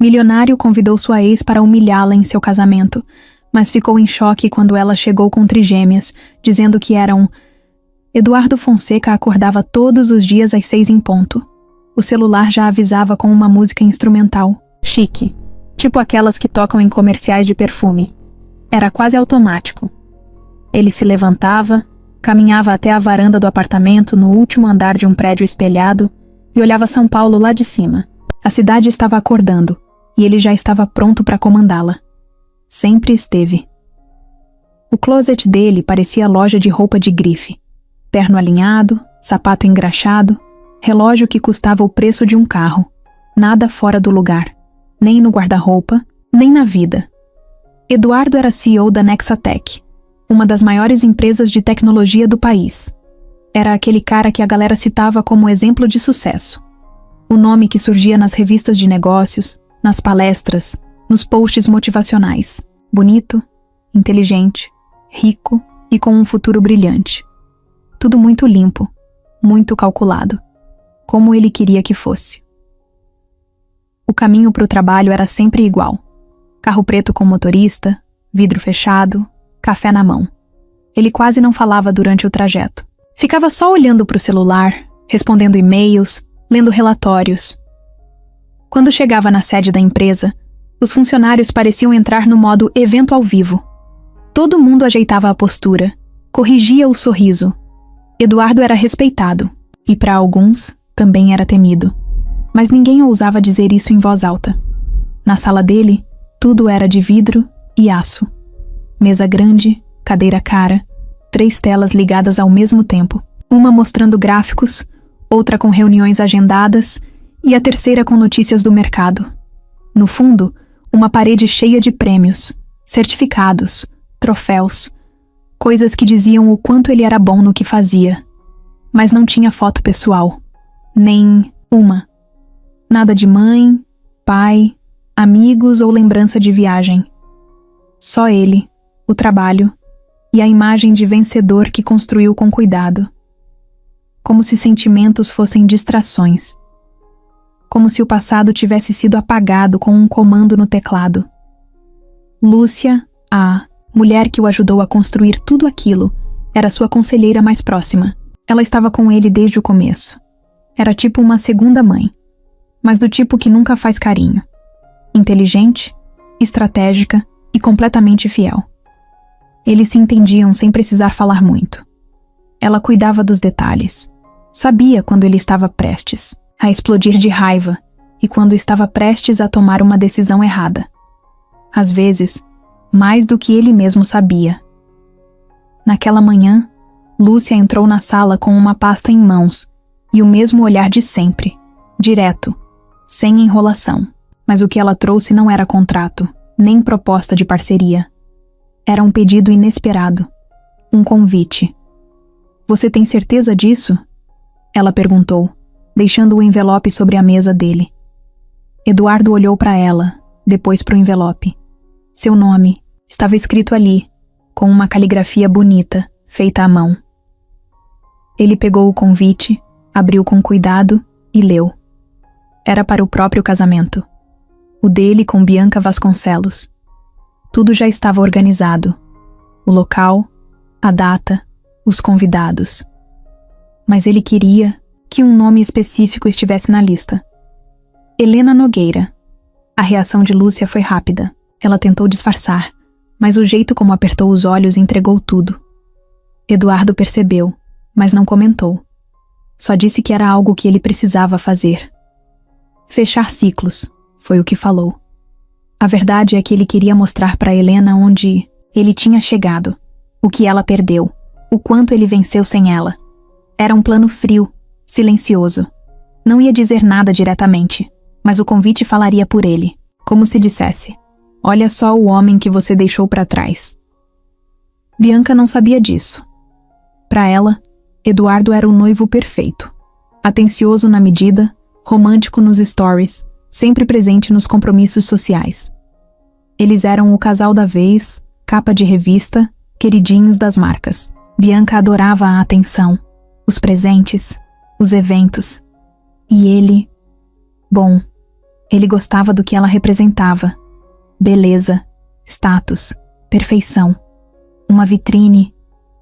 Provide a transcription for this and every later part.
Milionário convidou sua ex para humilhá-la em seu casamento, mas ficou em choque quando ela chegou com trigêmeas, dizendo que eram... Eduardo Fonseca acordava todos os dias às 6 em ponto. O celular já avisava com uma música instrumental, chique, tipo aquelas que tocam em comerciais de perfume. Era quase automático. Ele se levantava, caminhava até a varanda do apartamento no último andar de um prédio espelhado e olhava São Paulo lá de cima. A cidade estava acordando e ele já estava pronto para comandá-la. Sempre esteve. O closet dele parecia loja de roupa de grife. Terno alinhado, sapato engraxado, relógio que custava o preço de um carro. Nada fora do lugar, nem no guarda-roupa, nem na vida. Eduardo era CEO da Nexatech, uma das maiores empresas de tecnologia do país. Era aquele cara que a galera citava como exemplo de sucesso. O nome que surgia nas revistas de negócios, nas palestras, nos posts motivacionais. Bonito, inteligente, rico e com um futuro brilhante. Tudo muito limpo, muito calculado. Como ele queria que fosse. O caminho para o trabalho era sempre igual. Carro preto com motorista, vidro fechado, café na mão. Ele quase não falava durante o trajeto. Ficava só olhando para o celular, respondendo e-mails, lendo relatórios. Quando chegava na sede da empresa, os funcionários pareciam entrar no modo evento ao vivo. Todo mundo ajeitava a postura, corrigia o sorriso. Eduardo era respeitado, e para alguns também era temido. Mas ninguém ousava dizer isso em voz alta. Na sala dele, tudo era de vidro e aço. Mesa grande, cadeira cara, 3 telas ligadas ao mesmo tempo. Uma mostrando gráficos, outra com reuniões agendadas e a terceira com notícias do mercado. No fundo, uma parede cheia de prêmios, certificados, troféus, coisas que diziam o quanto ele era bom no que fazia. Mas não tinha foto pessoal. Nem uma. Nada de mãe, pai, amigos ou lembrança de viagem. Só ele, o trabalho e a imagem de vencedor que construiu com cuidado. Como se sentimentos fossem distrações. Como se o passado tivesse sido apagado com um comando no teclado. Lúcia, a mulher que o ajudou a construir tudo aquilo, era sua conselheira mais próxima. Ela estava com ele desde o começo. Era tipo uma segunda mãe, mas do tipo que nunca faz carinho. Inteligente, estratégica e completamente fiel. Eles se entendiam sem precisar falar muito. Ela cuidava dos detalhes. Sabia quando ele estava prestes a explodir de raiva e quando estava prestes a tomar uma decisão errada. Às vezes, mais do que ele mesmo sabia. Naquela manhã, Lúcia entrou na sala com uma pasta em mãos e o mesmo olhar de sempre, direto, sem enrolação. Mas o que ela trouxe não era contrato, nem proposta de parceria. Era um pedido inesperado, um convite. "Você tem certeza disso?" Ela perguntou, deixando o envelope sobre a mesa dele. Eduardo olhou para ela, depois para o envelope. Seu nome estava escrito ali, com uma caligrafia bonita, feita à mão. Ele pegou o convite, abriu com cuidado e leu. Era para o próprio casamento. O dele com Bianca Vasconcelos. Tudo já estava organizado. O local, a data, os convidados. Mas ele queria que um nome específico estivesse na lista. Helena Nogueira. A reação de Lúcia foi rápida. Ela tentou disfarçar, mas o jeito como apertou os olhos entregou tudo. Eduardo percebeu, mas não comentou. Só disse que era algo que ele precisava fazer. Fechar ciclos, foi o que falou. A verdade é que ele queria mostrar para Helena onde ele tinha chegado, o que ela perdeu, o quanto ele venceu sem ela. Era um plano frio, silencioso. Não ia dizer nada diretamente, mas o convite falaria por ele, como se dissesse: "Olha só o homem que você deixou para trás." Bianca não sabia disso. Para ela, Eduardo era o noivo perfeito. Atencioso na medida, romântico nos stories, sempre presente nos compromissos sociais. Eles eram o casal da vez, capa de revista, queridinhos das marcas. Bianca adorava a atenção, os presentes, os eventos. E ele... Bom, Ele gostava do que ela representava: beleza, status, perfeição, uma vitrine,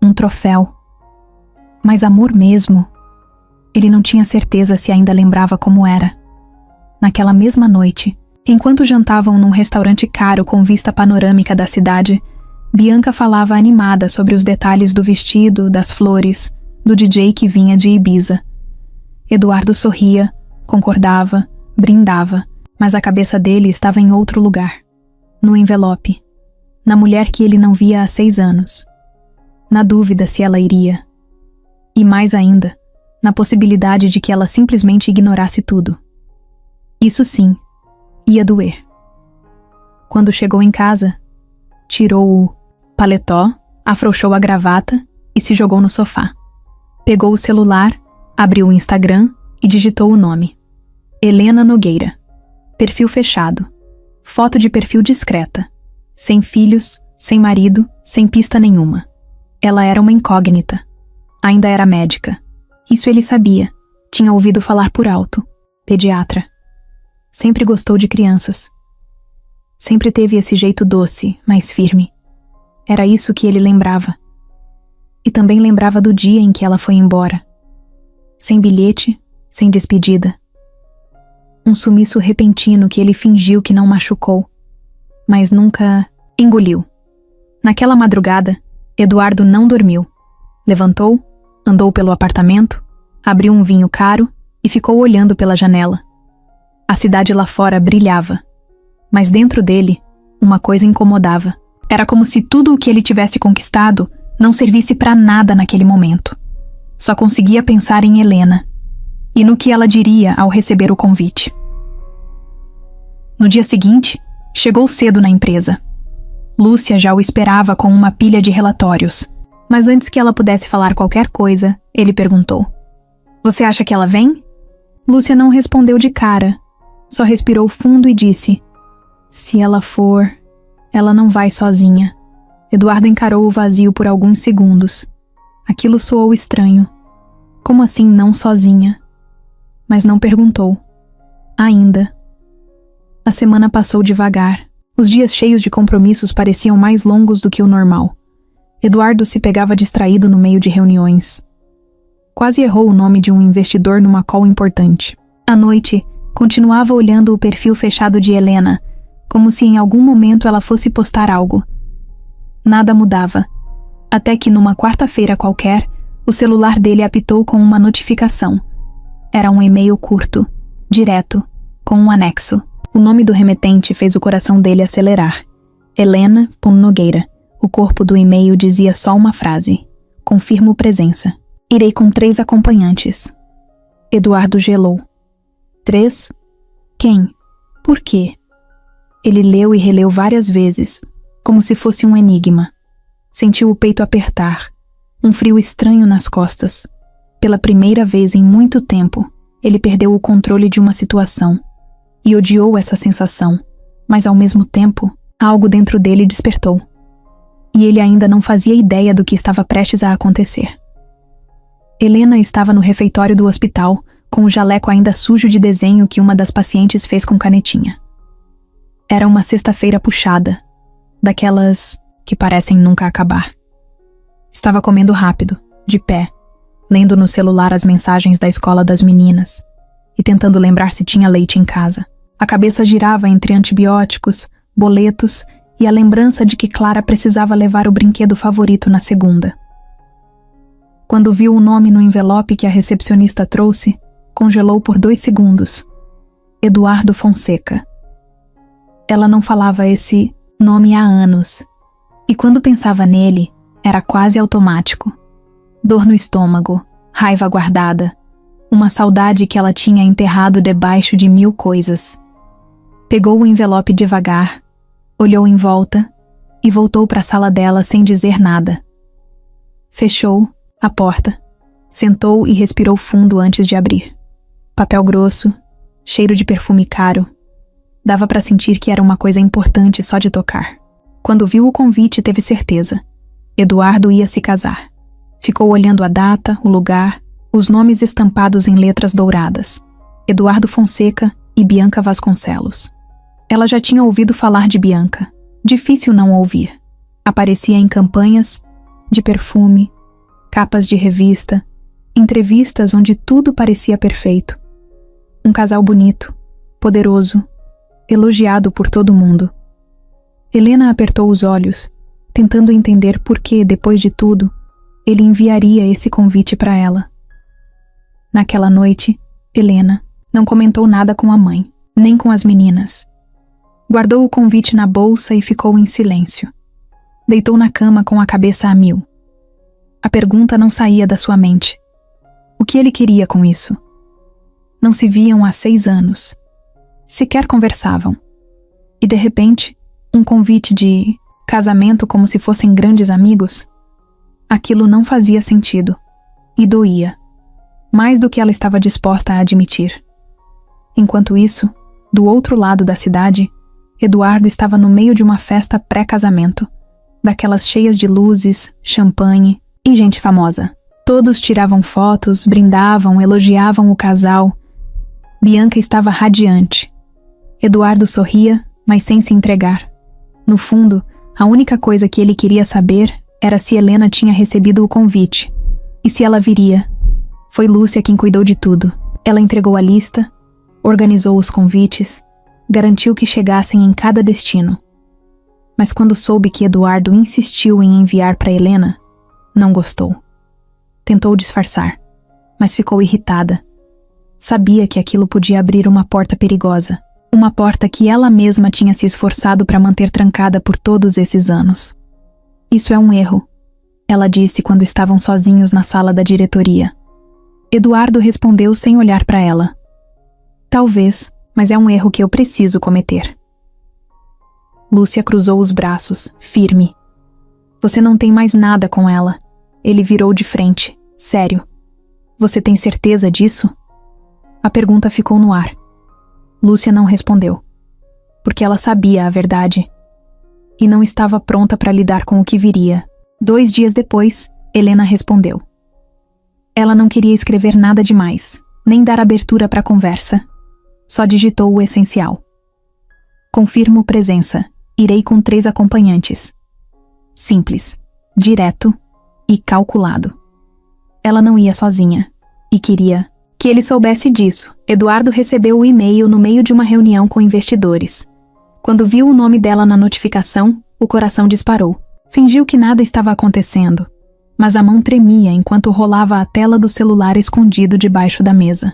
um troféu. Mas amor mesmo? Ele não tinha certeza se ainda lembrava como era. Naquela mesma noite, enquanto jantavam num restaurante caro com vista panorâmica da cidade, Bianca falava animada sobre os detalhes do vestido, das flores, do DJ que vinha de Ibiza. Eduardo sorria, concordava, brindava, mas a cabeça dele estava em outro lugar. No envelope. Na mulher que ele não via há 6 anos. Na dúvida se ela iria. E mais ainda, na possibilidade de que ela simplesmente ignorasse tudo. Isso sim, ia doer. Quando chegou em casa, tirou o paletó, afrouxou a gravata e se jogou no sofá. Pegou o celular, abriu o Instagram e digitou o nome. Helena Nogueira. Perfil fechado. Foto de perfil discreta. Sem filhos, sem marido, sem pista nenhuma. Ela era uma incógnita. Ainda era médica. Isso ele sabia. Tinha ouvido falar por alto. Pediatra. Sempre gostou de crianças. Sempre teve esse jeito doce, mas firme. Era isso que ele lembrava. E também lembrava do dia em que ela foi embora. Sem bilhete, sem despedida. Um sumiço repentino que ele fingiu que não machucou, mas nunca engoliu. Naquela madrugada, Eduardo não dormiu. Levantou, andou pelo apartamento, abriu um vinho caro e ficou olhando pela janela. A cidade lá fora brilhava, mas dentro dele, uma coisa incomodava. Era como se tudo o que ele tivesse conquistado não servisse para nada naquele momento. Só conseguia pensar em Helena e no que ela diria ao receber o convite. No dia seguinte, chegou cedo na empresa. Lúcia já o esperava com uma pilha de relatórios, mas antes que ela pudesse falar qualquer coisa, ele perguntou: "Você acha que ela vem?" Lúcia não respondeu de cara, só respirou fundo e disse: "Se ela for, ela não vai sozinha." Eduardo encarou o vazio por alguns segundos. Aquilo soou estranho. Como assim não sozinha? Mas não perguntou. Ainda. A semana passou devagar. Os dias cheios de compromissos pareciam mais longos do que o normal. Eduardo se pegava distraído no meio de reuniões. Quase errou o nome de um investidor numa call importante. À noite, continuava olhando o perfil fechado de Helena, como se em algum momento ela fosse postar algo. Nada mudava. Até que numa quarta-feira qualquer, o celular dele apitou com uma notificação. Era um e-mail curto, direto, com um anexo. O nome do remetente fez o coração dele acelerar. Helena Nogueira. O corpo do e-mail dizia só uma frase: "Confirmo presença. Irei com 3 acompanhantes." Eduardo gelou. 3? Quem? Por quê? Ele leu e releu várias vezes, como se fosse um enigma. Sentiu o peito apertar, um frio estranho nas costas. Pela primeira vez em muito tempo, ele perdeu o controle de uma situação. E odiou essa sensação, mas ao mesmo tempo, algo dentro dele despertou. E ele ainda não fazia ideia do que estava prestes a acontecer. Helena estava no refeitório do hospital, com o jaleco ainda sujo de desenho que uma das pacientes fez com canetinha. Era uma sexta-feira puxada, daquelas que parecem nunca acabar. Estava comendo rápido, de pé, lendo no celular as mensagens da escola das meninas e tentando lembrar se tinha leite em casa. A cabeça girava entre antibióticos, boletos e a lembrança de que Clara precisava levar o brinquedo favorito na segunda. Quando viu o nome no envelope que a recepcionista trouxe, congelou por 2 segundos. Eduardo Fonseca. Ela não falava esse nome há anos, e quando pensava nele, era quase automático. Dor no estômago, raiva guardada, uma saudade que ela tinha enterrado debaixo de 1000 coisas. Pegou o envelope devagar, olhou em volta e voltou para a sala dela sem dizer nada. Fechou a porta, sentou e respirou fundo antes de abrir. Papel grosso, cheiro de perfume caro. Dava para sentir que era uma coisa importante só de tocar. Quando viu o convite, teve certeza. Eduardo ia se casar. Ficou olhando a data, o lugar, os nomes estampados em letras douradas. Eduardo Fonseca e Bianca Vasconcelos. Ela já tinha ouvido falar de Bianca. Difícil não ouvir. Aparecia em campanhas de perfume, capas de revista, entrevistas onde tudo parecia perfeito. Um casal bonito, poderoso, elogiado por todo mundo. Helena apertou os olhos, tentando entender por que, depois de tudo, ele enviaria esse convite para ela. Naquela noite, Helena não comentou nada com a mãe, nem com as meninas. Guardou o convite na bolsa e ficou em silêncio. Deitou na cama com a cabeça a mil. A pergunta não saía da sua mente. O que ele queria com isso? Não se viam há 6 anos. Sequer conversavam. E de repente, um convite de casamento como se fossem grandes amigos? Aquilo não fazia sentido. E doía. Mais do que ela estava disposta a admitir. Enquanto isso, do outro lado da cidade, Eduardo estava no meio de uma festa pré-casamento, daquelas cheias de luzes, champanhe e gente famosa. Todos tiravam fotos, brindavam, elogiavam o casal. Bianca estava radiante. Eduardo sorria, mas sem se entregar. No fundo, a única coisa que ele queria saber era se Helena tinha recebido o convite e se ela viria. Foi Lúcia quem cuidou de tudo. Ela entregou a lista, organizou os convites, garantiu que chegassem em cada destino. Mas quando soube que Eduardo insistiu em enviar para Helena, não gostou. Tentou disfarçar, mas ficou irritada. Sabia que aquilo podia abrir uma porta perigosa, uma porta que ela mesma tinha se esforçado para manter trancada por todos esses anos. Isso é um erro, ela disse quando estavam sozinhos na sala da diretoria. Eduardo respondeu sem olhar para ela. Talvez, mas é um erro que eu preciso cometer. Lúcia cruzou os braços, firme. Você não tem mais nada com ela. Ele virou de frente, sério. Você tem certeza disso? A pergunta ficou no ar. Lúcia não respondeu, porque ela sabia a verdade e não estava pronta para lidar com o que viria. 2 dias depois, Helena respondeu. Ela não queria escrever nada demais, nem dar abertura para a conversa. Só digitou o essencial. Confirmo presença. Irei com 3 acompanhantes. Simples, direto e calculado. Ela não ia sozinha e queria que ele soubesse disso. Eduardo recebeu o e-mail no meio de uma reunião com investidores. Quando viu o nome dela na notificação, o coração disparou. Fingiu que nada estava acontecendo, mas a mão tremia enquanto rolava a tela do celular escondido debaixo da mesa.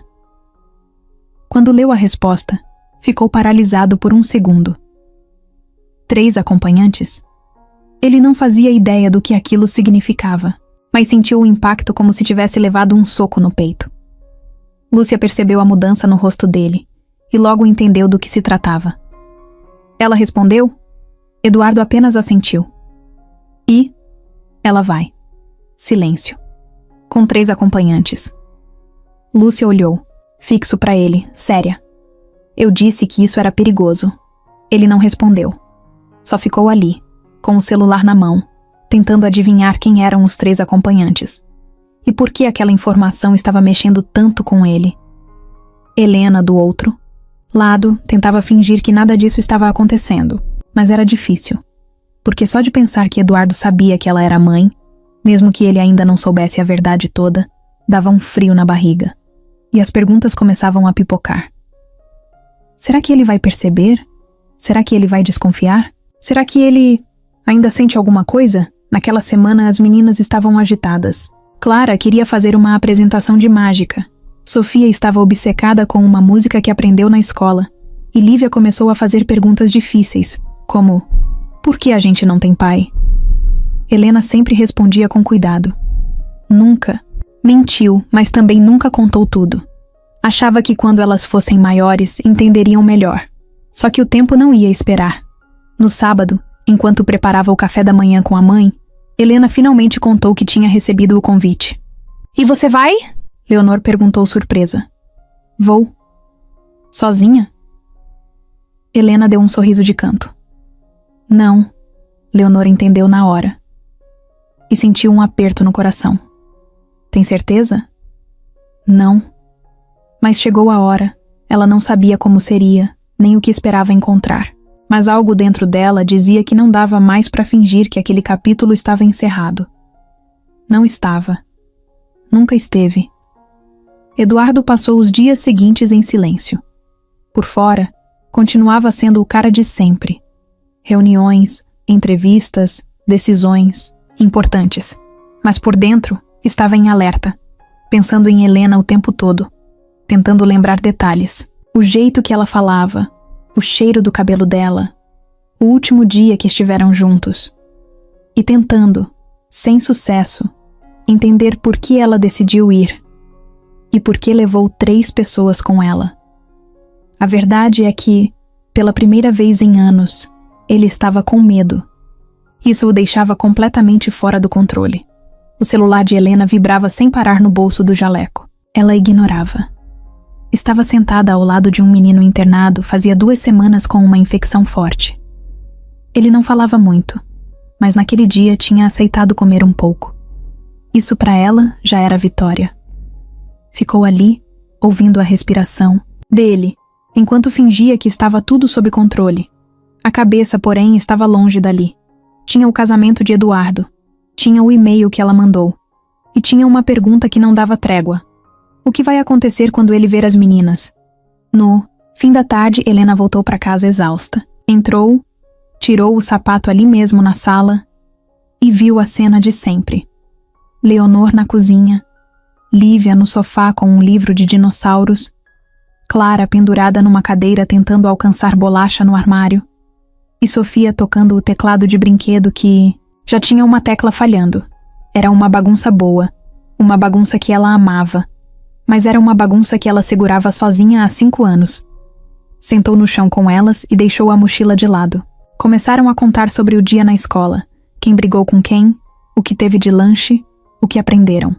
Quando leu a resposta, ficou paralisado por 1 segundo. 3 acompanhantes? Ele não fazia ideia do que aquilo significava, mas sentiu o impacto como se tivesse levado um soco no peito. Lúcia percebeu a mudança no rosto dele e logo entendeu do que se tratava. Ela respondeu? Eduardo apenas assentiu. E ela vai. Silêncio. Com 3 acompanhantes. Lúcia olhou, fixo para ele, séria. Eu disse que isso era perigoso. Ele não respondeu. Só ficou ali, com o celular na mão, tentando adivinhar quem eram os 3 acompanhantes. E por que aquela informação estava mexendo tanto com ele? Helena, do outro lado, tentava fingir que nada disso estava acontecendo, mas era difícil, porque só de pensar que Eduardo sabia que ela era mãe, mesmo que ele ainda não soubesse a verdade toda, dava um frio na barriga. E as perguntas começavam a pipocar. Será que ele vai perceber? Será que ele vai desconfiar? Será que ele ainda sente alguma coisa? Naquela semana as meninas estavam agitadas. Clara queria fazer uma apresentação de mágica. Sofia estava obcecada com uma música que aprendeu na escola. E Lívia começou a fazer perguntas difíceis, como: por que a gente não tem pai? Helena sempre respondia com cuidado. Nunca. Mentiu, mas também nunca contou tudo. Achava que quando elas fossem maiores, entenderiam melhor. Só que o tempo não ia esperar. No sábado, enquanto preparava o café da manhã com a mãe, Helena finalmente contou que tinha recebido o convite. E você vai? Leonor perguntou surpresa. Vou. Sozinha? Helena deu um sorriso de canto. Não, Leonor entendeu na hora. E sentiu um aperto no coração. Tem certeza? Não. Mas chegou a hora, Ela não sabia como seria, nem o que esperava encontrar. Mas algo dentro dela dizia que não dava mais para fingir que aquele capítulo estava encerrado. Não estava. Nunca esteve. Eduardo passou os dias seguintes em silêncio. Por fora, continuava sendo o cara de sempre. Reuniões, entrevistas, decisões importantes. Mas por dentro, estava em alerta, pensando em Helena o tempo todo, tentando lembrar detalhes. O jeito que ela falava, o cheiro do cabelo dela, o último dia que estiveram juntos. E tentando, sem sucesso, entender por que ela decidiu ir e por que levou 3 pessoas com ela. A verdade é que, pela primeira vez em anos, ele estava com medo. Isso o deixava completamente fora do controle. O celular de Helena vibrava sem parar no bolso do jaleco. Ela ignorava. Estava sentada ao lado de um menino internado fazia 2 semanas com uma infecção forte. Ele não falava muito, mas naquele dia tinha aceitado comer um pouco. Isso para ela já era vitória. Ficou ali, ouvindo a respiração dele, enquanto fingia que estava tudo sob controle. A cabeça, porém, estava longe dali. Tinha o casamento de Eduardo, tinha o e-mail que ela mandou, e tinha uma pergunta que não dava trégua. O que vai acontecer quando ele ver as meninas? No fim da tarde, Helena voltou para casa exausta. Entrou, tirou o sapato ali mesmo na sala e viu a cena de sempre. Leonor na cozinha, Lívia no sofá com um livro de dinossauros, Clara pendurada numa cadeira tentando alcançar bolacha no armário, e Sofia tocando o teclado de brinquedo que já tinha uma tecla falhando. Era uma bagunça boa, uma bagunça que ela amava, mas era uma bagunça que ela segurava sozinha há 5 anos. Sentou no chão com elas e deixou a mochila de lado. Começaram a contar sobre o dia na escola, quem brigou com quem, o que teve de lanche, o que aprenderam.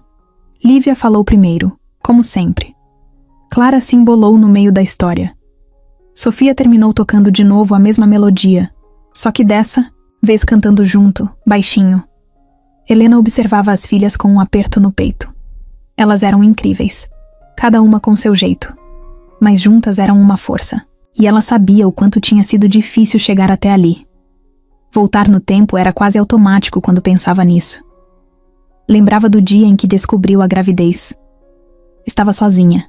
Lívia falou primeiro, como sempre. Clara se embolou no meio da história. Sofia terminou tocando de novo a mesma melodia, só que dessa vez cantando junto, baixinho. Helena observava as filhas com um aperto no peito. Elas eram incríveis, cada uma com seu jeito, mas juntas eram uma força, e ela sabia o quanto tinha sido difícil chegar até ali. Voltar no tempo era quase automático quando pensava nisso. Lembrava do dia em que descobriu a gravidez. Estava sozinha.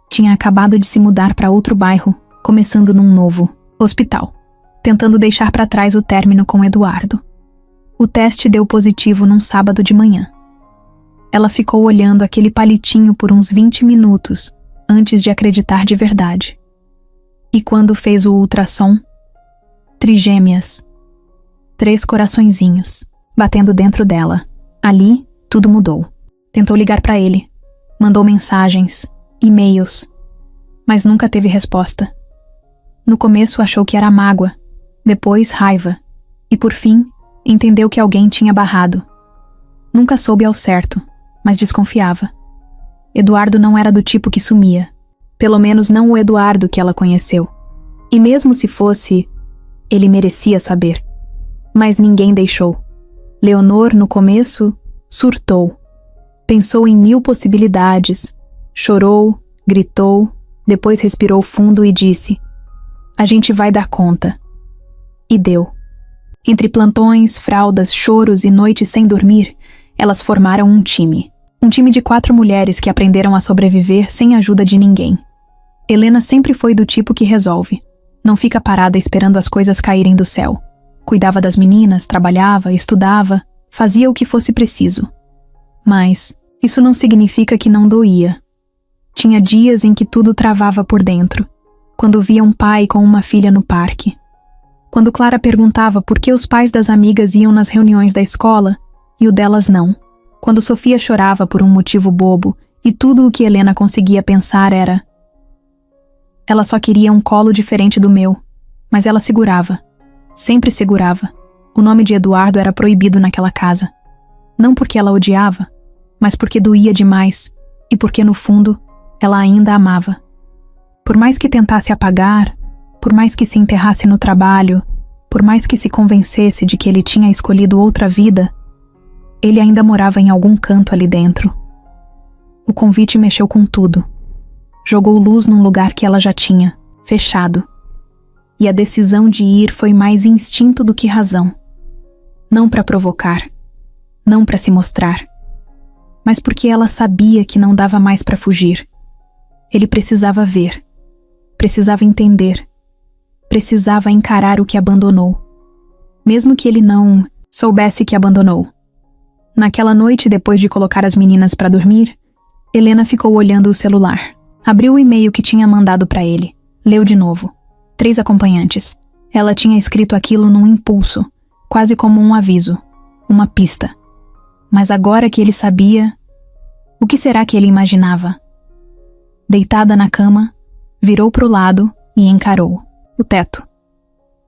Tinha acabado de se mudar para outro bairro, começando num novo hospital, tentando deixar para trás o término com Eduardo. O teste deu positivo num sábado de manhã. Ela ficou olhando aquele palitinho por uns 20 minutos antes de acreditar de verdade. E quando fez o ultrassom, trigêmeas, 3 coraçõezinhos, batendo dentro dela. Ali, tudo mudou. Tentou ligar para ele, mandou mensagens, e-mails, mas nunca teve resposta. No começo achou que era mágoa, depois raiva, e por fim, entendeu que alguém tinha barrado. Nunca soube ao certo, mas desconfiava. Eduardo não era do tipo que sumia, pelo menos não o Eduardo que ela conheceu. E mesmo se fosse, ele merecia saber. Mas ninguém deixou. Leonor, no começo, surtou. Pensou em 1000 possibilidades, chorou, gritou, depois respirou fundo e disse: "A gente vai dar conta." E deu. Entre plantões, fraldas, choros e noites sem dormir, elas formaram um time. Um time de 4 mulheres que aprenderam a sobreviver sem a ajuda de ninguém. Helena sempre foi do tipo que resolve. Não fica parada esperando as coisas caírem do céu. Cuidava das meninas, trabalhava, estudava, fazia o que fosse preciso. Mas isso não significa que não doía. Tinha dias em que tudo travava por dentro, quando via um pai com uma filha no parque. Quando Clara perguntava por que os pais das amigas iam nas reuniões da escola e o delas não. Quando Sofia chorava por um motivo bobo e tudo o que Helena conseguia pensar era: ela só queria um colo diferente do meu, mas ela segurava. Sempre segurava. O nome de Eduardo era proibido naquela casa. Não porque ela odiava, mas porque doía demais e porque, no fundo, ela ainda amava. Por mais que tentasse apagar, por mais que se enterrasse no trabalho, por mais que se convencesse de que ele tinha escolhido outra vida, ele ainda morava em algum canto ali dentro. O convite mexeu com tudo. Jogou luz num lugar que ela já tinha, fechado. E a decisão de ir foi mais instinto do que razão. Não para provocar, não para se mostrar, mas porque ela sabia que não dava mais para fugir. Ele precisava ver, precisava entender, precisava encarar o que abandonou, mesmo que ele não soubesse que abandonou. Naquela noite, depois de colocar as meninas para dormir, Helena ficou olhando o celular. Abriu o e-mail que tinha mandado para ele. Leu de novo. 3 acompanhantes. Ela tinha escrito aquilo num impulso, quase como um aviso, uma pista. Mas agora que ele sabia, o que será que ele imaginava? Deitada na cama, virou para o lado e encarou o teto.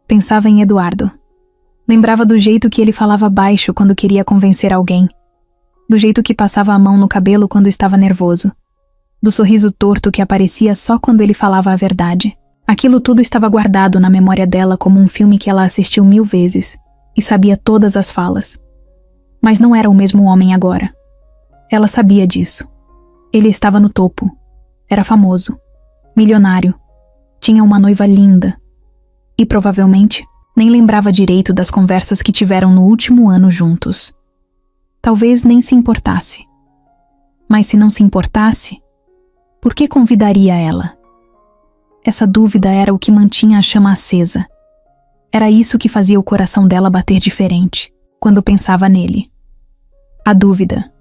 Pensava em Eduardo. Lembrava do jeito que ele falava baixo quando queria convencer alguém, do jeito que passava a mão no cabelo quando estava nervoso, do sorriso torto que aparecia só quando ele falava a verdade. Aquilo tudo estava guardado na memória dela como um filme que ela assistiu 1000 vezes e sabia todas as falas. Mas não era o mesmo homem agora. Ela sabia disso. Ele estava no topo. Era famoso, milionário, tinha uma noiva linda e provavelmente nem lembrava direito das conversas que tiveram no último ano juntos. Talvez nem se importasse. Mas se não se importasse, por que convidaria ela? Essa dúvida era o que mantinha a chama acesa. Era isso que fazia o coração dela bater diferente, quando pensava nele. A dúvida,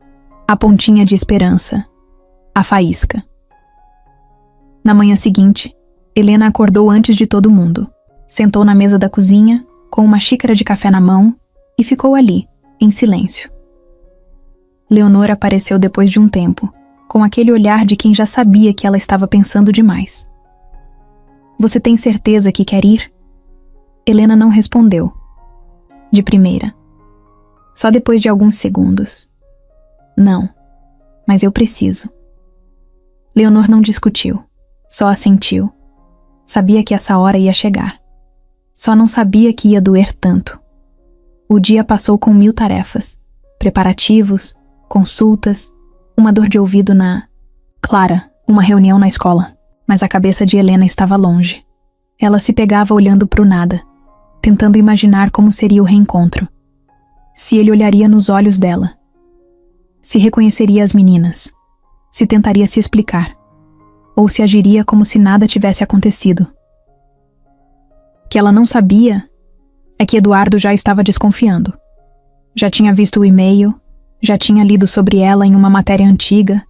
a pontinha de esperança, a faísca. Na manhã seguinte, Helena acordou antes de todo mundo. Sentou na mesa da cozinha, com uma xícara de café na mão, e ficou ali, em silêncio. Leonor apareceu depois de um tempo, com aquele olhar de quem já sabia que ela estava pensando demais. Você tem certeza que quer ir? Helena não respondeu. De primeira. Só depois de alguns segundos. Não, mas eu preciso. Leonor não discutiu, só assentiu. Sabia que essa hora ia chegar. Só não sabia que ia doer tanto. O dia passou com 1000 tarefas, preparativos, consultas, uma dor de ouvido na... Clara, uma reunião na escola. Mas a cabeça de Helena estava longe. Ela se pegava olhando para o nada, tentando imaginar como seria o reencontro. Se ele olharia nos olhos dela. Se reconheceria as meninas. Se tentaria se explicar. Ou se agiria como se nada tivesse acontecido. O que ela não sabia é que Eduardo já estava desconfiando. Já tinha visto o e-mail, já tinha lido sobre ela em uma matéria antiga,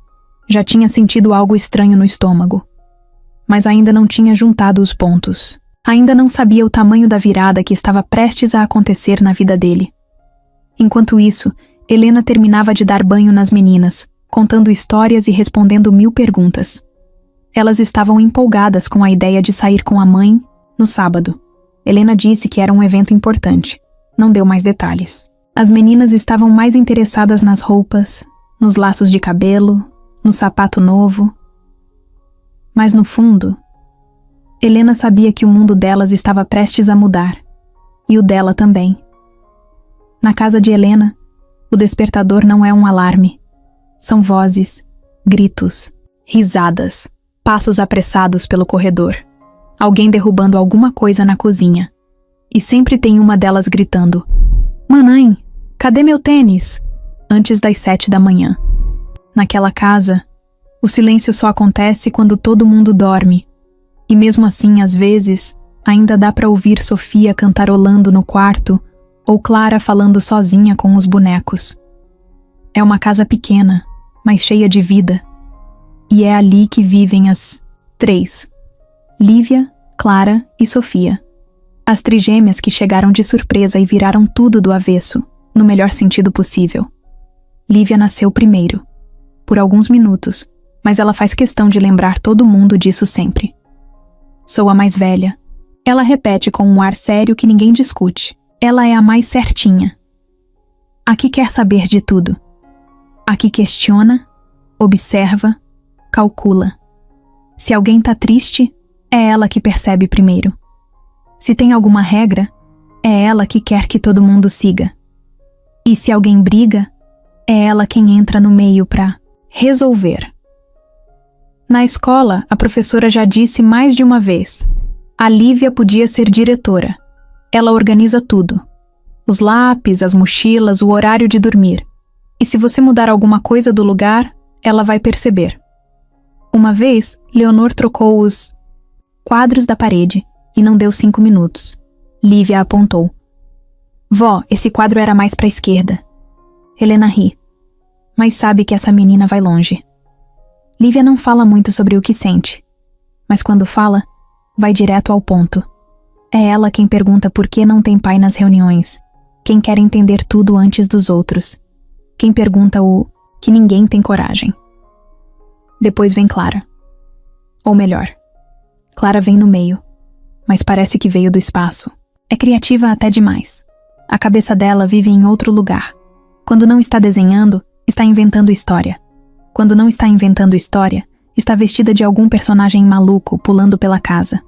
já tinha sentido algo estranho no estômago. Mas ainda não tinha juntado os pontos. Ainda não sabia o tamanho da virada que estava prestes a acontecer na vida dele. Enquanto isso, Helena terminava de dar banho nas meninas, contando histórias e respondendo 1000 perguntas. Elas estavam empolgadas com a ideia de sair com a mãe no sábado. Helena disse que era um evento importante. Não deu mais detalhes. As meninas estavam mais interessadas nas roupas, nos laços de cabelo, no sapato novo. Mas no fundo, Helena sabia que o mundo delas estava prestes a mudar, e o dela também. Na casa de Helena, o despertador não é um alarme. São vozes, gritos, risadas, passos apressados pelo corredor, alguém derrubando alguma coisa na cozinha. E sempre tem uma delas gritando: "Mamãe, cadê meu tênis?" Antes das 7 da manhã. Naquela casa, o silêncio só acontece quando todo mundo dorme. E mesmo assim, às vezes, ainda dá para ouvir Sofia cantarolando no quarto ou Clara falando sozinha com os bonecos. É uma casa pequena, mas cheia de vida. E é ali que vivem as 3. Lívia, Clara e Sofia. As trigêmeas que chegaram de surpresa e viraram tudo do avesso, no melhor sentido possível. Lívia nasceu primeiro, por alguns minutos, mas ela faz questão de lembrar todo mundo disso sempre. Sou a mais velha. Ela repete com um ar sério que ninguém discute. Ela é a mais certinha. A que quer saber de tudo. A que questiona, observa, calcula. Se alguém tá triste, é ela que percebe primeiro. Se tem alguma regra, é ela que quer que todo mundo siga. E se alguém briga, é ela quem entra no meio pra resolver. Na escola, a professora já disse mais de uma vez: a Lívia podia ser diretora. Ela organiza tudo. Os lápis, as mochilas, o horário de dormir. E se você mudar alguma coisa do lugar, ela vai perceber. Uma vez, Leonor trocou os quadros da parede e não deu 5 minutos. Lívia apontou. Vó, esse quadro era mais para a esquerda. Helena ri. Mas sabe que essa menina vai longe. Lívia não fala muito sobre o que sente. Mas quando fala, vai direto ao ponto. É ela quem pergunta por que não tem pai nas reuniões. Quem quer entender tudo antes dos outros. Quem pergunta o que ninguém tem coragem. Depois vem Clara. Ou melhor, Clara vem no meio, mas parece que veio do espaço. É criativa até demais. A cabeça dela vive em outro lugar. Quando não está desenhando, está inventando história. Quando não está inventando história, está vestida de algum personagem maluco pulando pela casa.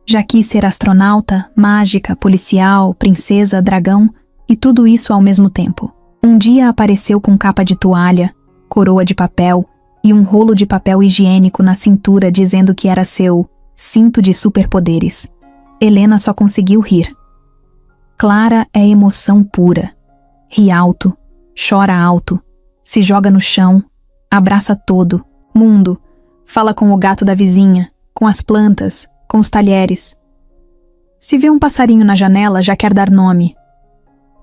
Já quis ser astronauta, mágica, policial, princesa, dragão e tudo isso ao mesmo tempo. Um dia apareceu com capa de toalha, coroa de papel e um rolo de papel higiênico na cintura dizendo que era seu cinto de superpoderes. Helena só conseguiu rir. Clara é emoção pura. Ri alto, chora alto, se joga no chão, abraça todo, mundo, fala com o gato da vizinha, com as plantas, com os talheres. Se vê um passarinho na janela, já quer dar nome.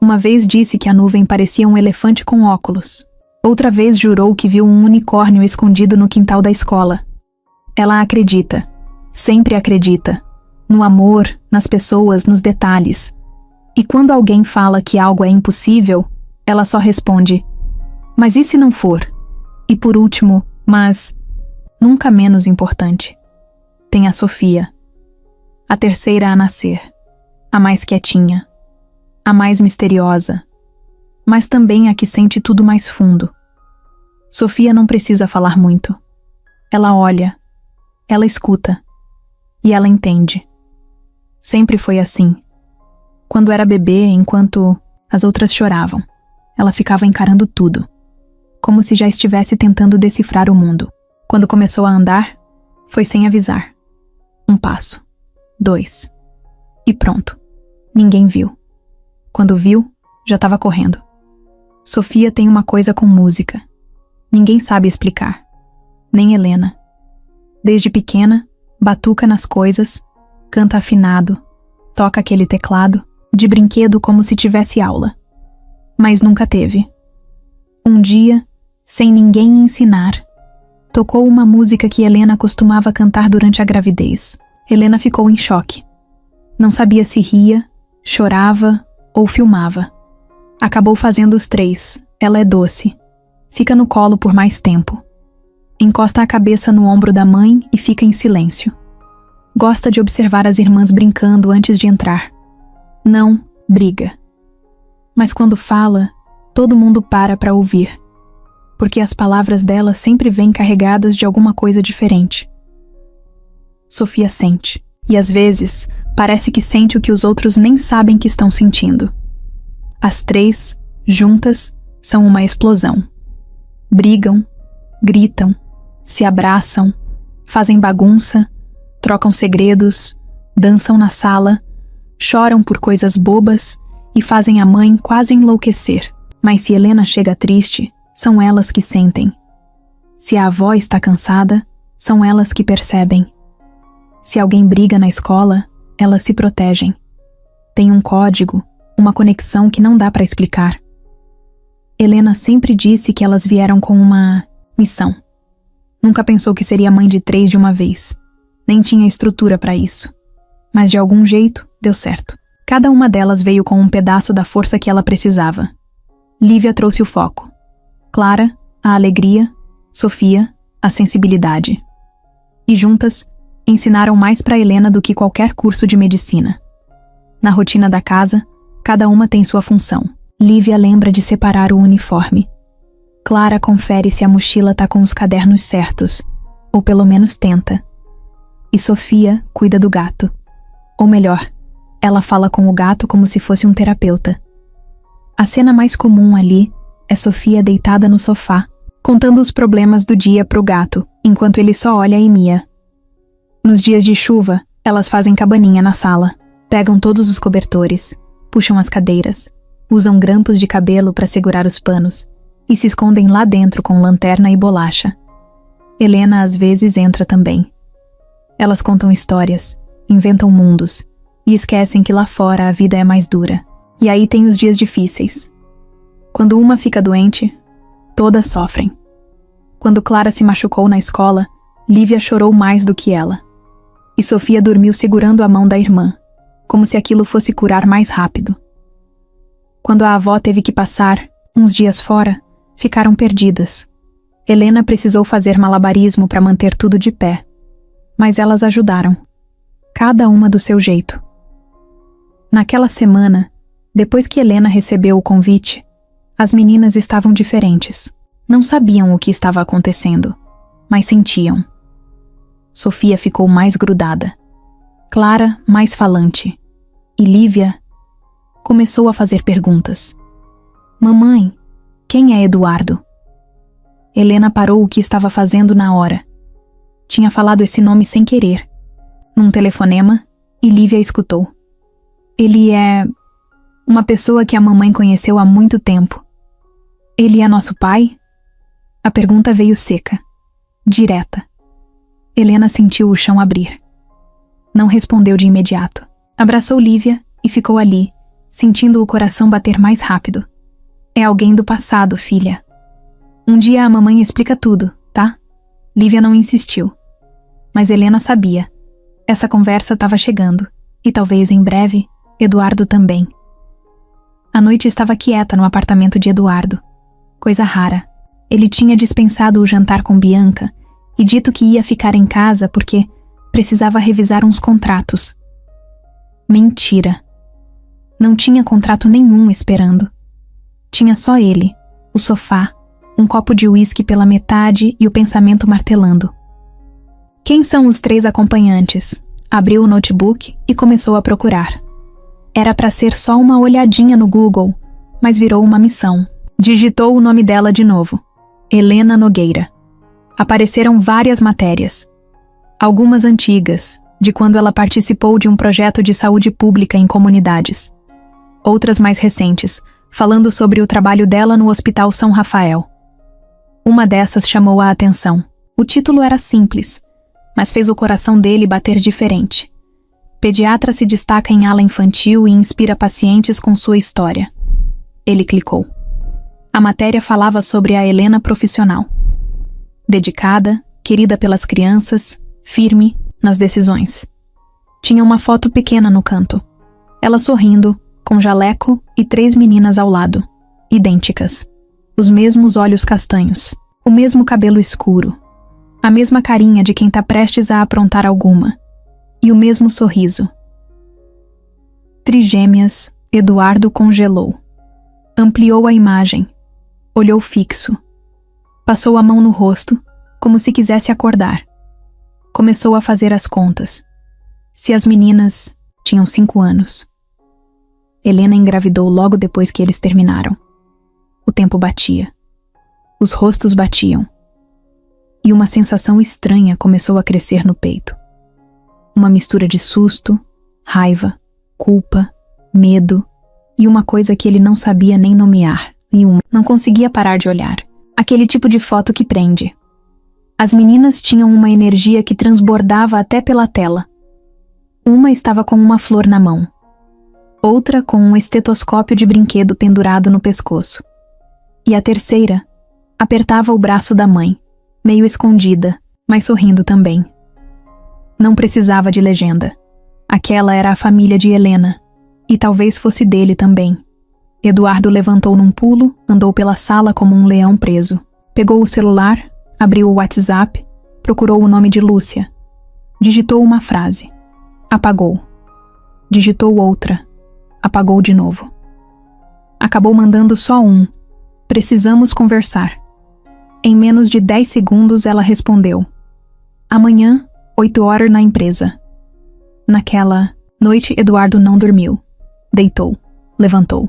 Uma vez disse que a nuvem parecia um elefante com óculos. Outra vez jurou que viu um unicórnio escondido no quintal da escola. Ela acredita, sempre acredita, no amor, nas pessoas, nos detalhes. E quando alguém fala que algo é impossível, ela só responde: mas e se não for? E por último, mas nunca menos importante, tem a Sofia. A terceira a nascer, a mais quietinha, a mais misteriosa, mas também a que sente tudo mais fundo. Sofia não precisa falar muito. Ela olha, ela escuta, e ela entende. Sempre foi assim. Quando era bebê, enquanto as outras choravam, ela ficava encarando tudo, como se já estivesse tentando decifrar o mundo. Quando começou a andar, foi sem avisar. 1 passo, 2, e pronto. Ninguém viu. Quando viu, já estava correndo. Sofia tem uma coisa com música. Ninguém sabe explicar. Nem Helena. Desde pequena, batuca nas coisas, canta afinado, toca aquele teclado, de brinquedo como se tivesse aula. Mas nunca teve. Um dia, sem ninguém ensinar, tocou uma música que Helena costumava cantar durante a gravidez. Helena ficou em choque. Não sabia se ria, chorava ou filmava. Acabou fazendo os 3. Ela é doce. Fica no colo por mais tempo. Encosta a cabeça no ombro da mãe e fica em silêncio. Gosta de observar as irmãs brincando antes de entrar. Não briga. Mas quando fala, todo mundo para ouvir, porque as palavras dela sempre vêm carregadas de alguma coisa diferente. Sofia sente, e às vezes parece que sente o que os outros nem sabem que estão sentindo. As 3, juntas, são uma explosão. Brigam, gritam, se abraçam, fazem bagunça, trocam segredos, dançam na sala, choram por coisas bobas e fazem a mãe quase enlouquecer. Mas se Helena chega triste, são elas que sentem. Se a avó está cansada, são elas que percebem. Se alguém briga na escola, elas se protegem. Tem um código, uma conexão que não dá para explicar. Helena sempre disse que elas vieram com uma missão. Nunca pensou que seria mãe de 3 de uma vez. Nem tinha estrutura para isso. Mas de algum jeito, deu certo. Cada uma delas veio com um pedaço da força que ela precisava. Lívia trouxe o foco. Clara, a alegria. Sofia, a sensibilidade. E juntas, ensinaram mais para Helena do que qualquer curso de medicina. Na rotina da casa, cada uma tem sua função. Lívia lembra de separar o uniforme. Clara confere se a mochila tá com os cadernos certos, ou pelo menos tenta. E Sofia cuida do gato. Ou melhor, ela fala com o gato como se fosse um terapeuta. A cena mais comum ali é Sofia deitada no sofá, contando os problemas do dia pro gato, enquanto ele só olha e mia. Nos dias de chuva, elas fazem cabaninha na sala, pegam todos os cobertores, puxam as cadeiras, usam grampos de cabelo para segurar os panos e se escondem lá dentro com lanterna e bolacha. Helena às vezes entra também. Elas contam histórias, inventam mundos e esquecem que lá fora a vida é mais dura. E aí tem os dias difíceis. Quando uma fica doente, todas sofrem. Quando Clara se machucou na escola, Lívia chorou mais do que ela. E Sofia dormiu segurando a mão da irmã, como se aquilo fosse curar mais rápido. Quando a avó teve que passar, uns dias fora, ficaram perdidas. Helena precisou fazer malabarismo para manter tudo de pé. Mas elas ajudaram, cada uma do seu jeito. Naquela semana, depois que Helena recebeu o convite, as meninas estavam diferentes. Não sabiam o que estava acontecendo, mas sentiam. Sofia ficou mais grudada, Clara mais falante, e Lívia começou a fazer perguntas. Mamãe, quem é Eduardo? Helena parou o que estava fazendo na hora. Tinha falado esse nome sem querer, num telefonema, e Lívia escutou. Ele é uma pessoa que a mamãe conheceu há muito tempo. Ele é nosso pai? A pergunta veio seca, direta. Helena sentiu o chão abrir. Não respondeu de imediato. Abraçou Lívia e ficou ali, sentindo o coração bater mais rápido. É alguém do passado, filha. Um dia a mamãe explica tudo, tá? Lívia não insistiu. Mas Helena sabia. Essa conversa estava chegando, e talvez em breve, Eduardo também. A noite estava quieta no apartamento de Eduardo. Coisa rara. Ele tinha dispensado o jantar com Bianca e dito que ia ficar em casa porque precisava revisar uns contratos. Mentira. Não tinha contrato nenhum esperando. Tinha só ele, o sofá, um copo de uísque pela metade e o pensamento martelando. Quem são os 3 acompanhantes? Abriu o notebook e começou a procurar. Era para ser só uma olhadinha no Google, mas virou uma missão. Digitou o nome dela de novo. Helena Nogueira. Apareceram várias matérias. Algumas antigas, de quando ela participou de um projeto de saúde pública em comunidades. Outras mais recentes, falando sobre o trabalho dela no Hospital São Rafael. Uma dessas chamou a atenção. O título era simples, mas fez o coração dele bater diferente. Pediatra se destaca em ala infantil e inspira pacientes com sua história. Ele clicou. A matéria falava sobre a Helena profissional. Dedicada, querida pelas crianças, firme nas decisões. Tinha uma foto pequena no canto. Ela sorrindo, com jaleco e 3 meninas ao lado, idênticas. Os mesmos olhos castanhos, o mesmo cabelo escuro, a mesma carinha de quem está prestes a aprontar alguma, e o mesmo sorriso. Trigêmeas, Eduardo congelou. Ampliou a imagem. Olhou fixo. Passou a mão no rosto, como se quisesse acordar. Começou a fazer as contas. Se as meninas tinham 5 anos. Helena engravidou logo depois que eles terminaram. O tempo batia. Os rostos batiam. E uma sensação estranha começou a crescer no peito. Uma mistura de susto, raiva, culpa, medo e uma coisa que ele não sabia nem nomear. E não conseguia parar de olhar. Aquele tipo de foto que prende. As meninas tinham uma energia que transbordava até pela tela. Uma estava com uma flor na mão. Outra com um estetoscópio de brinquedo pendurado no pescoço. E a terceira apertava o braço da mãe, meio escondida, mas sorrindo também. Não precisava de legenda. Aquela era a família de Helena, e talvez fosse dele também. Eduardo levantou num pulo, andou pela sala como um leão preso. Pegou o celular, abriu o WhatsApp, procurou o nome de Lúcia. Digitou uma frase. Apagou. Digitou outra. Apagou de novo. Acabou mandando só um. Precisamos conversar. Em menos de 10 segundos ela respondeu. Amanhã, 8 horas na empresa. Naquela noite Eduardo não dormiu. Deitou. Levantou.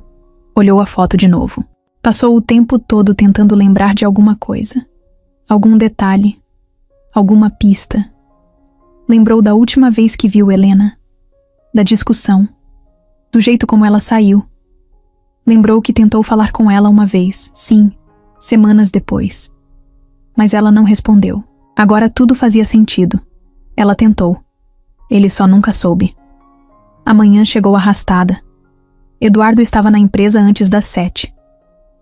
Olhou a foto de novo. Passou o tempo todo tentando lembrar de alguma coisa. Algum detalhe. Alguma pista. Lembrou da última vez que viu Helena, da discussão, do jeito como ela saiu. Lembrou que tentou falar com ela uma vez, sim, semanas depois. Mas ela não respondeu. Agora tudo fazia sentido. Ela tentou. Ele só nunca soube. A manhã chegou arrastada. Eduardo estava na empresa antes das 7.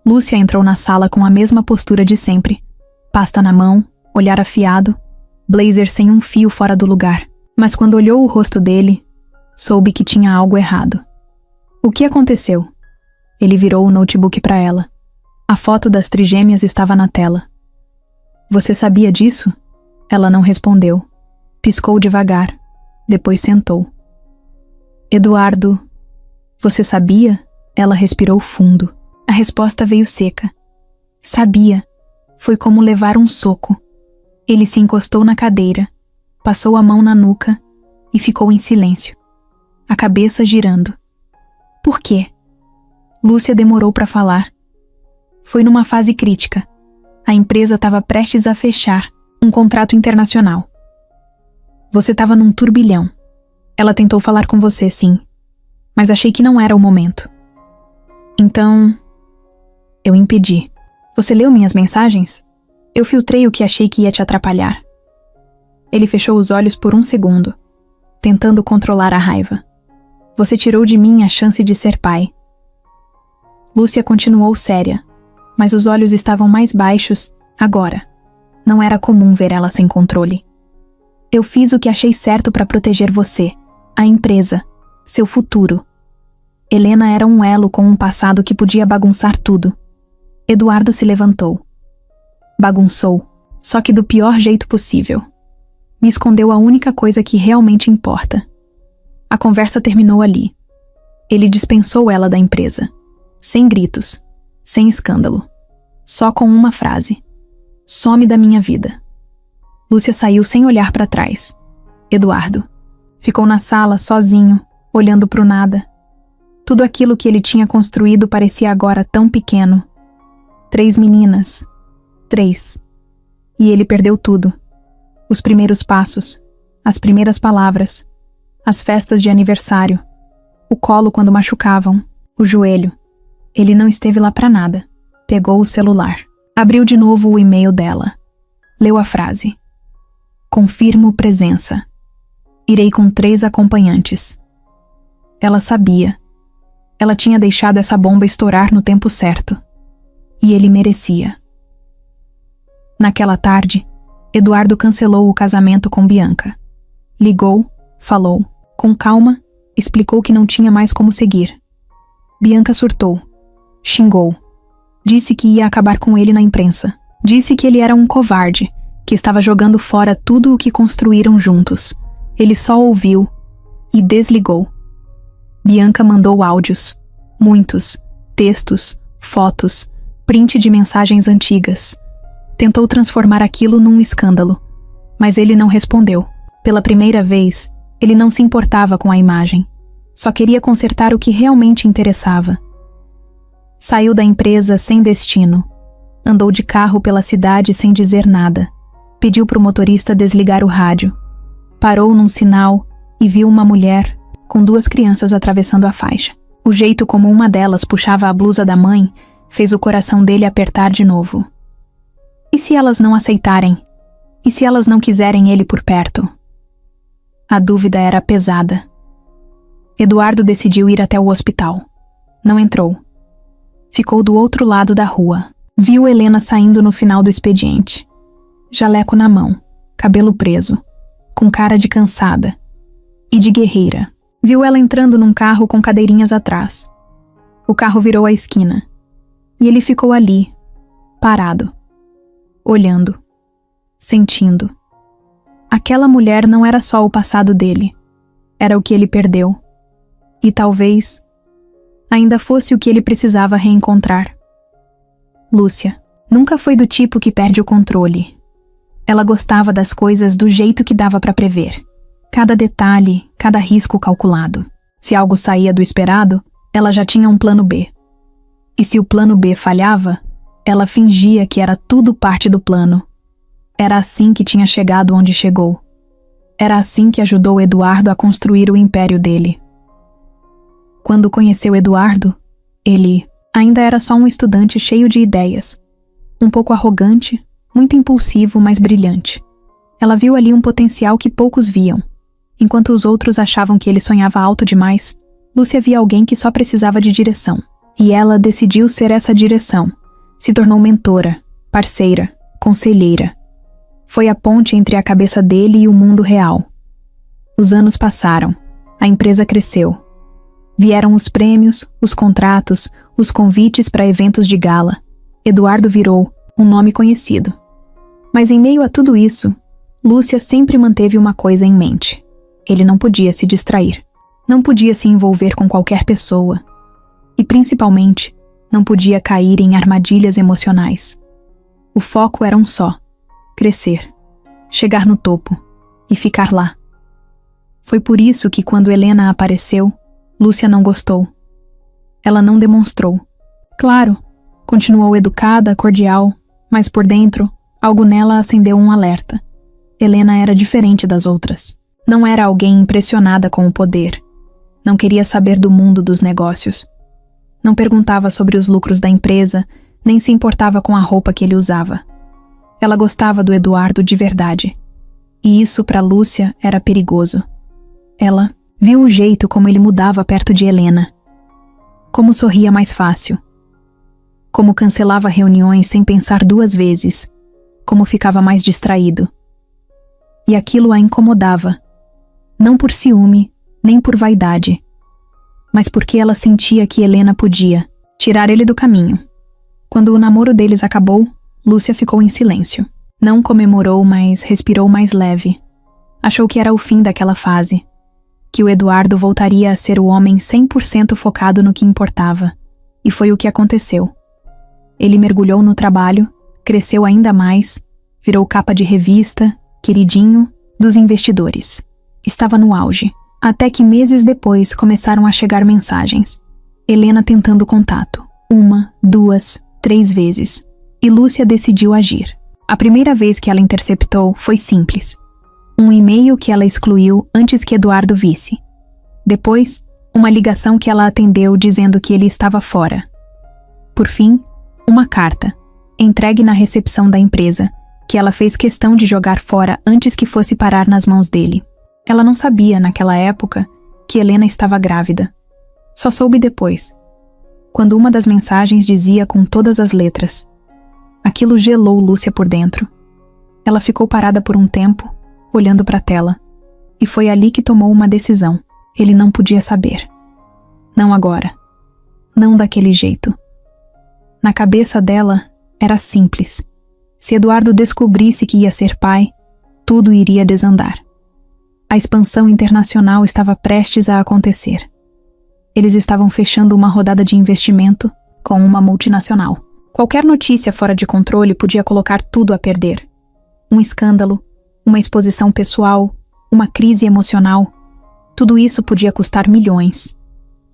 Lúcia entrou na sala com a mesma postura de sempre. Pasta na mão, olhar afiado, blazer sem um fio fora do lugar. Mas quando olhou o rosto dele, soube que tinha algo errado. O que aconteceu? Ele virou o notebook para ela. A foto das trigêmeas estava na tela. Você sabia disso? Ela não respondeu. Piscou devagar. Depois sentou. Eduardo, você sabia? Ela respirou fundo. A resposta veio seca. Sabia. Foi como levar um soco. Ele se encostou na cadeira, passou a mão na nuca e ficou em silêncio, a cabeça girando. Por quê? Lúcia demorou para falar. Foi numa fase crítica. A empresa estava prestes a fechar um contrato internacional. Você estava num turbilhão. Ela tentou falar com você, sim, mas achei que não era o momento. Então, eu impedi. Você leu minhas mensagens? Eu filtrei o que achei que ia te atrapalhar. Ele fechou os olhos por um segundo, tentando controlar a raiva. Você tirou de mim a chance de ser pai. Lúcia continuou séria, mas os olhos estavam mais baixos agora. Não era comum ver ela sem controle. Eu fiz o que achei certo para proteger você, a empresa, seu futuro. Helena era um elo com um passado que podia bagunçar tudo. Eduardo se levantou. Bagunçou, só que do pior jeito possível. Me escondeu a única coisa que realmente importa. A conversa terminou ali. Ele dispensou ela da empresa. Sem gritos, sem escândalo. Só com uma frase. Some da minha vida. Lúcia saiu sem olhar para trás. Eduardo. Ficou na sala, sozinho, olhando pro nada. Tudo aquilo que ele tinha construído parecia agora tão pequeno. 3 meninas. 3. E ele perdeu tudo. Os primeiros passos, as primeiras palavras, as festas de aniversário, o colo quando machucavam, o joelho. Ele não esteve lá pra nada. Pegou o celular. Abriu de novo o e-mail dela. Leu a frase. Confirmo presença. Irei com 3 acompanhantes. Ela sabia. Ela tinha deixado essa bomba estourar no tempo certo. E ele merecia. Naquela tarde, Eduardo cancelou o casamento com Bianca. Ligou, falou, com calma, explicou que não tinha mais como seguir. Bianca surtou. Xingou. Disse que ia acabar com ele na imprensa. Disse que ele era um covarde, que estava jogando fora tudo o que construíram juntos. Ele só ouviu e desligou. Bianca mandou áudios. Muitos. Textos, fotos, print de mensagens antigas. Tentou transformar aquilo num escândalo, mas ele não respondeu. Pela primeira vez, ele não se importava com a imagem. Só queria consertar o que realmente interessava. Saiu da empresa sem destino. Andou de carro pela cidade sem dizer nada. Pediu para o motorista desligar o rádio. Parou num sinal e viu uma mulher com 2 crianças atravessando a faixa. O jeito como uma delas puxava a blusa da mãe fez o coração dele apertar de novo. E se elas não aceitarem? E se elas não quiserem ele por perto? A dúvida era pesada. Eduardo decidiu ir até o hospital. Não entrou. Ficou do outro lado da rua. Viu Helena saindo no final do expediente. Jaleco na mão, cabelo preso, com cara de cansada e de guerreira. Viu ela entrando num carro com cadeirinhas atrás. O carro virou a esquina. E ele ficou ali, parado, olhando, sentindo. Aquela mulher não era só o passado dele. Era o que ele perdeu. E talvez ainda fosse o que ele precisava reencontrar. Lúcia nunca foi do tipo que perde o controle. Ela gostava das coisas do jeito que dava para prever. Cada detalhe, cada risco calculado. Se algo saía do esperado, ela já tinha um plano B. E se o plano B falhava, ela fingia que era tudo parte do plano. Era assim que tinha chegado onde chegou. Era assim que ajudou Eduardo a construir o império dele. Quando conheceu Eduardo, ele ainda era só um estudante cheio de ideias. Um pouco arrogante, muito impulsivo, mas brilhante. Ela viu ali um potencial que poucos viam. Enquanto os outros achavam que ele sonhava alto demais, Lúcia via alguém que só precisava de direção. E ela decidiu ser essa direção. Se tornou mentora, parceira, conselheira. Foi a ponte entre a cabeça dele e o mundo real. Os anos passaram. A empresa cresceu. Vieram os prêmios, os contratos, os convites para eventos de gala. Eduardo virou um nome conhecido. Mas em meio a tudo isso, Lúcia sempre manteve uma coisa em mente. Ele não podia se distrair. Não podia se envolver com qualquer pessoa. E, principalmente, não podia cair em armadilhas emocionais. O foco era um só: crescer, chegar no topo e ficar lá. Foi por isso que, quando Helena apareceu, Lúcia não gostou. Ela não demonstrou. Claro, continuou educada, cordial, mas por dentro, algo nela acendeu um alerta. Helena era diferente das outras. Não era alguém impressionada com o poder. Não queria saber do mundo dos negócios. Não perguntava sobre os lucros da empresa, nem se importava com a roupa que ele usava. Ela gostava do Eduardo de verdade. E isso para Lúcia era perigoso. Ela viu o jeito como ele mudava perto de Helena. Como sorria mais fácil. Como cancelava reuniões sem pensar duas vezes. Como ficava mais distraído. E aquilo a incomodava. Não por ciúme, nem por vaidade, mas porque ela sentia que Helena podia tirar ele do caminho. Quando o namoro deles acabou, Lúcia ficou em silêncio. Não comemorou, mas respirou mais leve. Achou que era o fim daquela fase. Que o Eduardo voltaria a ser o homem 100% focado no que importava. E foi o que aconteceu. Ele mergulhou no trabalho, cresceu ainda mais, virou capa de revista, queridinho dos investidores. Estava no auge. Até que meses depois começaram a chegar mensagens. Helena tentando contato. 1, 2, 3 vezes. E Lúcia decidiu agir. A primeira vez que ela interceptou foi simples. Um e-mail que ela excluiu antes que Eduardo visse. Depois, uma ligação que ela atendeu dizendo que ele estava fora. Por fim, uma carta, entregue na recepção da empresa, que ela fez questão de jogar fora antes que fosse parar nas mãos dele. Ela não sabia, naquela época, que Helena estava grávida. Só soube depois, quando uma das mensagens dizia com todas as letras. Aquilo gelou Lúcia por dentro. Ela ficou parada por um tempo, olhando para a tela, e foi ali que tomou uma decisão. Ele não podia saber. Não agora. Não daquele jeito. Na cabeça dela, era simples. Se Eduardo descobrisse que ia ser pai, tudo iria desandar. A expansão internacional estava prestes a acontecer. Eles estavam fechando uma rodada de investimento com uma multinacional. Qualquer notícia fora de controle podia colocar tudo a perder. Um escândalo, uma exposição pessoal, uma crise emocional. Tudo isso podia custar milhões.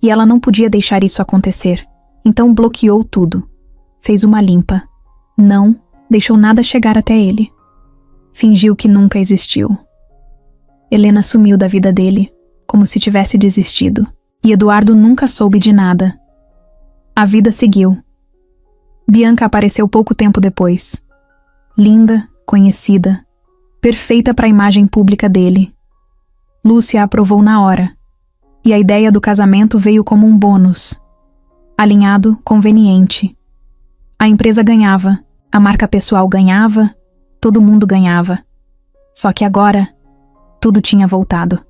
E ela não podia deixar isso acontecer. Então bloqueou tudo. Fez uma limpa. Não deixou nada chegar até ele. Fingiu que nunca existiu. Helena sumiu da vida dele, como se tivesse desistido. E Eduardo nunca soube de nada. A vida seguiu. Bianca apareceu pouco tempo depois. Linda, conhecida, perfeita para a imagem pública dele. Lúcia a aprovou na hora. E a ideia do casamento veio como um bônus. Alinhado, conveniente. A empresa ganhava, a marca pessoal ganhava, todo mundo ganhava. Só que agora, tudo tinha voltado.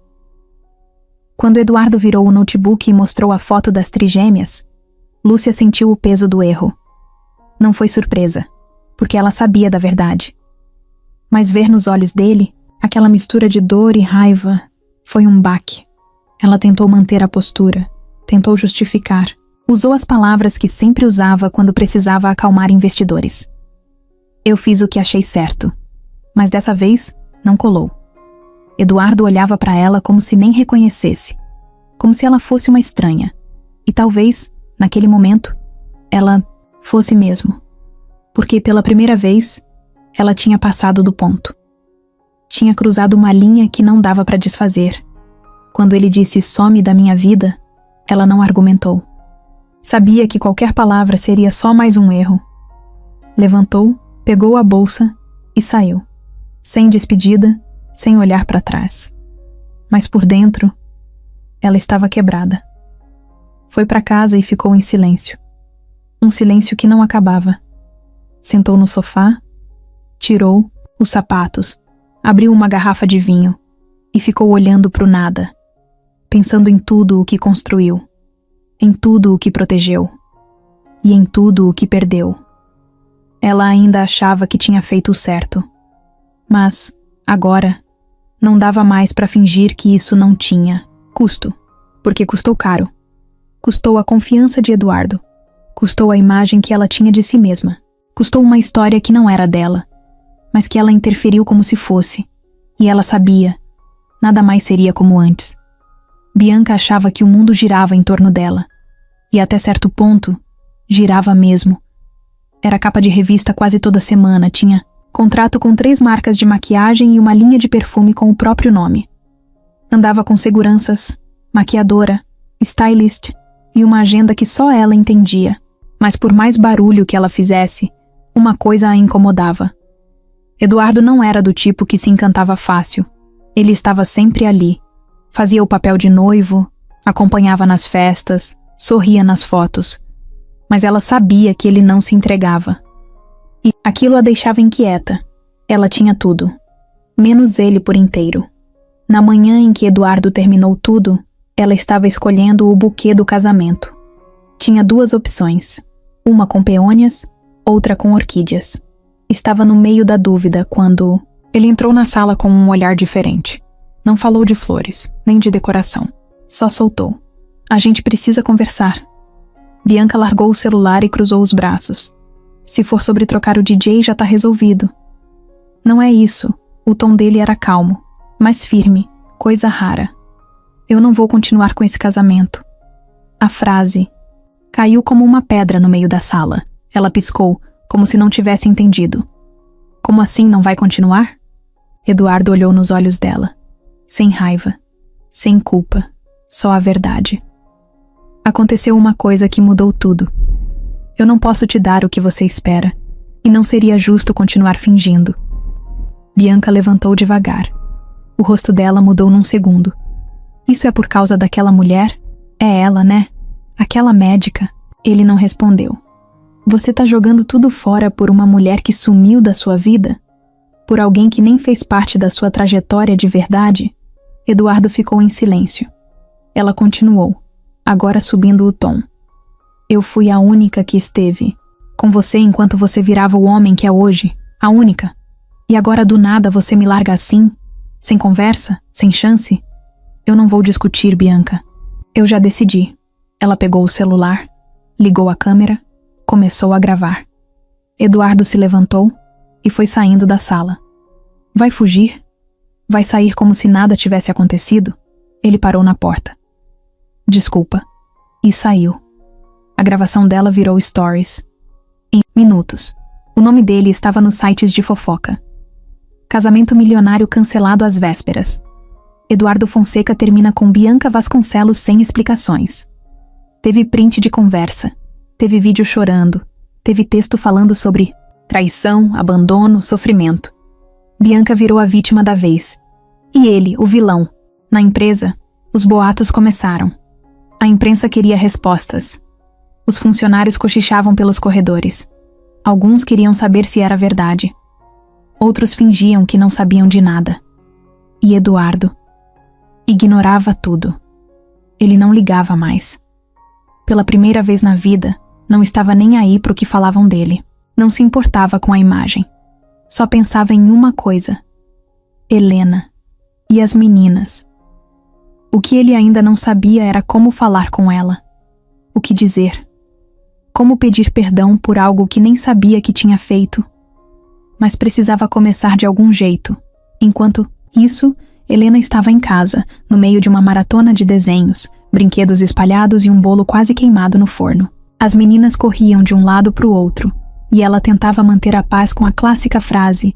Quando Eduardo virou o notebook e mostrou a foto das trigêmeas, Lúcia sentiu o peso do erro. Não foi surpresa, porque ela sabia da verdade. Mas ver nos olhos dele, aquela mistura de dor e raiva, foi um baque. Ela tentou manter a postura, tentou justificar. Usou as palavras que sempre usava quando precisava acalmar investidores. Eu fiz o que achei certo, mas dessa vez não colou. Eduardo olhava para ela como se nem reconhecesse, como se ela fosse uma estranha. E talvez, naquele momento, ela fosse mesmo. Porque pela primeira vez, Ela tinha passado do ponto. Tinha cruzado uma linha que não dava para desfazer. Quando ele disse "some da minha vida", ela não argumentou. Sabia que qualquer palavra seria só mais um erro. Levantou, pegou a bolsa e saiu. Sem despedida, sem olhar para trás. Mas por dentro, ela estava quebrada. Foi para casa e ficou em silêncio. Um silêncio que não acabava. Sentou no sofá, tirou os sapatos, abriu uma garrafa de vinho e ficou olhando para o nada, pensando em tudo o que construiu, em tudo o que protegeu e em tudo o que perdeu. Ela ainda achava que tinha feito o certo, mas, agora, não dava mais para fingir que isso não tinha custo, porque custou caro. Custou a confiança de Eduardo, custou a imagem que ela tinha de si mesma, custou uma história que não era dela, mas que ela interferiu como se fosse, e ela sabia, nada mais seria como antes. Bianca achava que o mundo girava em torno dela, e até certo ponto, girava mesmo. Era capa de revista quase toda semana, tinha contrato com 3 marcas de maquiagem e uma linha de perfume com o próprio nome. Andava com seguranças, maquiadora, stylist e uma agenda que só ela entendia, mas por mais barulho que ela fizesse, uma coisa a incomodava. Eduardo não era do tipo que se encantava fácil. Ele estava sempre ali. Fazia o papel de noivo, acompanhava nas festas, sorria nas fotos. Mas ela sabia que ele não se entregava. E aquilo a deixava inquieta. Ela tinha tudo, menos ele por inteiro. Na manhã em que Eduardo terminou tudo, ela estava escolhendo o buquê do casamento. Tinha 2 opções, uma com peônias, outra com orquídeas. Estava no meio da dúvida quando ele entrou na sala com um olhar diferente. Não falou de flores, nem de decoração. Só soltou. "A gente precisa conversar." Bianca largou o celular e cruzou os braços. "Se for sobre trocar o DJ, já tá resolvido." "Não é isso." O tom dele era calmo, mas firme, coisa rara. "Eu não vou continuar com esse casamento." A frase caiu como uma pedra no meio da sala. Ela piscou, como se não tivesse entendido. "Como assim não vai continuar?" Eduardo olhou nos olhos dela. Sem raiva, sem culpa, só a verdade. "Aconteceu uma coisa que mudou tudo. Eu não posso te dar o que você espera, e não seria justo continuar fingindo." Bianca levantou devagar. O rosto dela mudou num segundo. "Isso é por causa daquela mulher? É ela, né? Aquela médica?" Ele não respondeu. "Você tá jogando tudo fora por uma mulher que sumiu da sua vida? Por alguém que nem fez parte da sua trajetória de verdade?" Eduardo ficou em silêncio. Ela continuou, agora subindo o tom. "Eu fui a única que esteve com você enquanto você virava o homem que é hoje. A única. E agora do nada você me larga assim? Sem conversa? Sem chance? Eu não vou discutir, Bianca. Eu já decidi." Ela pegou o celular, ligou a câmera, começou a gravar. Eduardo se levantou e foi saindo da sala. "Vai fugir? Vai sair como se nada tivesse acontecido?" Ele parou na porta. "Desculpa." E saiu. A gravação dela virou stories. Em minutos. O nome dele estava nos sites de fofoca. Casamento milionário cancelado às vésperas. Eduardo Fonseca termina com Bianca Vasconcelos sem explicações. Teve print de conversa. Teve vídeo chorando. Teve texto falando sobre traição, abandono, sofrimento. Bianca virou a vítima da vez. E ele, o vilão. Na empresa, os boatos começaram. A imprensa queria respostas. Os funcionários cochichavam pelos corredores. Alguns queriam saber se era verdade. Outros fingiam que não sabiam de nada. E Eduardo ignorava tudo. Ele não ligava mais. Pela primeira vez na vida, não estava nem aí para o que falavam dele. Não se importava com a imagem. Só pensava em uma coisa: Helena e as meninas. O que ele ainda não sabia era como falar com ela. O que dizer. Como pedir perdão por algo que nem sabia que tinha feito. Mas precisava começar de algum jeito. Enquanto isso, Helena estava em casa, no meio de uma maratona de desenhos, brinquedos espalhados e um bolo quase queimado no forno. As meninas corriam de um lado para o outro, e ela tentava manter a paz com a clássica frase: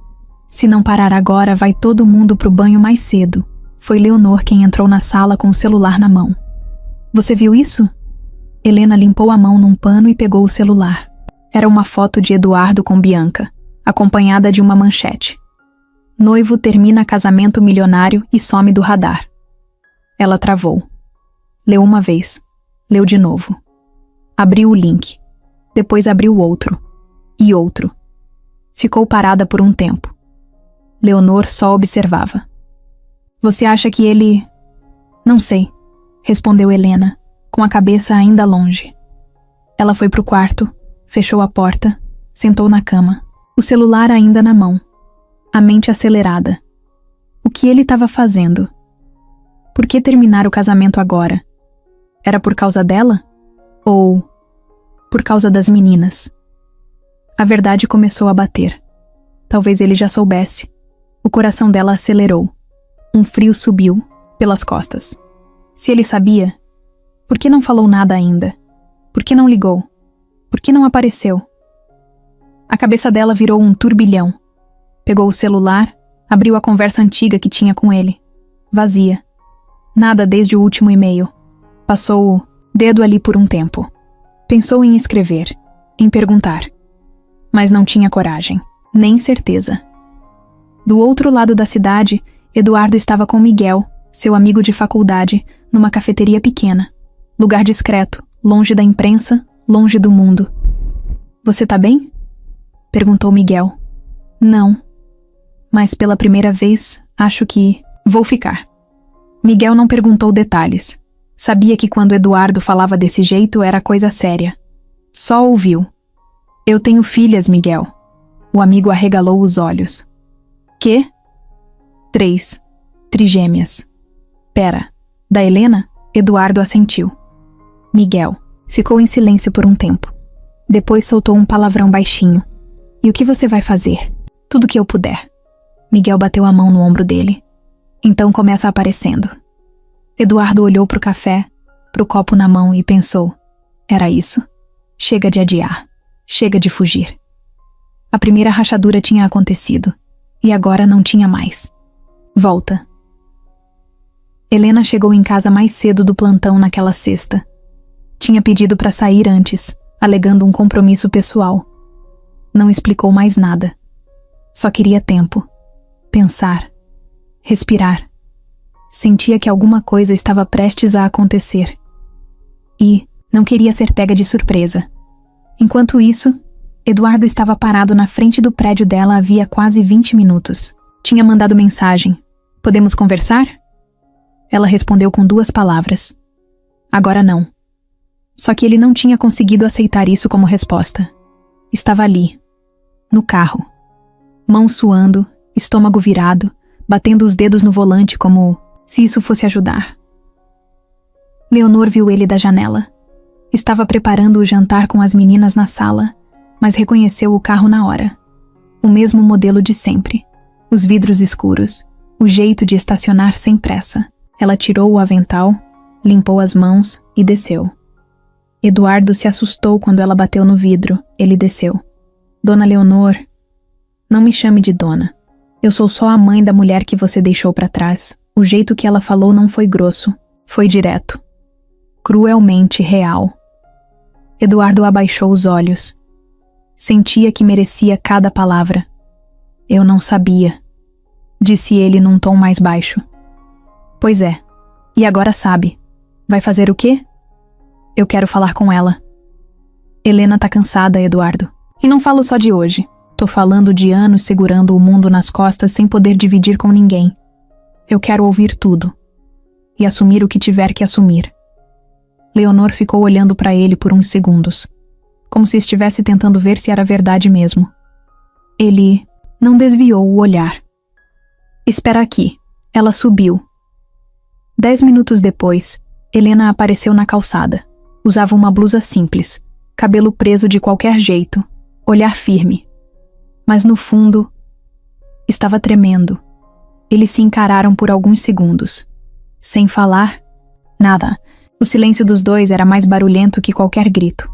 "Se não parar agora, vai todo mundo pro banho mais cedo." Foi Leonor quem entrou na sala com o celular na mão. "Você viu isso?" Helena limpou a mão num pano e pegou o celular. Era uma foto de Eduardo com Bianca, acompanhada de uma manchete: "Noivo termina casamento milionário e some do radar." Ela travou. Leu uma vez. Leu de novo. Abriu o link. Depois abriu outro. E outro. Ficou parada por um tempo. Leonor só observava. "Você acha que ele..." "Não sei", respondeu Helena, com a cabeça ainda longe. Ela foi pro quarto, fechou a porta, sentou na cama, o celular ainda na mão, a mente acelerada. O que ele estava fazendo? Por que terminar o casamento agora? Era por causa dela? Ou por causa das meninas? A verdade começou a bater. Talvez ele já soubesse. O coração dela acelerou. Um frio subiu pelas costas. Se ele sabia, por que não falou nada ainda? Por que não ligou? Por que não apareceu? A cabeça dela virou um turbilhão. Pegou o celular, abriu a conversa antiga que tinha com ele. Vazia. Nada desde o último e-mail. Passou o dedo ali por um tempo. Pensou em escrever, em perguntar. Mas não tinha coragem, nem certeza. Do outro lado da cidade, Eduardo estava com Miguel, seu amigo de faculdade, numa cafeteria pequena. Lugar discreto, longe da imprensa, longe do mundo. "Você tá bem?" perguntou Miguel. "Não. Mas pela primeira vez, acho que vou ficar." Miguel não perguntou detalhes. Sabia que quando Eduardo falava desse jeito era coisa séria. Só ouviu. "Eu tenho filhas, Miguel." O amigo arregalou os olhos. "Quê?" 3. Trigêmeas. "Pera, da Helena?" Eduardo assentiu. Miguel ficou em silêncio por um tempo. Depois soltou um palavrão baixinho. "E o que você vai fazer?" "Tudo que eu puder." Miguel bateu a mão no ombro dele. "Então começa aparecendo." Eduardo olhou pro café, pro copo na mão e pensou: era isso? Chega de adiar. Chega de fugir. A primeira rachadura tinha acontecido. E agora não tinha mais. Volta. Helena chegou em casa mais cedo do plantão naquela sexta. Tinha pedido para sair antes, alegando um compromisso pessoal. Não explicou mais nada. Só queria tempo. Pensar. Respirar. Sentia que alguma coisa estava prestes a acontecer. E não queria ser pega de surpresa. Enquanto isso, Eduardo estava parado na frente do prédio dela havia quase 20 minutos. Tinha mandado mensagem. "Podemos conversar?" Ela respondeu com 2 palavras. "Agora não." Só que ele não tinha conseguido aceitar isso como resposta. Estava ali, no carro. Mão suando, estômago virado, batendo os dedos no volante como se isso fosse ajudar. Leonor viu ele da janela. Estava preparando o jantar com as meninas na sala, mas reconheceu o carro na hora. O mesmo modelo de sempre. Os vidros escuros, o jeito de estacionar sem pressa. Ela tirou o avental, limpou as mãos e desceu. Eduardo se assustou quando ela bateu no vidro. Ele desceu. "Dona Leonor." "Não me chame de dona. Eu sou só a mãe da mulher que você deixou para trás." O jeito que ela falou não foi grosso, foi direto. Cruelmente real. Eduardo abaixou os olhos. Sentia que merecia cada palavra. "Eu não sabia", disse ele num tom mais baixo. "Pois é. E agora sabe. Vai fazer o quê?" "Eu quero falar com ela." "Helena tá cansada, Eduardo. E não falo só de hoje. Tô falando de anos segurando o mundo nas costas sem poder dividir com ninguém. Eu quero ouvir tudo. E assumir o que tiver que assumir." Leonor ficou olhando para ele por uns segundos, como se estivesse tentando ver se era verdade mesmo. Ele não desviou o olhar. "Espera aqui." Ela subiu. 10 minutos depois, Helena apareceu na calçada. Usava uma blusa simples, cabelo preso de qualquer jeito, olhar firme. Mas no fundo, estava tremendo. Eles se encararam por alguns segundos. Sem falar, nada. O silêncio dos dois era mais barulhento que qualquer grito.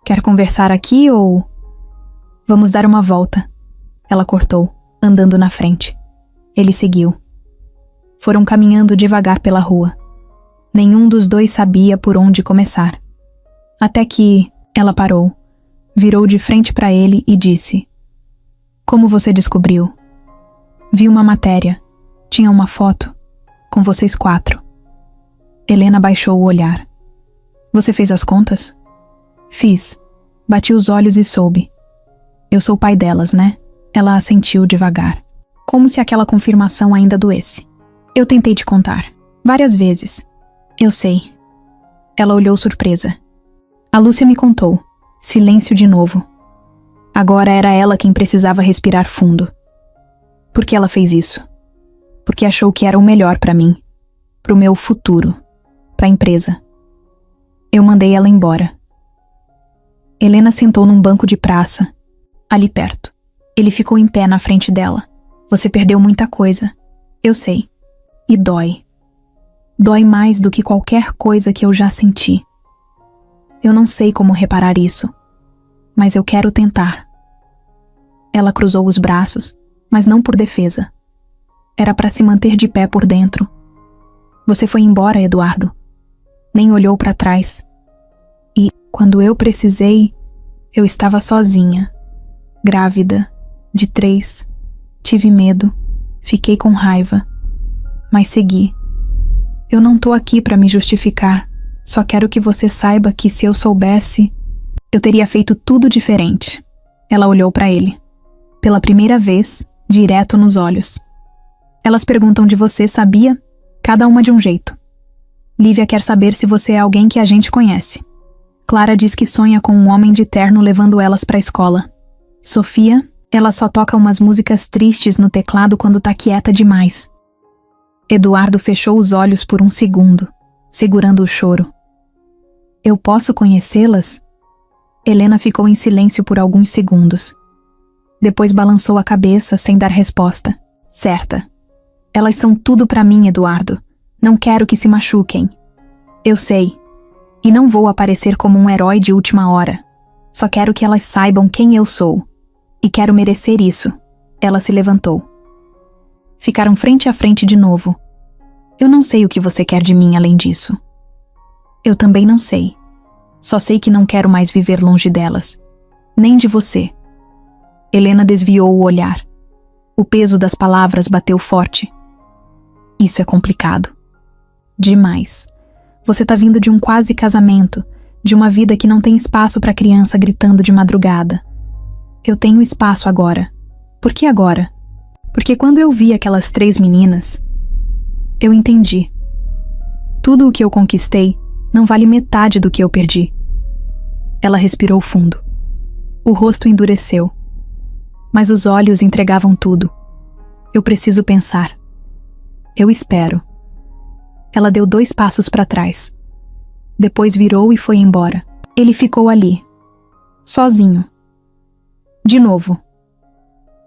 "Quer conversar aqui ou..." Vamos dar uma volta. Ela cortou, andando na frente. Ele seguiu. Foram caminhando devagar pela rua. Nenhum dos dois sabia por onde começar. Até que ela parou, virou de frente para ele e disse: Como você descobriu? Vi uma matéria. Tinha uma foto. Com vocês 4. Helena baixou o olhar. Você fez as contas? Fiz. Bati os olhos e soube. Eu sou o pai delas, né? Ela assentiu devagar, como se aquela confirmação ainda doesse. Eu tentei te contar. Várias vezes. Eu sei. Ela olhou surpresa. A Lúcia me contou. Silêncio de novo. Agora era ela quem precisava respirar fundo. Por que ela fez isso? Porque achou que era o melhor para mim. Pro meu futuro. Pra empresa. Eu mandei ela embora. Helena sentou num banco de praça, ali perto. Ele ficou em pé na frente dela. Você perdeu muita coisa. Eu sei. E dói. Dói mais do que qualquer coisa que eu já senti. Eu não sei como reparar isso, mas eu quero tentar. Ela cruzou os braços, mas não por defesa. Era para se manter de pé por dentro. Você foi embora, Eduardo. Nem olhou para trás. E, quando eu precisei, eu estava sozinha. Grávida, de 3. Tive medo, fiquei com raiva. Mas segui. Eu não tô aqui para me justificar. Só quero que você saiba que se eu soubesse, eu teria feito tudo diferente. Ela olhou para ele. Pela primeira vez, direto nos olhos. Elas perguntam de você, sabia? Cada uma de um jeito. Lívia quer saber se você é alguém que a gente conhece. Clara diz que sonha com um homem de terno levando elas para a escola. Sofia, ela só toca umas músicas tristes no teclado quando tá quieta demais. Eduardo fechou os olhos por um segundo, segurando o choro. Eu posso conhecê-las? Helena ficou em silêncio por alguns segundos. Depois balançou a cabeça sem dar resposta. Certa. Elas são tudo pra mim, Eduardo. Não quero que se machuquem. Eu sei. E não vou aparecer como um herói de última hora. Só quero que elas saibam quem eu sou. E quero merecer isso. Ela se levantou. Ficaram frente a frente de novo. Eu não sei o que você quer de mim além disso. Eu também não sei. Só sei que não quero mais viver longe delas. Nem de você. Helena desviou o olhar. O peso das palavras bateu forte. Isso é complicado. Demais. Você tá vindo de um quase casamento, de uma vida que não tem espaço para criança gritando de madrugada. Eu tenho espaço agora. Por que agora? Porque quando eu vi aquelas 3 meninas, eu entendi. Tudo o que eu conquistei não vale metade do que eu perdi. Ela respirou fundo. O rosto endureceu. Mas os olhos entregavam tudo. Eu preciso pensar. Eu espero. Ela deu 2 passos para trás. Depois virou e foi embora. Ele ficou ali. Sozinho. De novo.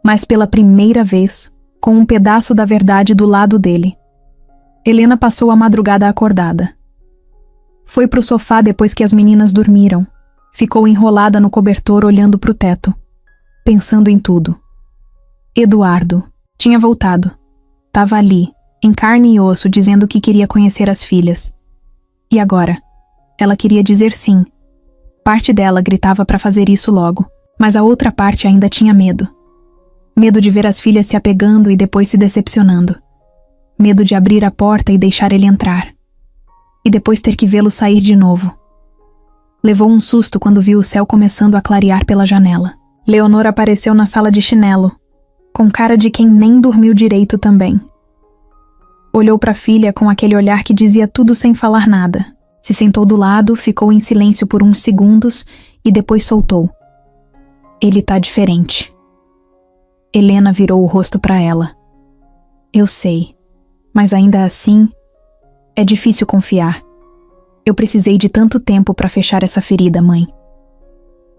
Mas pela primeira vez, com um pedaço da verdade do lado dele. Helena passou a madrugada acordada. Foi pro sofá depois que as meninas dormiram. Ficou enrolada no cobertor olhando pro teto. Pensando em tudo. Eduardo tinha voltado. Tava ali, em carne e osso, dizendo que queria conhecer as filhas. E agora? Ela queria dizer sim. Parte dela gritava para fazer isso logo, mas a outra parte ainda tinha medo. Medo de ver as filhas se apegando e depois se decepcionando. Medo de abrir a porta e deixar ele entrar. E depois ter que vê-lo sair de novo. Levou um susto quando viu o céu começando a clarear pela janela. Leonor apareceu na sala de chinelo, com cara de quem nem dormiu direito também. Olhou para a filha com aquele olhar que dizia tudo sem falar nada. Se sentou do lado, ficou em silêncio por uns segundos e depois soltou. Ele tá diferente. Helena virou o rosto para ela. Eu sei, mas ainda assim, é difícil confiar. Eu precisei de tanto tempo para fechar essa ferida, mãe.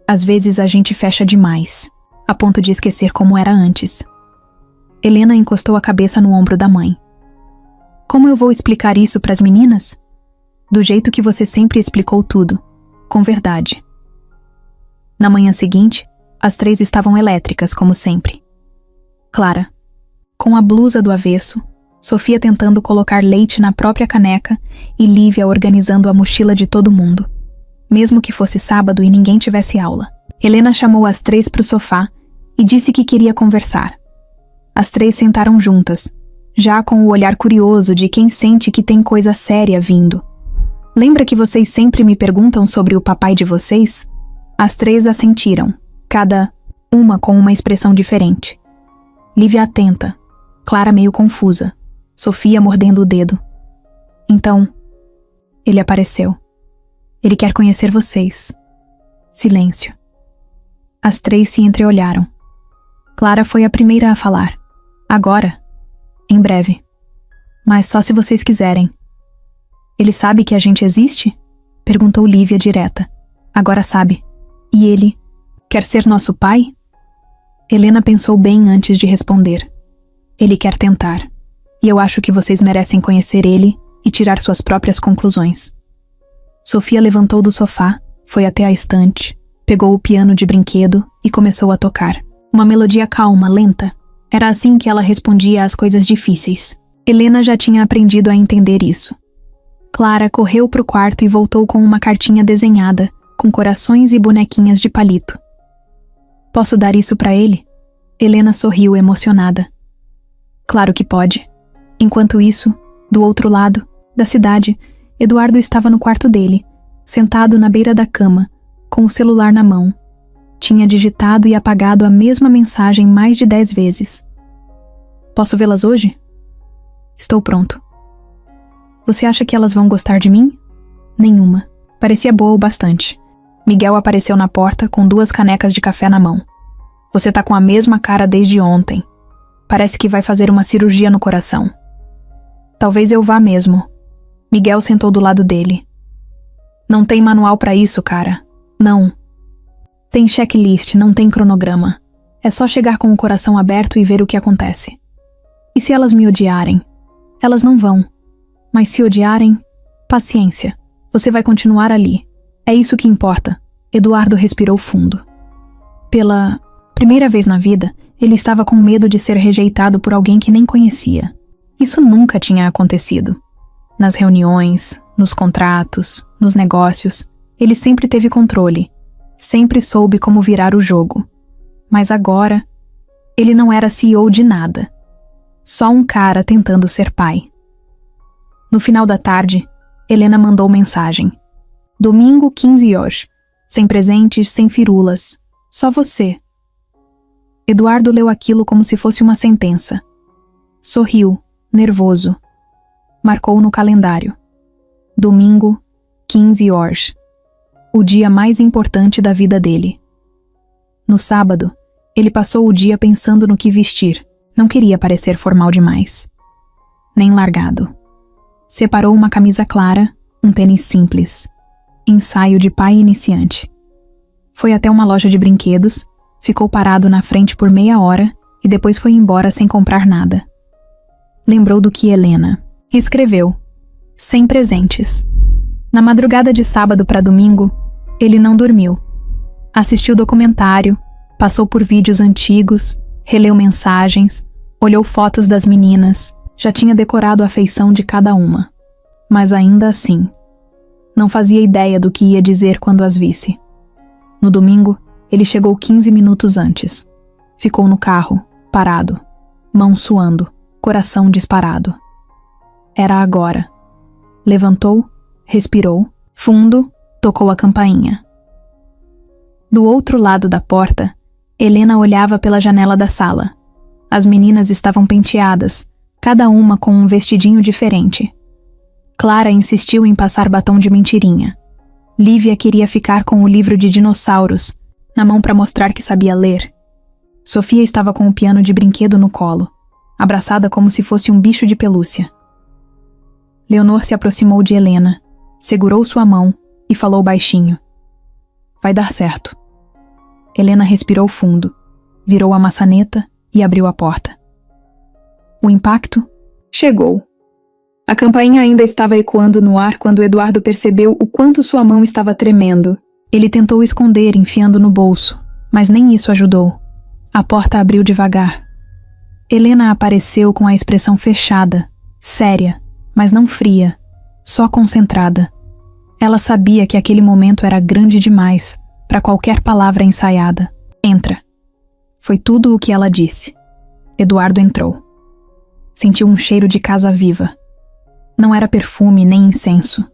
Às vezes a gente fecha demais, a ponto de esquecer como era antes. Helena encostou a cabeça no ombro da mãe. Como eu vou explicar isso para as meninas? Do jeito que você sempre explicou tudo, com verdade. Na manhã seguinte, As 3 estavam elétricas, como sempre. Clara, com a blusa do avesso, Sofia tentando colocar leite na própria caneca e Lívia organizando a mochila de todo mundo. Mesmo que fosse sábado e ninguém tivesse aula. Helena chamou as 3 para o sofá e disse que queria conversar. As 3 sentaram juntas, já com o olhar curioso de quem sente que tem coisa séria vindo. Lembra que vocês sempre me perguntam sobre o papai de vocês? As 3 assentiram, cada uma com uma expressão diferente. Lívia atenta, Clara meio confusa, Sofia mordendo o dedo. Então, ele apareceu. Ele quer conhecer vocês. Silêncio. As 3 se entreolharam. Clara foi a primeira a falar. Agora. Em breve. Mas só se vocês quiserem. Ele sabe que a gente existe? Perguntou Lívia direta. Agora sabe. E ele quer ser nosso pai? Helena pensou bem antes de responder. Ele quer tentar. E eu acho que vocês merecem conhecer ele e tirar suas próprias conclusões. Sofia levantou do sofá, foi até a estante, pegou o piano de brinquedo e começou a tocar. Uma melodia calma, lenta. Era assim que ela respondia às coisas difíceis. Helena já tinha aprendido a entender isso. Clara correu para o quarto e voltou com uma cartinha desenhada, com corações e bonequinhas de palito. Posso dar isso para ele? Helena sorriu emocionada. Claro que pode. Enquanto isso, do outro lado da cidade, Eduardo estava no quarto dele, sentado na beira da cama, com o celular na mão. Tinha digitado e apagado a mesma mensagem mais de 10 vezes. Posso vê-las hoje? Estou pronto. Você acha que elas vão gostar de mim? Nenhuma. Parecia boa o bastante. Miguel apareceu na porta com 2 canecas de café na mão. Você tá com a mesma cara desde ontem. Parece que vai fazer uma cirurgia no coração. Talvez eu vá mesmo. Miguel sentou do lado dele. Não tem manual pra isso, cara. Não. Tem checklist, não tem cronograma. É só chegar com o coração aberto e ver o que acontece. E se elas me odiarem? Elas não vão. Mas se odiarem, paciência. Você vai continuar ali. É isso que importa. Eduardo respirou fundo. Pela primeira vez na vida, ele estava com medo de ser rejeitado por alguém que nem conhecia. Isso nunca tinha acontecido. Nas reuniões, nos contratos, nos negócios, ele sempre teve controle. Sempre soube como virar o jogo. Mas agora, ele não era CEO de nada. Só um cara tentando ser pai. No final da tarde, Helena mandou mensagem. Domingo 15 horas. Sem presentes, sem firulas. Só você. Eduardo leu aquilo como se fosse uma sentença. Sorriu, nervoso. Marcou no calendário. Domingo, 15 horas. O dia mais importante da vida dele. No sábado, ele passou o dia pensando no que vestir. Não queria parecer formal demais. Nem largado. Separou uma camisa clara, um tênis simples. Ensaio de pai iniciante. Foi até uma loja de brinquedos, ficou parado na frente por meia hora e depois foi embora sem comprar nada. Lembrou do que Helena escreveu. Sem presentes. Na madrugada de sábado para domingo, ele não dormiu. Assistiu documentário, passou por vídeos antigos, releu mensagens, olhou fotos das meninas, já tinha decorado a feição de cada uma. Mas ainda assim, não fazia ideia do que ia dizer quando as visse. No domingo, ele chegou 15 minutos antes. Ficou no carro, parado, mão suando, coração disparado. Era agora. Levantou, respirou, fundo, tocou a campainha. Do outro lado da porta, Helena olhava pela janela da sala. As meninas estavam penteadas, cada uma com um vestidinho diferente. Clara insistiu em passar batom de mentirinha. Lívia queria ficar com o livro de dinossauros, na mão para mostrar que sabia ler. Sofia estava com o piano de brinquedo no colo, abraçada como se fosse um bicho de pelúcia. Leonor se aproximou de Helena, segurou sua mão e falou baixinho. Vai dar certo. Helena respirou fundo, virou a maçaneta e abriu a porta. O impacto chegou. A campainha ainda estava ecoando no ar quando Eduardo percebeu o quanto sua mão estava tremendo. Ele tentou esconder enfiando no bolso, Mas nem isso ajudou. A porta abriu devagar. Helena apareceu com a expressão fechada, séria, mas não fria, só concentrada. Ela sabia que aquele momento era grande demais para qualquer palavra ensaiada. Entra. Foi tudo o que ela disse. Eduardo entrou. Sentiu um cheiro de casa viva. Não era perfume nem incenso.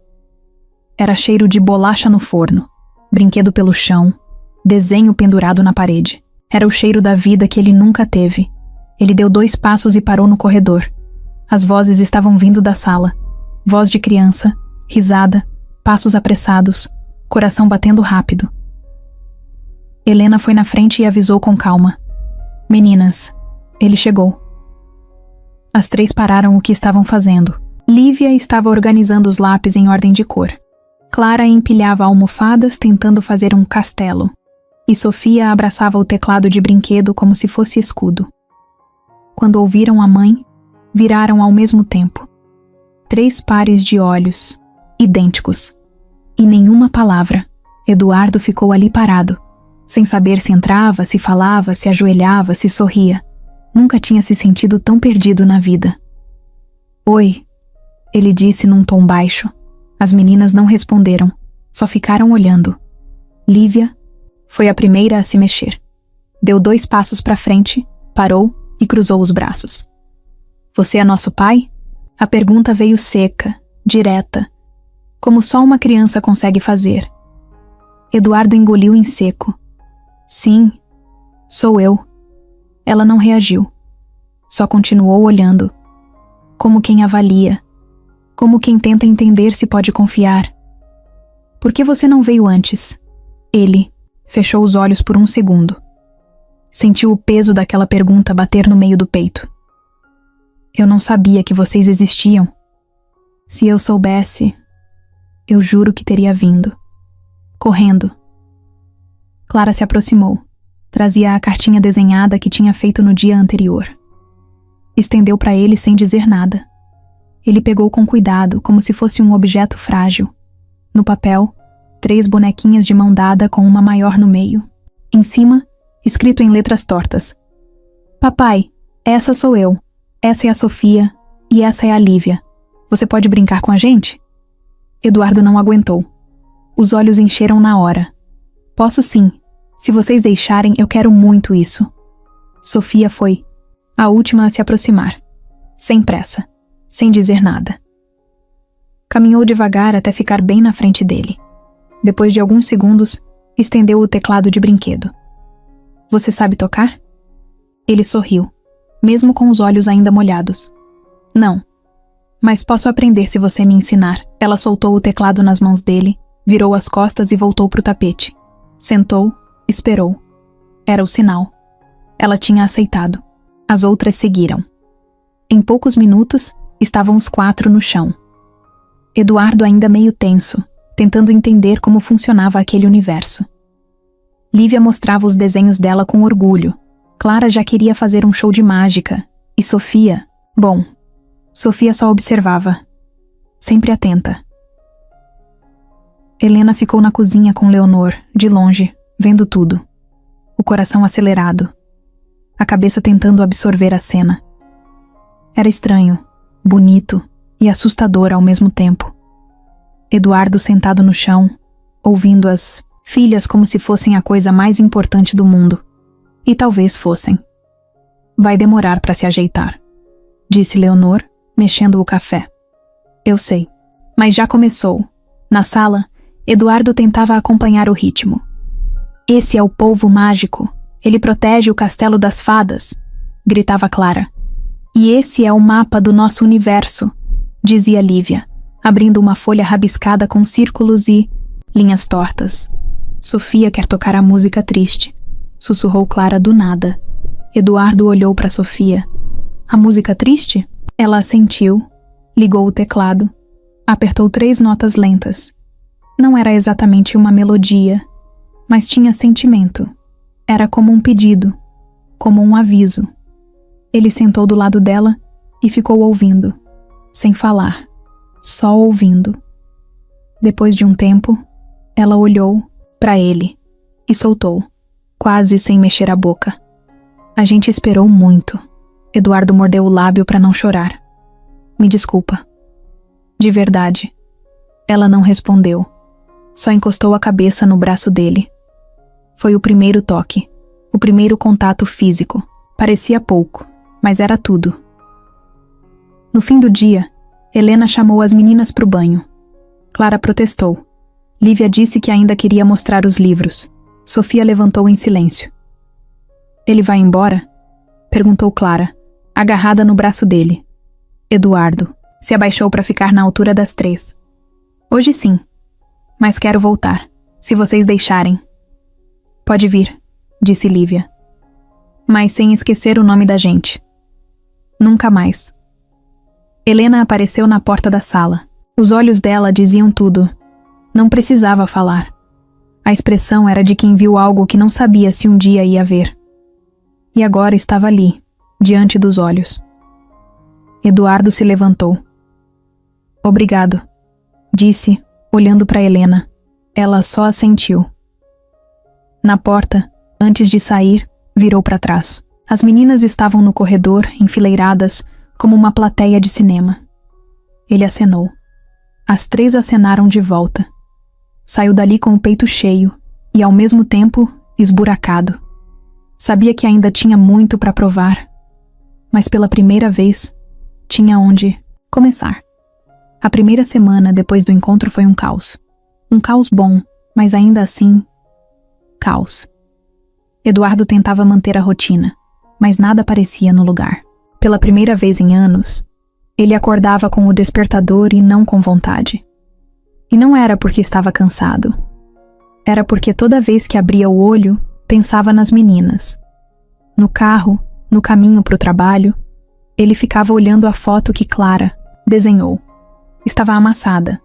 Era cheiro de bolacha no forno, brinquedo pelo chão, desenho pendurado na parede. Era o cheiro da vida que ele nunca teve. Ele deu 2 passos e parou no corredor. As vozes estavam vindo da sala. Voz de criança, risada, passos apressados, coração batendo rápido. Helena foi na frente e avisou com calma. Meninas, ele chegou. As 3 pararam o que estavam fazendo. Lívia estava organizando os lápis em ordem de cor. Clara empilhava almofadas tentando fazer um castelo. E Sofia abraçava o teclado de brinquedo como se fosse escudo. Quando ouviram a mãe, viraram ao mesmo tempo. 3 pares de olhos, idênticos. E nenhuma palavra. Eduardo ficou ali parado, sem saber se entrava, se falava, se ajoelhava, se sorria. Nunca tinha se sentido tão perdido na vida. Oi, ele disse num tom baixo. As meninas não responderam, só ficaram olhando. Lívia foi a primeira a se mexer. Deu 2 passos para frente, parou e cruzou os braços. Você é nosso pai? A pergunta veio seca, direta, como só uma criança consegue fazer. Eduardo engoliu em seco. Sim, sou eu. Ela não reagiu. Só continuou olhando, como quem avalia, como quem tenta entender se pode confiar. Por que você não veio antes? Ele fechou os olhos por 1 segundo. Sentiu o peso daquela pergunta bater no meio do peito. Eu não sabia que vocês existiam. Se eu soubesse, eu juro que teria vindo. Correndo. Clara se aproximou. Trazia a cartinha desenhada que tinha feito no dia anterior. Estendeu para ele sem dizer nada. Ele pegou com cuidado, como se fosse um objeto frágil. No papel, 3 bonequinhas de mão dada com uma maior no meio. Em cima, escrito em letras tortas. Papai, essa sou eu. Essa é a Sofia e essa é a Lívia. Você pode brincar com a gente? Eduardo não aguentou. Os olhos encheram na hora. Posso sim. Se vocês deixarem, eu quero muito isso. Sofia foi a última a se aproximar. Sem pressa. Sem dizer nada. Caminhou devagar até ficar bem na frente dele. Depois de alguns segundos, estendeu o teclado de brinquedo. Você sabe tocar? Ele sorriu, mesmo com os olhos ainda molhados. Não. Mas posso aprender se você me ensinar. Ela soltou o teclado nas mãos dele, virou as costas e voltou pro tapete. Sentou, esperou. Era o sinal. Ela tinha aceitado. As outras seguiram. Em poucos minutos, estavam os 4 no chão. Eduardo ainda meio tenso, tentando entender como funcionava aquele universo. Lívia mostrava os desenhos dela com orgulho. Clara já queria fazer um show de mágica. E Sofia... Bom, Sofia só observava. Sempre atenta. Helena ficou na cozinha com Leonor, de longe, vendo tudo. O coração acelerado. A cabeça tentando absorver a cena. Era estranho, bonito e assustador ao mesmo tempo. Eduardo sentado no chão, ouvindo as filhas como se fossem a coisa mais importante do mundo. E talvez fossem. Vai demorar para se ajeitar, disse Leonor, mexendo o café. Eu sei, mas já começou. Na sala, Eduardo tentava acompanhar o ritmo. Esse é o polvo mágico. Ele protege o castelo das fadas, gritava Clara. E esse é o mapa do nosso universo, dizia Lívia, abrindo uma folha rabiscada com círculos e linhas tortas. Sofia quer tocar a música triste, sussurrou Clara do nada. Eduardo olhou para Sofia. A música triste? Ela assentiu, ligou o teclado, apertou 3 notas lentas. Não era exatamente uma melodia, mas tinha sentimento. Era como um pedido, como um aviso. Ele sentou do lado dela e ficou ouvindo, sem falar, só ouvindo. Depois de um tempo, ela olhou para ele e soltou. quase sem mexer a boca. A gente esperou muito. Eduardo mordeu o lábio para não chorar. Me desculpa. De verdade. Ela não respondeu. Só encostou a cabeça no braço dele. Foi o primeiro toque. O primeiro contato físico. Parecia pouco, mas era tudo. No fim do dia, Helena chamou as meninas para o banho. Clara protestou. Lívia disse que ainda queria mostrar os livros. Sofia levantou em silêncio. Ele vai embora? Perguntou Clara, agarrada no braço dele. Eduardo se abaixou para ficar na altura das 3. Hoje sim, mas quero voltar, se vocês deixarem. Pode vir, disse Lívia. Mas sem esquecer o nome da gente. Nunca mais. Helena apareceu na porta da sala. Os olhos dela diziam tudo. Não precisava falar. A expressão era de quem viu algo que não sabia se um dia ia ver. E agora estava ali, diante dos olhos. Eduardo se levantou. Obrigado, disse, olhando para Helena. Ela só assentiu. Na porta, antes de sair, virou para trás. As meninas estavam no corredor, enfileiradas, como uma plateia de cinema. Ele acenou. As 3 acenaram de volta. Saiu dali com o peito cheio e, ao mesmo tempo, esburacado. Sabia que ainda tinha muito para provar, mas pela primeira vez, tinha onde começar. A primeira semana depois do encontro foi um caos. Um caos bom, mas ainda assim, caos. Eduardo tentava manter a rotina, mas nada parecia no lugar. Pela primeira vez em anos, ele acordava com o despertador e não com vontade. E não era porque estava cansado. Era porque toda vez que abria o olho, pensava nas meninas. No carro, no caminho para o trabalho, ele ficava olhando a foto que Clara desenhou. Estava amassada,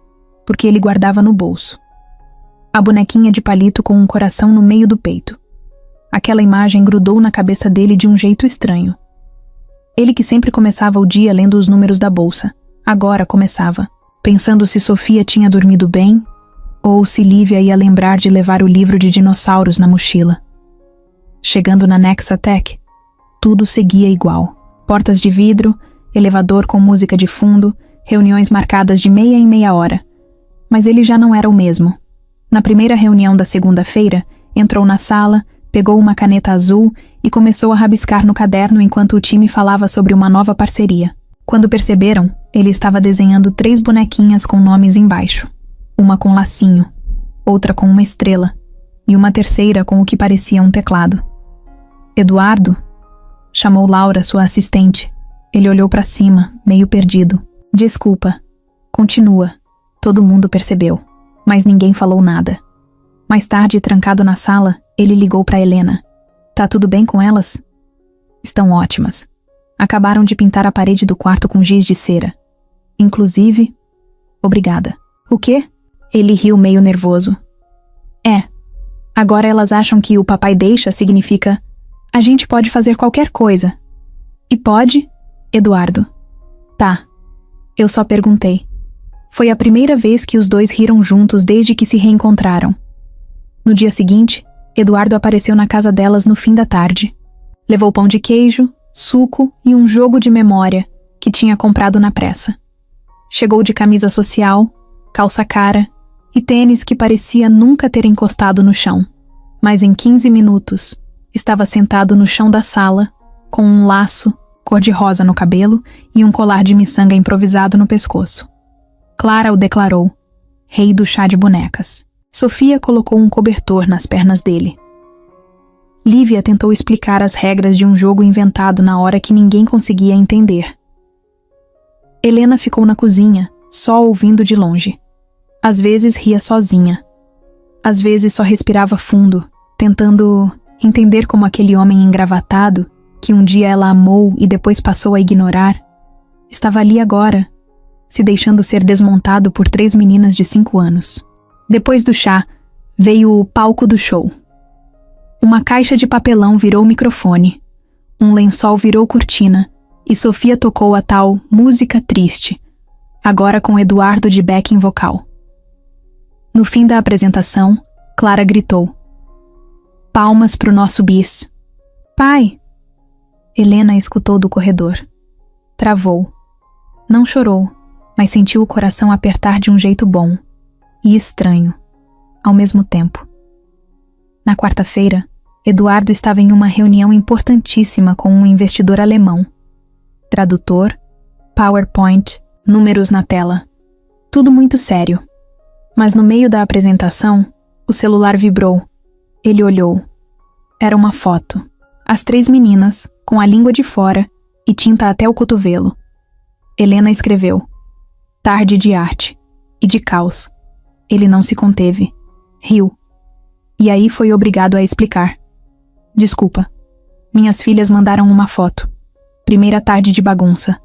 porque ele guardava no bolso. A bonequinha de palito com um coração no meio do peito. Aquela imagem grudou na cabeça dele de um jeito estranho. Ele que sempre começava o dia lendo os números da bolsa, agora começava, pensando se Sofia tinha dormido bem ou se Lívia ia lembrar de levar o livro de dinossauros na mochila. Chegando na Nexatec, tudo seguia igual. Portas de vidro, elevador com música de fundo, reuniões marcadas de meia em meia hora. Mas ele já não era o mesmo. Na primeira reunião da segunda-feira, entrou na sala, pegou uma caneta azul e começou a rabiscar no caderno enquanto o time falava sobre uma nova parceria. Quando perceberam, ele estava desenhando 3 bonequinhas com nomes embaixo. Uma com lacinho, outra com uma estrela e uma terceira com o que parecia um teclado. Eduardo? Chamou Laura, sua assistente. Ele olhou para cima, meio perdido. Desculpa. Continua. Todo mundo percebeu, mas ninguém falou nada. Mais tarde, trancado na sala, ele ligou para Helena. Tá tudo bem com elas? Estão ótimas. Acabaram de pintar a parede do quarto com giz de cera. Inclusive... Obrigada. O quê? Ele riu meio nervoso. Agora elas acham que o papai deixa significa... A gente pode fazer qualquer coisa. E pode, Eduardo? Tá. Eu só perguntei. Foi a primeira vez que os dois riram juntos desde que se reencontraram. No dia seguinte, Eduardo apareceu na casa delas no fim da tarde. Levou pão de queijo, suco e um jogo de memória que tinha comprado na pressa. Chegou de camisa social, calça cara e tênis que parecia nunca ter encostado no chão. Mas em 15 minutos, estava sentado no chão da sala, com um laço cor-de-rosa no cabelo e um colar de miçanga improvisado no pescoço. Clara o declarou, rei do chá de bonecas. Sofia colocou um cobertor nas pernas dele. Lívia tentou explicar as regras de um jogo inventado na hora que ninguém conseguia entender. Helena ficou na cozinha, só ouvindo de longe. Às vezes ria sozinha. Às vezes só respirava fundo, tentando entender como aquele homem engravatado, que um dia ela amou e depois passou a ignorar, estava ali agora, se deixando ser desmontado por 3 meninas de 5 anos. Depois do chá, veio o palco do show. Uma caixa de papelão virou microfone, um lençol virou cortina e Sofia tocou a tal música triste, agora com Eduardo de backing vocal. No fim da apresentação, Clara gritou: Palmas pro nosso bis. Pai! Helena escutou do corredor. Travou. Não chorou, mas sentiu o coração apertar de um jeito bom e estranho, ao mesmo tempo. Na quarta-feira, Eduardo estava em uma reunião importantíssima com um investidor alemão. Tradutor, PowerPoint, números na tela. Tudo muito sério. Mas no meio da apresentação, o celular vibrou. Ele olhou. Era uma foto. As 3 meninas, com a língua de fora e tinta até o cotovelo. Helena escreveu: tarde de arte e de caos. Ele não se conteve. Riu. E aí foi obrigado a explicar. Desculpa. Minhas filhas mandaram uma foto. Primeira tarde de bagunça.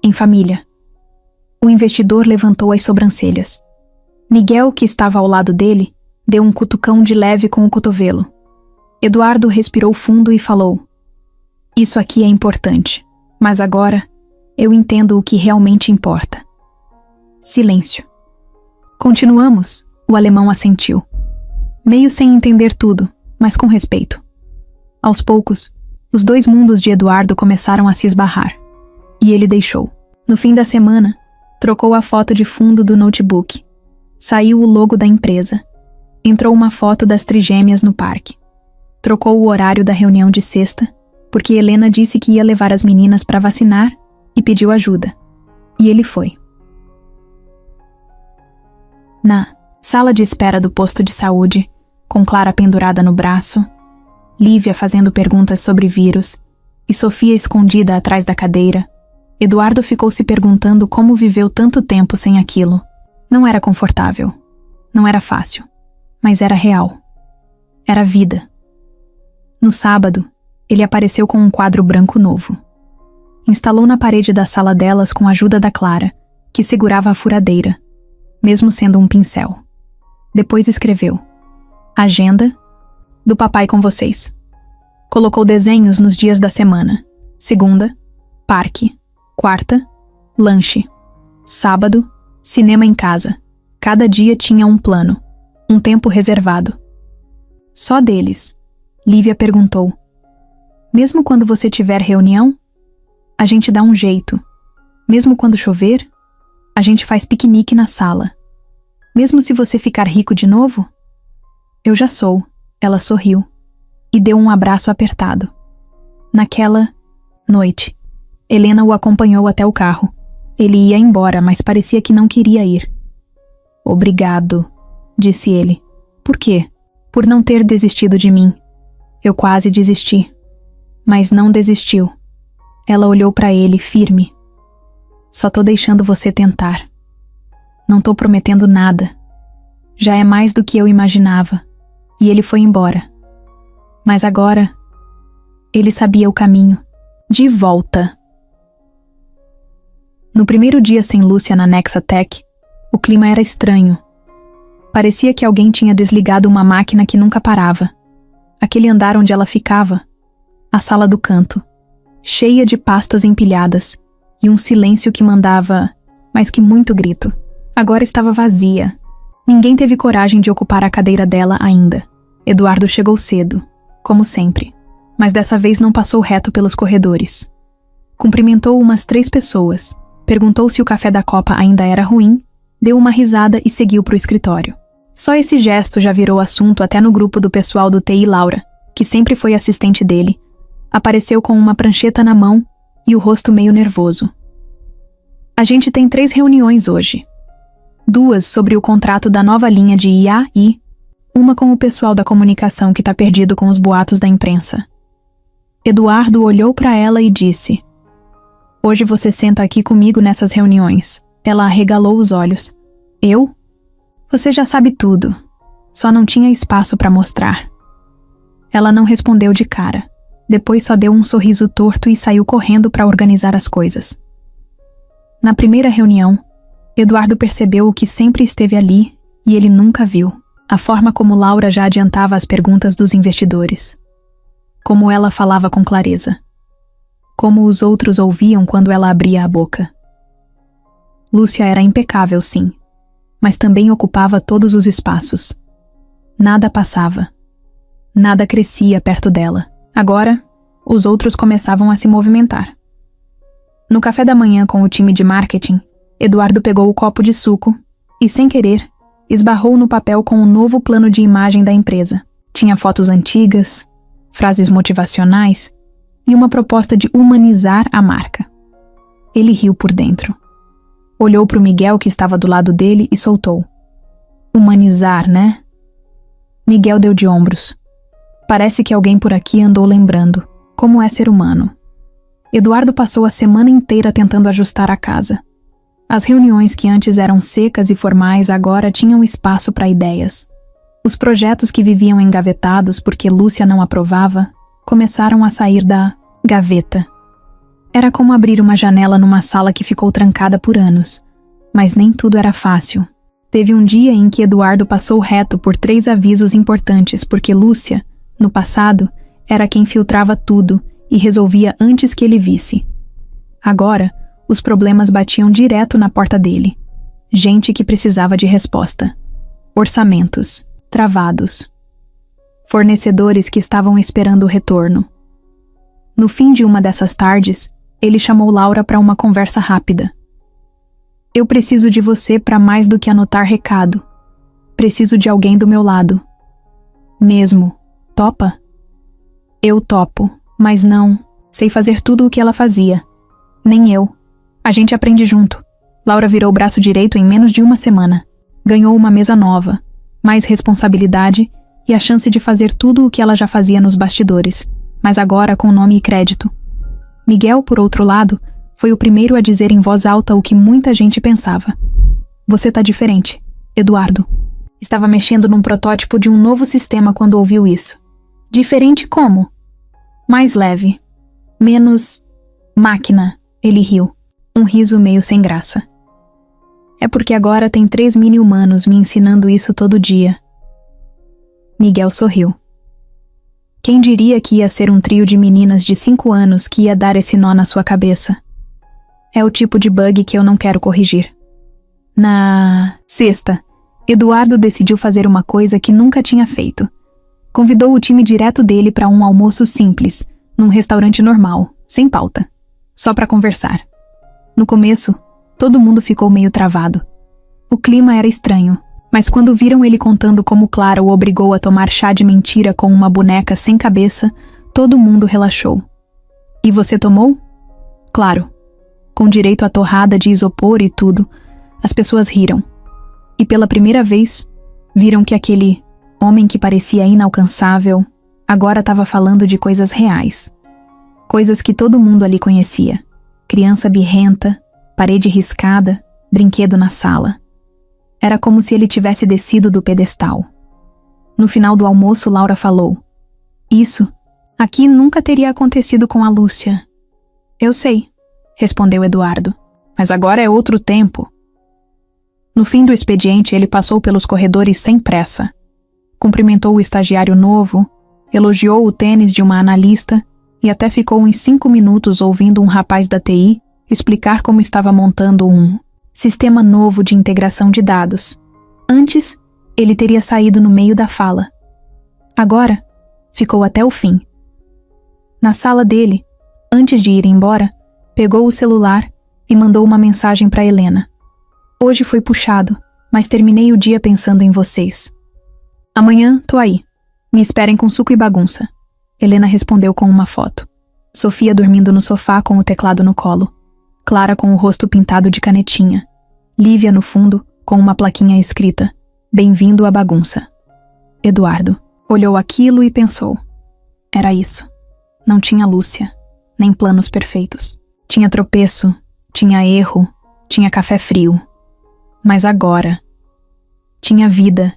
Em família. O investidor levantou as sobrancelhas. Miguel, que estava ao lado dele, deu um cutucão de leve com o cotovelo. Eduardo respirou fundo e falou: isso aqui é importante, mas agora eu entendo o que realmente importa. Silêncio. Continuamos, o alemão assentiu. Meio sem entender tudo, mas com respeito. Aos poucos, os 2 mundos de Eduardo começaram a se esbarrar. E ele deixou. No fim da semana, trocou a foto de fundo do notebook. Saiu o logo da empresa. Entrou uma foto das trigêmeas no parque. Trocou o horário da reunião de sexta, porque Helena disse que ia levar as meninas para vacinar e pediu ajuda. E ele foi. Na sala de espera do posto de saúde, com Clara pendurada no braço, Lívia fazendo perguntas sobre vírus e Sofia escondida atrás da cadeira, Eduardo ficou se perguntando como viveu tanto tempo sem aquilo. Não era confortável. Não era fácil. Mas era real. Era vida. No sábado, ele apareceu com um quadro branco novo. Instalou na parede da sala delas com a ajuda da Clara, que segurava a furadeira, mesmo sendo um pincel. Depois escreveu: agenda do papai com vocês. Colocou desenhos nos dias da semana. Segunda, parque. Quarta, lanche. Sábado, cinema em casa. Cada dia tinha um plano, um tempo reservado. Só deles. Lívia perguntou: mesmo quando você tiver reunião, a gente dá um jeito. Mesmo quando chover, a gente faz piquenique na sala. Mesmo se você ficar rico de novo? Eu já sou. Ela sorriu e deu um abraço apertado. Naquela noite, Helena o acompanhou até o carro. Ele ia embora, mas parecia que não queria ir. Obrigado, disse ele. Por quê? Por não ter desistido de mim. Eu quase desisti. Mas não desistiu. Ela olhou para ele, firme. Só tô deixando você tentar. Não tô prometendo nada. Já é mais do que eu imaginava. E ele foi embora. Mas agora, ele sabia o caminho. De volta. No primeiro dia sem Lúcia na Nexatech, o clima era estranho. Parecia que alguém tinha desligado uma máquina que nunca parava. Aquele andar onde ela ficava, a sala do canto, cheia de pastas empilhadas, e um silêncio que mandava, mais que muito grito. Agora estava vazia. Ninguém teve coragem de ocupar a cadeira dela ainda. Eduardo chegou cedo, como sempre, mas dessa vez não passou reto pelos corredores. Cumprimentou umas 3 pessoas, perguntou se o café da copa ainda era ruim, deu uma risada e seguiu para o escritório. Só esse gesto já virou assunto até no grupo do pessoal do TI. Laura, que sempre foi assistente dele, apareceu com uma prancheta na mão e o rosto meio nervoso. A gente tem 3 reuniões hoje. 2 sobre o contrato da nova linha de IA e uma com o pessoal da comunicação que tá perdido com os boatos da imprensa. Eduardo olhou para ela e disse: hoje você senta aqui comigo nessas reuniões. Ela arregalou os olhos. Eu? Você já sabe tudo. Só não tinha espaço para mostrar. Ela não respondeu de cara. Depois só deu um sorriso torto e saiu correndo para organizar as coisas. Na primeira reunião, Eduardo percebeu o que sempre esteve ali e ele nunca viu. A forma como Laura já adiantava as perguntas dos investidores. Como ela falava com clareza. Como os outros ouviam quando ela abria a boca. Lúcia era impecável, sim, mas também ocupava todos os espaços. Nada passava. Nada crescia perto dela. Agora, os outros começavam a se movimentar. No café da manhã com o time de marketing, Eduardo pegou o copo de suco e, sem querer, esbarrou no papel com o novo plano de imagem da empresa. Tinha fotos antigas, frases motivacionais e uma proposta de humanizar a marca. Ele riu por dentro. Olhou para o Miguel que estava do lado dele e soltou. Humanizar, né? Miguel deu de ombros. Parece que alguém por aqui andou lembrando como é ser humano. Eduardo passou a semana inteira tentando ajustar a casa. As reuniões que antes eram secas e formais agora tinham espaço para ideias. Os projetos que viviam engavetados porque Lúcia não aprovava começaram a sair da gaveta. Era como abrir uma janela numa sala que ficou trancada por anos. Mas nem tudo era fácil. Teve um dia em que Eduardo passou reto por 3 avisos importantes porque Lúcia, no passado, era quem filtrava tudo e resolvia antes que ele visse. Agora, os problemas batiam direto na porta dele. Gente que precisava de resposta. Orçamentos travados. Fornecedores que estavam esperando o retorno. No fim de uma dessas tardes, ele chamou Laura para uma conversa rápida. Eu preciso de você para mais do que anotar recado. Preciso de alguém do meu lado. Mesmo. Topa? Eu topo, mas não. Sei fazer tudo o que ela fazia. Nem eu. A gente aprende junto. Laura virou o braço direito em menos de uma semana. Ganhou uma mesa nova, mais responsabilidade e a chance de fazer tudo o que ela já fazia nos bastidores, mas agora com nome e crédito. Miguel, por outro lado, foi o primeiro a dizer em voz alta o que muita gente pensava. Você tá diferente, Eduardo. Estava mexendo num protótipo de um novo sistema quando ouviu isso. Diferente como? Mais leve. Menos máquina, ele riu. Um riso meio sem graça. É porque agora tem 3 mini-humanos me ensinando isso todo dia. Miguel sorriu. Quem diria que ia ser um trio de meninas de 5 anos que ia dar esse nó na sua cabeça? É o tipo de bug que eu não quero corrigir. Na sexta, Eduardo decidiu fazer uma coisa que nunca tinha feito. Convidou o time direto dele para um almoço simples, num restaurante normal, sem pauta, só para conversar. No começo, todo mundo ficou meio travado. O clima era estranho, mas quando viram ele contando como Clara o obrigou a tomar chá de mentira com uma boneca sem cabeça, todo mundo relaxou. E você tomou? Claro. Com direito à torrada de isopor e tudo, as pessoas riram. E pela primeira vez, viram que aquele homem que parecia inalcançável agora estava falando de coisas reais. Coisas que todo mundo ali conhecia. Criança birrenta, parede riscada, brinquedo na sala. Era como se ele tivesse descido do pedestal. No final do almoço, Laura falou: Isso, aqui nunca teria acontecido com a Lúcia. Eu sei, respondeu Eduardo, mas agora é outro tempo. No fim do expediente, ele passou pelos corredores sem pressa. Cumprimentou o estagiário novo, elogiou o tênis de uma analista e até ficou uns 5 minutos ouvindo um rapaz da TI explicar como estava montando um sistema novo de integração de dados. Antes, ele teria saído no meio da fala. Agora, ficou até o fim. Na sala dele, antes de ir embora, pegou o celular e mandou uma mensagem para Helena. Hoje foi puxado, mas terminei o dia pensando em vocês. Amanhã, tô aí. Me esperem com suco e bagunça. Helena respondeu com uma foto. Sofia dormindo no sofá com o teclado no colo. Clara com o rosto pintado de canetinha. Lívia no fundo, com uma plaquinha escrita: Bem-vindo à bagunça. Eduardo olhou aquilo e pensou. Era isso. Não tinha Lúcia, nem planos perfeitos. Tinha tropeço, tinha erro, tinha café frio. Mas agora tinha vida,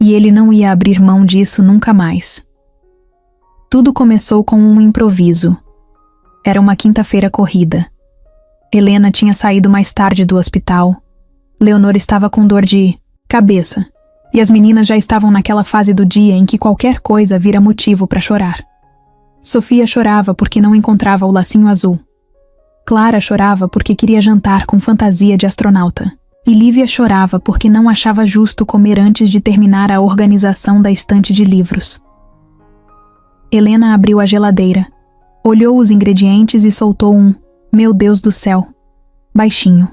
e ele não ia abrir mão disso nunca mais. Tudo começou com um improviso. Era uma quinta-feira corrida. Helena tinha saído mais tarde do hospital. Leonor estava com dor de cabeça, e as meninas já estavam naquela fase do dia em que qualquer coisa vira motivo para chorar. Sofia chorava porque não encontrava o lacinho azul. Clara chorava porque queria jantar com fantasia de astronauta. E Lívia chorava porque não achava justo comer antes de terminar a organização da estante de livros. Helena abriu a geladeira, olhou os ingredientes e soltou um "Meu Deus do céu", baixinho.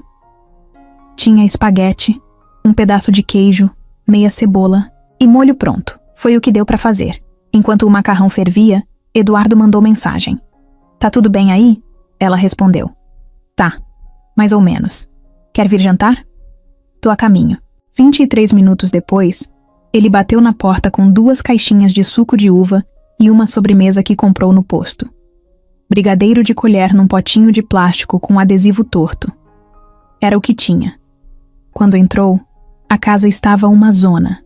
Tinha espaguete, um pedaço de queijo, meia cebola e molho pronto. Foi o que deu para fazer. Enquanto o macarrão fervia, Eduardo mandou mensagem. "Tá tudo bem aí?" Ela respondeu. "Tá, mais ou menos. Quer vir jantar? Tô a caminho." 23 minutos depois, ele bateu na porta com 2 caixinhas de suco de uva e uma sobremesa que comprou no posto. Brigadeiro de colher num potinho de plástico com adesivo torto. Era o que tinha. Quando entrou, a casa estava uma zona.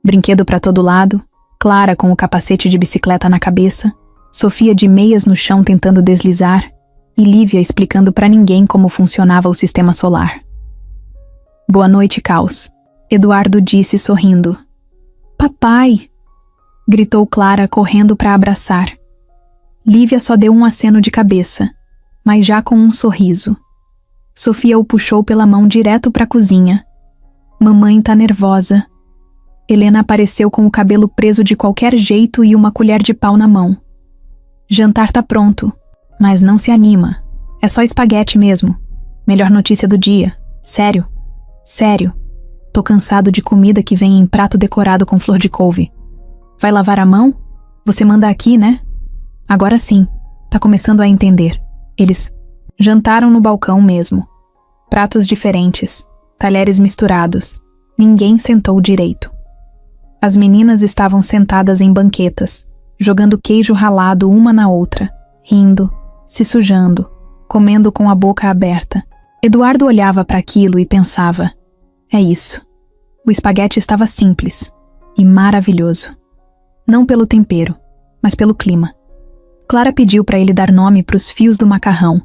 Brinquedo para todo lado, Clara com o capacete de bicicleta na cabeça, Sofia de meias no chão tentando deslizar e Lívia explicando para ninguém como funcionava o sistema solar. "Boa noite, caos", Eduardo disse sorrindo. "Papai!" gritou Clara correndo para abraçar. Lívia só deu um aceno de cabeça, mas já com um sorriso. Sofia o puxou pela mão direto para a cozinha. "Mamãe tá nervosa." Helena apareceu com o cabelo preso de qualquer jeito e uma colher de pau na mão. "Jantar tá pronto, mas não se anima. É só espaguete mesmo. Melhor notícia do dia. Sério. Sério. Tô cansado de comida que vem em prato decorado com flor de couve. Vai lavar a mão? Você manda aqui, né?" Agora sim, tá começando a entender. Eles jantaram no balcão mesmo. Pratos diferentes, talheres misturados. Ninguém sentou direito. As meninas estavam sentadas em banquetas, jogando queijo ralado uma na outra, rindo, se sujando, comendo com a boca aberta. Eduardo olhava para aquilo e pensava: é isso. O espaguete estava simples e maravilhoso. Não pelo tempero, mas pelo clima. Clara pediu para ele dar nome para os fios do macarrão.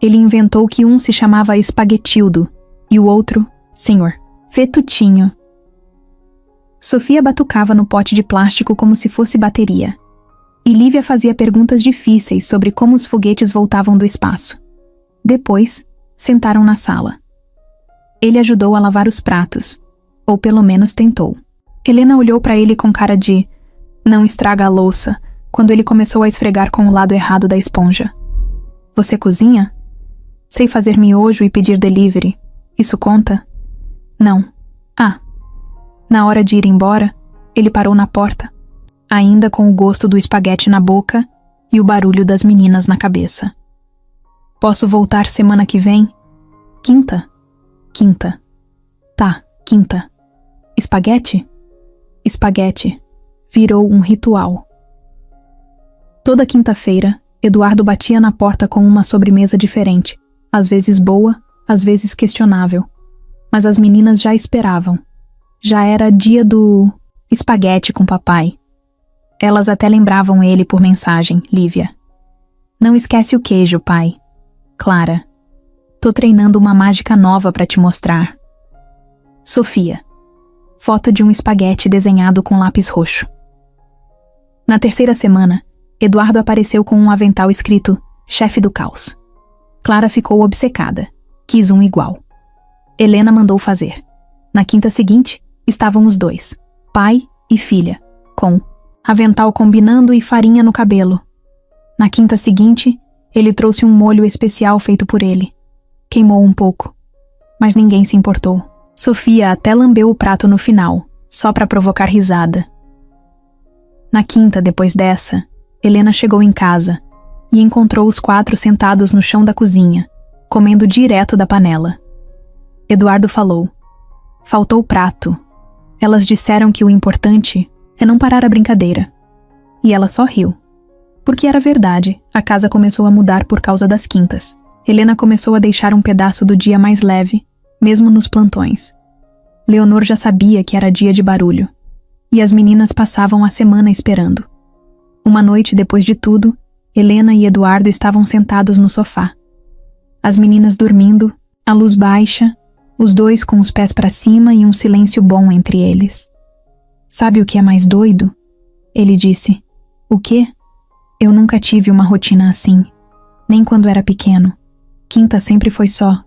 Ele inventou que um se chamava espaguetildo e o outro, senhor, fetutinho. Sofia batucava no pote de plástico como se fosse bateria. E Lívia fazia perguntas difíceis sobre como os foguetes voltavam do espaço. Depois, sentaram na sala. Ele ajudou a lavar os pratos, ou pelo menos tentou. Helena olhou para ele com cara de "não estraga a louça", quando ele começou a esfregar com o lado errado da esponja. "Você cozinha? Sei fazer miojo e pedir delivery. Isso conta?" "Não." "Ah." Na hora de ir embora, ele parou na porta, ainda com o gosto do espaguete na boca e o barulho das meninas na cabeça. "Posso voltar semana que vem?" "Quinta?" "Quinta." "Tá, quinta." "Espaguete?" Espaguete. Virou um ritual. Toda quinta-feira, Eduardo batia na porta com uma sobremesa diferente, às vezes boa, às vezes questionável. Mas as meninas já esperavam. Já era dia do espaguete com papai. Elas até lembravam ele por mensagem, Lívia. "Não esquece o queijo, pai." "Clara, tô treinando uma mágica nova pra te mostrar." Sofia. Foto de um espaguete desenhado com lápis roxo. Na terceira semana, Eduardo apareceu com um avental escrito "Chefe do Caos." Clara ficou obcecada. Quis um igual. Helena mandou fazer. Na quinta seguinte, estavam os dois, pai e filha, com avental combinando e farinha no cabelo. Na quinta seguinte, ele trouxe um molho especial feito por ele. Queimou um pouco, mas ninguém se importou. Sofia até lambeu o prato no final, só para provocar risada. Na quinta, depois dessa, Helena chegou em casa e encontrou os 4 sentados no chão da cozinha, comendo direto da panela. Eduardo falou: "Faltou prato." Elas disseram que o importante é não parar a brincadeira. E ela só riu. Porque era verdade, a casa começou a mudar por causa das quintas. Helena começou a deixar um pedaço do dia mais leve, mesmo nos plantões. Leonor já sabia que era dia de barulho. E as meninas passavam a semana esperando. Uma noite depois de tudo, Helena e Eduardo estavam sentados no sofá. As meninas dormindo, a luz baixa, os dois com os pés para cima e um silêncio bom entre eles. "Sabe o que é mais doido?" Ele disse. "O quê?" "Eu nunca tive uma rotina assim, nem quando era pequeno. Quinta sempre foi só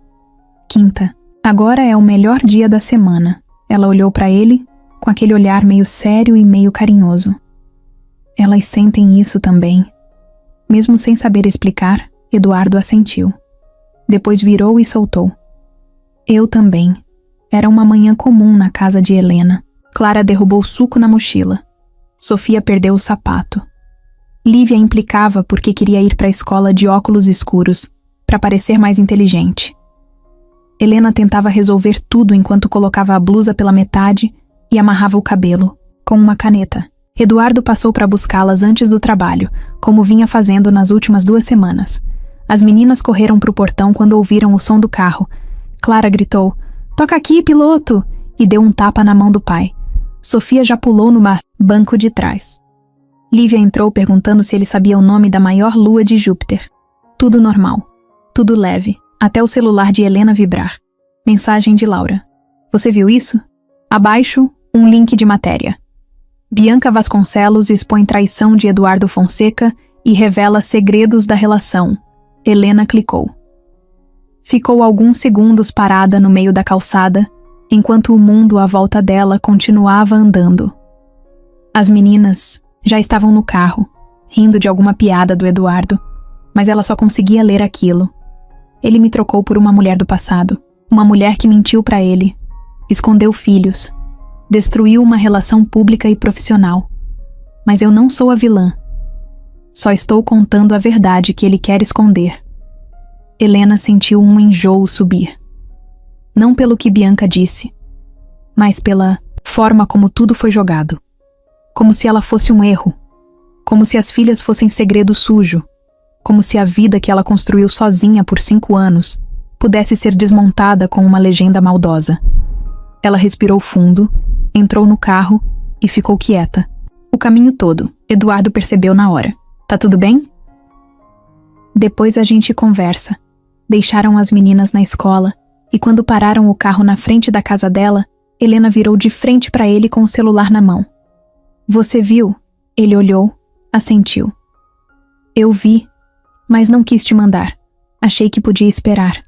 quinta. Agora é o melhor dia da semana." Ela olhou para ele com aquele olhar meio sério e meio carinhoso. Elas sentem isso também. Mesmo sem saber explicar, Eduardo assentiu. Depois virou e soltou. Eu também. Era uma manhã comum na casa de Helena. Clara derrubou suco na mochila. Sofia perdeu o sapato. Lívia implicava porque queria ir para a escola de óculos escuros, para parecer mais inteligente. Helena tentava resolver tudo enquanto colocava a blusa pela metade e amarrava o cabelo, com uma caneta. Eduardo passou para buscá-las antes do trabalho, como vinha fazendo nas últimas 2 semanas. As meninas correram para o portão quando ouviram o som do carro. Clara gritou, "Toca aqui, piloto!" e deu um tapa na mão do pai. Sofia já pulou no banco de trás. Lívia entrou perguntando se ele sabia o nome da maior lua de Júpiter. Tudo normal. Tudo leve, até o celular de Helena vibrar. Mensagem de Laura. Você viu isso? Abaixo, um link de matéria. Bianca Vasconcelos expõe traição de Eduardo Fonseca e revela segredos da relação. Helena clicou. Ficou alguns segundos parada no meio da calçada, enquanto o mundo à volta dela continuava andando. As meninas já estavam no carro, rindo de alguma piada do Eduardo, mas ela só conseguia ler aquilo. Ele me trocou por uma mulher do passado, uma mulher que mentiu para ele, escondeu filhos, destruiu uma relação pública e profissional. Mas eu não sou a vilã. Só estou contando a verdade que ele quer esconder. Helena sentiu um enjoo subir. Não pelo que Bianca disse, mas pela forma como tudo foi jogado. Como se ela fosse um erro. Como se as filhas fossem segredo sujo. Como se a vida que ela construiu sozinha por 5 anos pudesse ser desmontada com uma legenda maldosa. Ela respirou fundo, entrou no carro e ficou quieta. O caminho todo, Eduardo percebeu na hora. Tá tudo bem? Depois a gente conversa. Deixaram as meninas na escola e quando pararam o carro na frente da casa dela, Helena virou de frente para ele com o celular na mão. Você viu? Ele olhou, assentiu. Eu vi, mas não quis te mandar. Achei que podia esperar.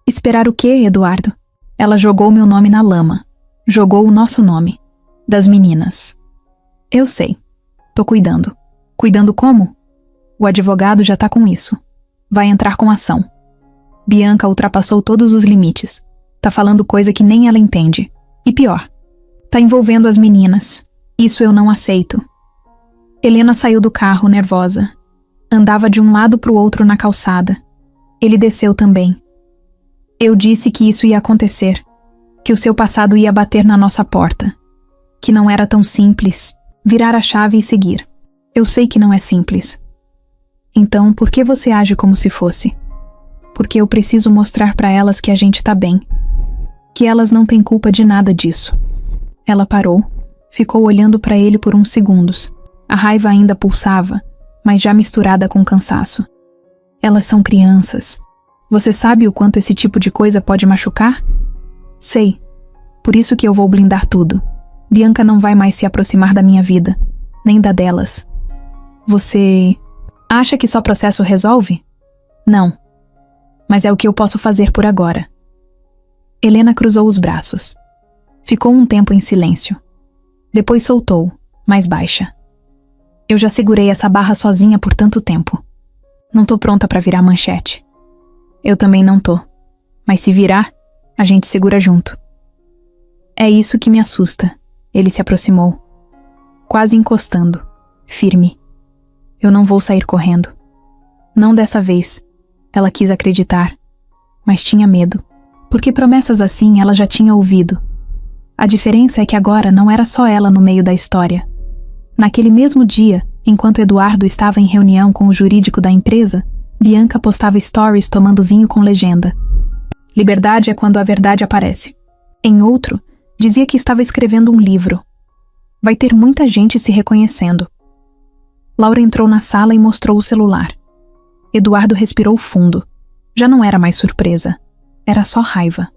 Esperar o quê, Eduardo? Ela jogou meu nome na lama. Jogou o nosso nome. Das meninas. Eu sei. Tô cuidando. Cuidando como? O advogado já tá com isso. Vai entrar com ação. Bianca ultrapassou todos os limites. Tá falando coisa que nem ela entende. E pior, tá envolvendo as meninas. Isso eu não aceito. Helena saiu do carro, nervosa. Andava de um lado pro outro na calçada. Ele desceu também. Eu disse que isso ia acontecer. Que o seu passado ia bater na nossa porta. Que não era tão simples virar a chave e seguir. Eu sei que não é simples. Então, por que você age como se fosse? Porque eu preciso mostrar pra elas que a gente tá bem. Que elas não têm culpa de nada disso. Ela parou, ficou olhando pra ele por uns segundos. A raiva ainda pulsava, mas já misturada com cansaço. Elas são crianças. Você sabe o quanto esse tipo de coisa pode machucar? Sei. Por isso que eu vou blindar tudo. Bianca não vai mais se aproximar da minha vida, nem da delas. Você acha que só processo resolve? Não. Mas é o que eu posso fazer por agora. Helena cruzou os braços. Ficou um tempo em silêncio. Depois soltou, mais baixa. Eu já segurei essa barra sozinha por tanto tempo. Não tô pronta pra virar manchete. Eu também não tô. Mas se virar, a gente segura junto. É isso que me assusta. Ele se aproximou. Quase encostando. Firme. Eu não vou sair correndo. Não dessa vez. Ela quis acreditar. Mas tinha medo. Porque promessas assim ela já tinha ouvido. A diferença é que agora não era só ela no meio da história. Naquele mesmo dia, enquanto Eduardo estava em reunião com o jurídico da empresa, Bianca postava stories tomando vinho com legenda. Liberdade é quando a verdade aparece. Em outro, dizia que estava escrevendo um livro. Vai ter muita gente se reconhecendo. Laura entrou na sala e mostrou o celular. Eduardo respirou fundo. Já não era mais surpresa. Era só raiva.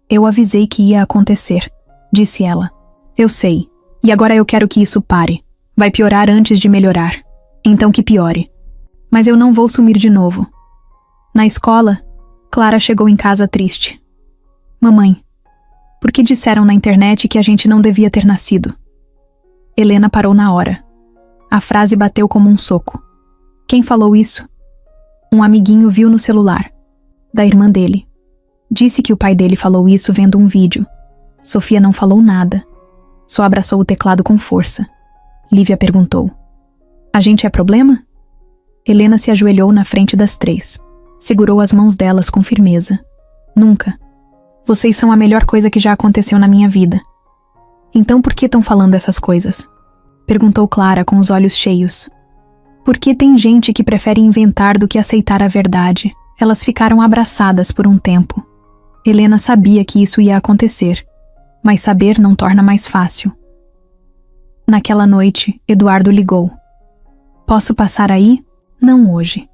Eu avisei que ia acontecer, disse ela. Eu sei. E agora eu quero que isso pare. Vai piorar antes de melhorar. Então que piore. Mas eu não vou sumir de novo. Na escola, Clara chegou em casa triste. Mamãe, por que disseram na internet que a gente não devia ter nascido? Helena parou na hora. A frase bateu como um soco. Quem falou isso? Um amiguinho viu no celular. Da irmã dele. Disse que o pai dele falou isso vendo um vídeo. Sofia não falou nada. Só abraçou o teclado com força. Lívia perguntou: "A gente é problema?" Helena se ajoelhou na frente das três. Segurou as mãos delas com firmeza. "Nunca. Vocês são a melhor coisa que já aconteceu na minha vida." "Então por que estão falando essas coisas?" Perguntou Clara com os olhos cheios. "Porque tem gente que prefere inventar do que aceitar a verdade." Elas ficaram abraçadas por um tempo. Helena sabia que isso ia acontecer, mas saber não torna mais fácil. Naquela noite, Eduardo ligou. "Posso passar aí?" "Não hoje.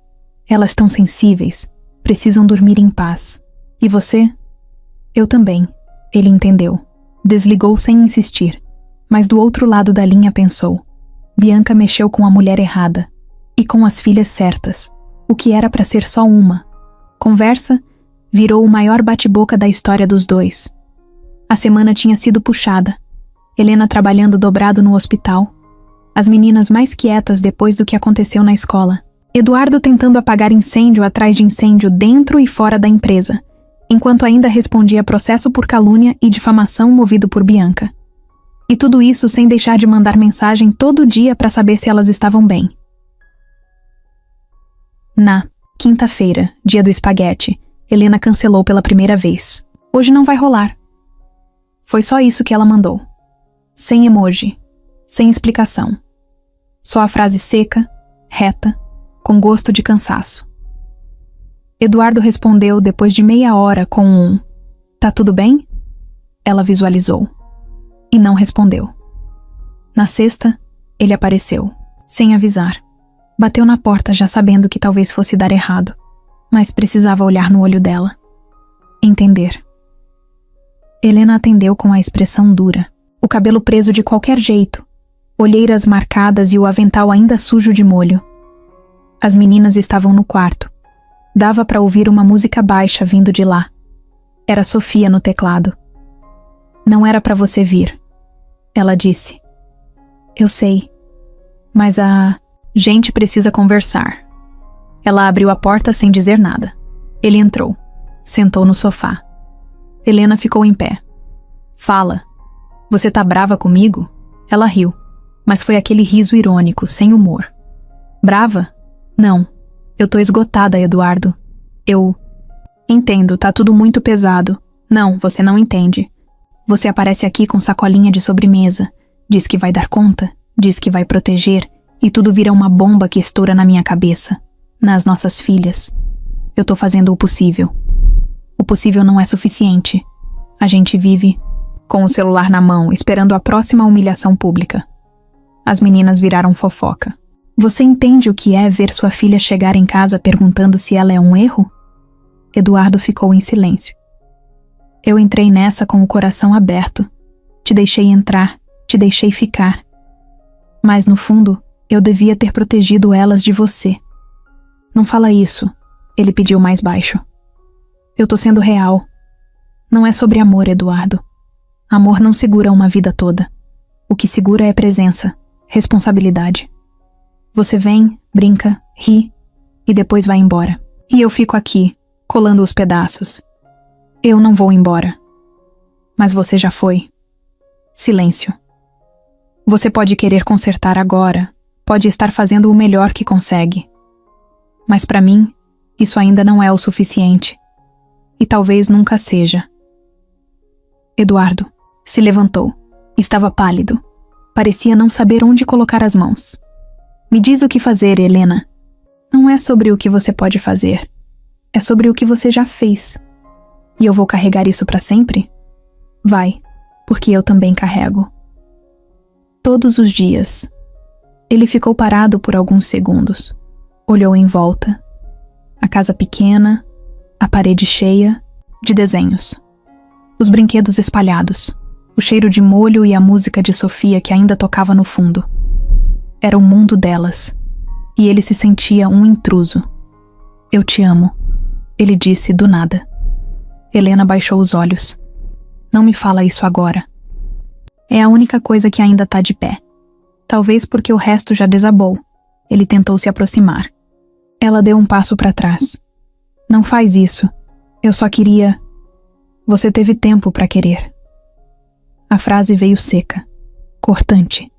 Elas estão sensíveis. Precisam dormir em paz. E você?" "Eu também." Ele entendeu. Desligou sem insistir. Mas do outro lado da linha pensou: Bianca mexeu com a mulher errada. E com as filhas certas. O que era para ser só uma. Conversa virou o maior bate-boca da história dos dois. A semana tinha sido puxada. Helena trabalhando dobrado no hospital. As meninas mais quietas depois do que aconteceu na escola. Eduardo tentando apagar incêndio atrás de incêndio dentro e fora da empresa, enquanto ainda respondia processo por calúnia e difamação movido por Bianca. E tudo isso sem deixar de mandar mensagem todo dia para saber se elas estavam bem. Na quinta-feira, dia do espaguete, Helena cancelou pela primeira vez. "Hoje não vai rolar." Foi só isso que ela mandou. Sem emoji, sem explicação. Só a frase seca, reta, com gosto de cansaço. Eduardo respondeu depois de meia hora com um "Tá tudo bem?" Ela visualizou. E não respondeu. Na sexta, ele apareceu, sem avisar. Bateu na porta já sabendo que talvez fosse dar errado, mas precisava olhar no olho dela. Entender. Helena atendeu com a expressão dura, o cabelo preso de qualquer jeito, olheiras marcadas e o avental ainda sujo de molho. As meninas estavam no quarto. Dava para ouvir uma música baixa vindo de lá. Era Sofia no teclado. "Não era para você vir," ela disse. "Eu sei, mas a gente precisa conversar." Ela abriu a porta sem dizer nada. Ele entrou. Sentou no sofá. Helena ficou em pé. "Fala. Você tá brava comigo?" Ela riu, mas foi aquele riso irônico, sem humor. "Brava? Não. Eu tô esgotada, Eduardo. Eu... Entendo, tá tudo muito pesado. Não, você não entende. Você aparece aqui com sacolinha de sobremesa. Diz que vai dar conta. Diz que vai proteger. E tudo vira uma bomba que estoura na minha cabeça. Nas nossas filhas. Eu tô fazendo o possível. O possível não é suficiente. A gente vive com o celular na mão, esperando a próxima humilhação pública." As meninas viraram fofoca. "Você entende o que é ver sua filha chegar em casa perguntando se ela é um erro?" Eduardo ficou em silêncio. "Eu entrei nessa com o coração aberto. Te deixei entrar, te deixei ficar. Mas no fundo, eu devia ter protegido elas de você." "Não fala isso," ele pediu mais baixo. "Eu tô sendo real. Não é sobre amor, Eduardo. Amor não segura uma vida toda. O que segura é presença, responsabilidade. Você vem, brinca, ri e depois vai embora. E eu fico aqui, colando os pedaços. Eu não vou embora. Mas você já foi." Silêncio. "Você pode querer consertar agora, pode estar fazendo o melhor que consegue. Mas para mim, isso ainda não é o suficiente. E talvez nunca seja." Eduardo se levantou. Estava pálido. Parecia não saber onde colocar as mãos. "Me diz o que fazer, Helena. Não é sobre o que você pode fazer. É sobre o que você já fez. E eu vou carregar isso para sempre? Vai, porque eu também carrego." Todos os dias. Ele ficou parado por alguns segundos. Olhou em volta. A casa pequena, a parede cheia de desenhos. Os brinquedos espalhados, o cheiro de molho e a música de Sofia que ainda tocava no fundo. Era o mundo delas, e ele se sentia um intruso. "Eu te amo," ele disse do nada. Helena baixou os olhos. "Não me fala isso agora. É a única coisa que ainda tá de pé." Talvez porque o resto já desabou. Ele tentou se aproximar. Ela deu um passo para trás. Não faz isso. Eu só queria... Você teve tempo para querer. A frase veio seca, cortante.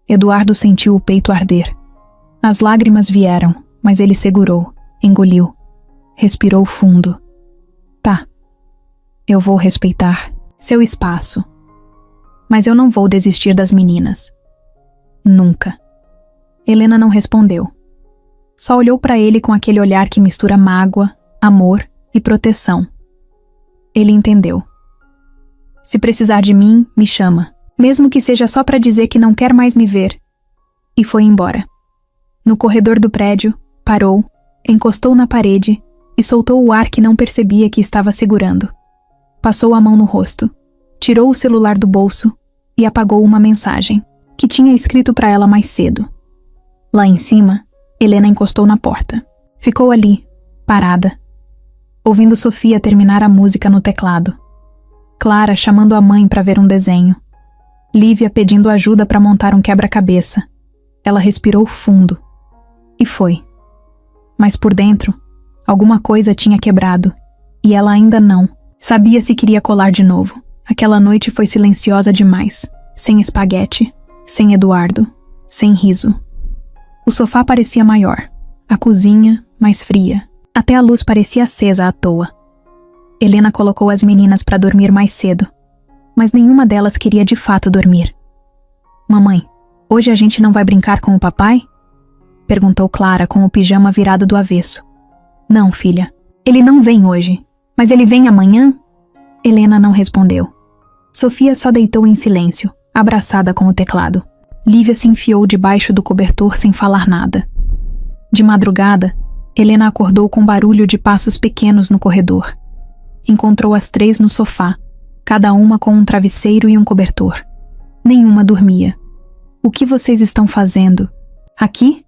Eduardo sentiu o peito arder. As lágrimas vieram, mas ele segurou, engoliu. Respirou fundo. Tá. Eu vou respeitar seu espaço. Mas eu não vou desistir das meninas. Nunca. Helena não respondeu. Só olhou para ele com aquele olhar que mistura mágoa, amor e proteção. Ele entendeu. Se precisar de mim, me chama, mesmo que seja só para dizer que não quer mais me ver. E foi embora. No corredor do prédio, parou, encostou na parede e soltou o ar que não percebia que estava segurando. Passou a mão no rosto, tirou o celular do bolso e apagou uma mensagem que tinha escrito para ela mais cedo. Lá em cima, Helena encostou na porta. Ficou ali, parada, ouvindo Sofia terminar a música no teclado. Clara chamando a mãe para ver um desenho. Lívia pedindo ajuda para montar um quebra-cabeça. Ela respirou fundo. E foi. Mas por dentro, alguma coisa tinha quebrado. E ela ainda não. Sabia se queria colar de novo. Aquela noite foi silenciosa demais. Sem espaguete, sem Eduardo, sem riso. O sofá parecia maior. A cozinha, mais fria. Até a luz parecia acesa à toa. Helena colocou as meninas para dormir mais cedo. Mas nenhuma delas queria de fato dormir. Mamãe, hoje a gente não vai brincar com o papai? Perguntou Clara com o pijama virado do avesso. Não, filha. Ele não vem hoje. Mas ele vem amanhã? Helena não respondeu. Sofia só deitou em silêncio, abraçada com o teclado. Lívia se enfiou debaixo do cobertor sem falar nada. De madrugada, Helena acordou com barulho de passos pequenos no corredor. Encontrou as três no sofá, cada uma com um travesseiro e um cobertor. Nenhuma dormia. O que vocês estão fazendo? Aqui?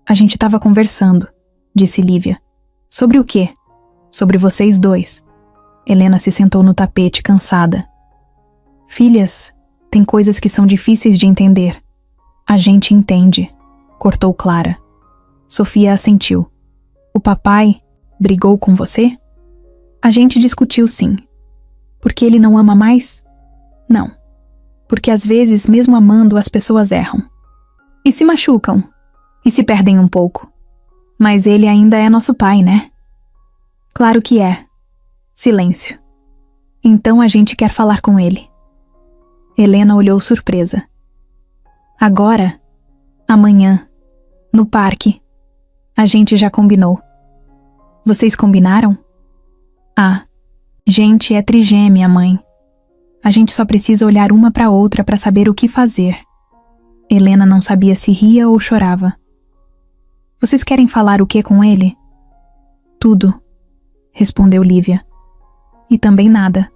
A gente estava conversando, disse Lívia. Sobre o quê? Sobre vocês dois. Helena se sentou no tapete, cansada. Filhas, tem coisas que são difíceis de entender. A gente entende, cortou Clara. Sofia assentiu. O papai brigou com você? A gente discutiu, sim. Porque ele não ama mais? Não. Porque às vezes, mesmo amando, as pessoas erram. E se machucam. E se perdem um pouco. Mas ele ainda é nosso pai, né? Claro que é. Silêncio. Então a gente quer falar com ele. Helena olhou surpresa. Agora? Amanhã. No parque. A gente já combinou. Vocês combinaram? Ah, gente é trigêmea, mãe. A gente só precisa olhar uma para outra para saber o que fazer. Helena não sabia se ria ou chorava. Vocês querem falar o que com ele? Tudo, respondeu Lívia. E também nada.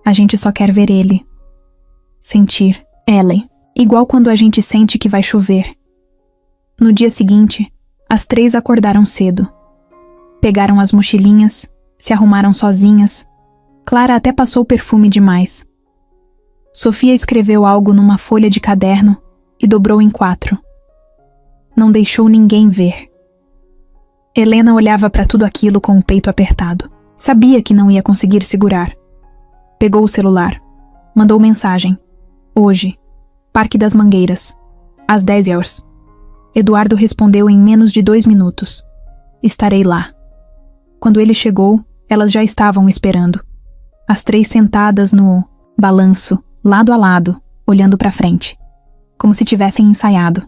A gente só quer ver ele. Sentir. Ellen. Igual quando a gente sente que vai chover. No dia seguinte, as três acordaram cedo. Pegaram as mochilinhas, se arrumaram sozinhas. Clara até passou perfume demais. Sofia escreveu algo numa folha de caderno e dobrou em 4. Não deixou ninguém ver. Helena olhava para tudo aquilo com o peito apertado. Sabia que não ia conseguir segurar. Pegou o celular. Mandou mensagem. Hoje. Parque das Mangueiras. Às 10h. Eduardo respondeu em menos de 2 minutos. Estarei lá. Quando ele chegou, elas já estavam esperando. As três sentadas no balanço, lado a lado, olhando para frente. Como se tivessem ensaiado.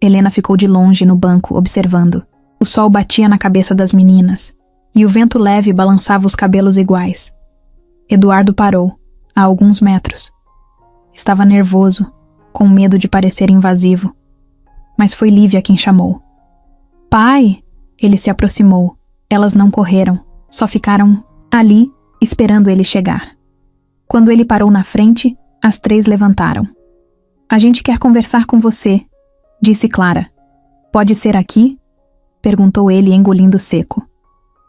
Helena ficou de longe no banco, observando. O sol batia na cabeça das meninas, e o vento leve balançava os cabelos iguais. Eduardo parou, a alguns metros. Estava nervoso, com medo de parecer invasivo. Mas foi Lívia quem chamou. Pai! Ele se aproximou. Elas não correram, só ficaram ali, esperando ele chegar. Quando ele parou na frente, as três levantaram. A gente quer conversar com você, disse Clara. Pode ser aqui? Perguntou ele, engolindo seco.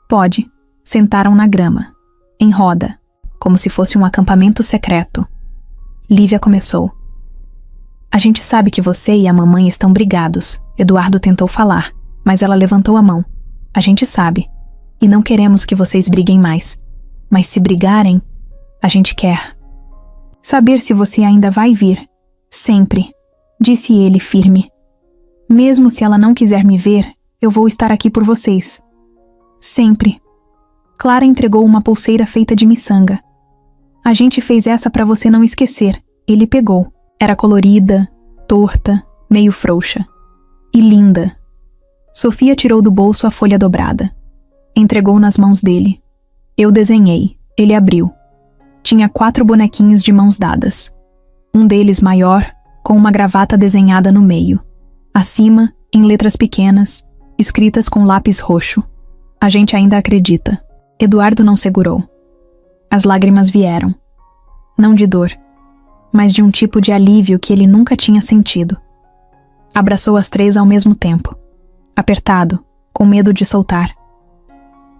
Pode. Sentaram na grama, em roda, como se fosse um acampamento secreto. Lívia começou. A gente sabe que você e a mamãe estão brigados. Eduardo tentou falar, mas ela levantou a mão. A gente sabe. E não queremos que vocês briguem mais. Mas se brigarem, a gente quer saber se você ainda vai vir. Sempre, disse ele firme. Mesmo se ela não quiser me ver, eu vou estar aqui por vocês. Sempre. Clara entregou uma pulseira feita de miçanga. A gente fez essa para você não esquecer. Ele pegou. Era colorida, torta, meio frouxa. E linda. Sofia tirou do bolso a folha dobrada. Entregou nas mãos dele. Eu desenhei. Ele abriu. Tinha 4 bonequinhos de mãos dadas. Um deles maior, com uma gravata desenhada no meio. Acima, em letras pequenas, escritas com lápis roxo. A gente ainda acredita. Eduardo não segurou. As lágrimas vieram. Não de dor, mas de um tipo de alívio que ele nunca tinha sentido. Abraçou as 3 ao mesmo tempo. Apertado, com medo de soltar.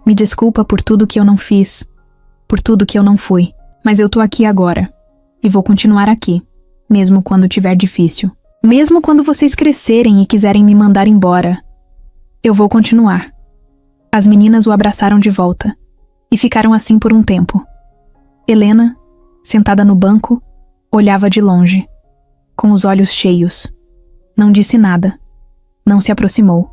Me desculpa por tudo que eu não fiz, por tudo que eu não fui, mas eu tô aqui agora. E vou continuar aqui, mesmo quando tiver difícil. Mesmo quando vocês crescerem e quiserem me mandar embora. Eu vou continuar. As meninas o abraçaram de volta, e ficaram assim por um tempo. Helena, sentada no banco, olhava de longe, com os olhos cheios. Não disse nada. Não se aproximou.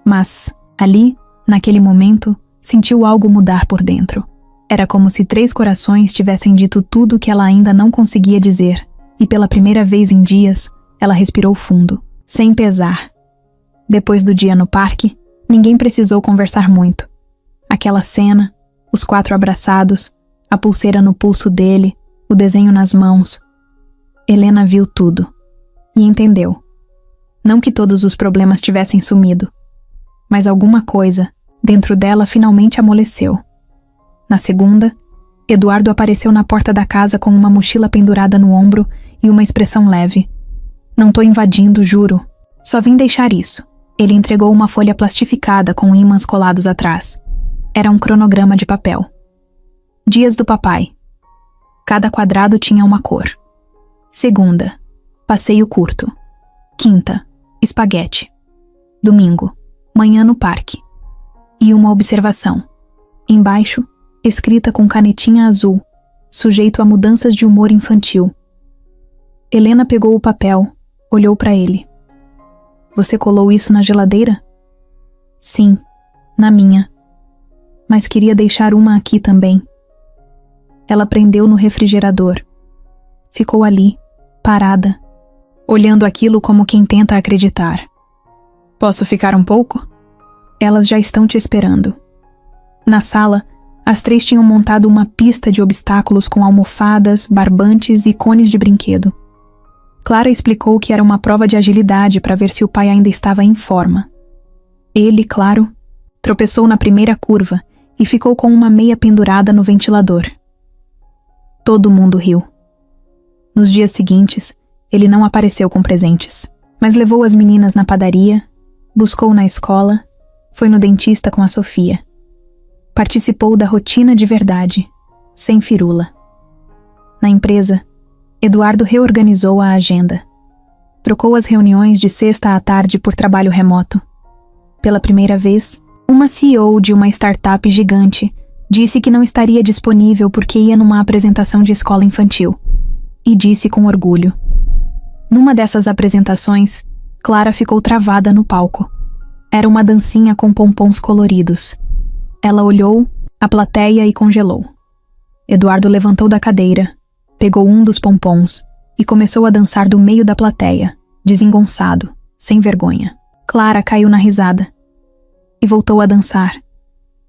Mas, ali, naquele momento, sentiu algo mudar por dentro. Era como se 3 corações tivessem dito tudo que ela ainda não conseguia dizer, e pela primeira vez em dias, ela respirou fundo, sem pesar. Depois do dia no parque, ninguém precisou conversar muito. Aquela cena, os 4 abraçados, a pulseira no pulso dele, o desenho nas mãos. Helena viu tudo. E entendeu. Não que todos os problemas tivessem sumido, mas alguma coisa, dentro dela, finalmente amoleceu. Na segunda, Eduardo apareceu na porta da casa com uma mochila pendurada no ombro e uma expressão leve. Não tô invadindo, juro. Só vim deixar isso. Ele entregou uma folha plastificada com ímãs colados atrás. Era um cronograma de papel. Dias do papai. Cada quadrado tinha uma cor. Segunda, passeio curto. Quinta, espaguete. Domingo, manhã no parque. E uma observação. Embaixo, escrita com canetinha azul, sujeito a mudanças de humor infantil. Helena pegou o papel, olhou para ele. Você colou isso na geladeira? Sim, na minha. Mas queria deixar uma aqui também. Ela prendeu no refrigerador. Ficou ali, parada, olhando aquilo como quem tenta acreditar. Posso ficar um pouco? Elas já estão te esperando. Na sala, as 3 tinham montado uma pista de obstáculos com almofadas, barbantes e cones de brinquedo. Clara explicou que era uma prova de agilidade para ver se o pai ainda estava em forma. Ele, claro, tropeçou na primeira curva e ficou com uma meia pendurada no ventilador. Todo mundo riu. Nos dias seguintes, ele não apareceu com presentes, mas levou as meninas na padaria, buscou na escola, foi no dentista com a Sofia. Participou da rotina de verdade, sem firula. Na empresa, Eduardo reorganizou a agenda. Trocou as reuniões de sexta à tarde por trabalho remoto. Pela primeira vez, uma CEO de uma startup gigante disse que não estaria disponível porque ia numa apresentação de escola infantil. E disse com orgulho. Numa dessas apresentações, Clara ficou travada no palco. Era uma dancinha com pompons coloridos. Ela olhou a plateia e congelou. Eduardo levantou da cadeira, pegou um dos pompons e começou a dançar do meio da plateia, desengonçado, sem vergonha. Clara caiu na risada e voltou a dançar.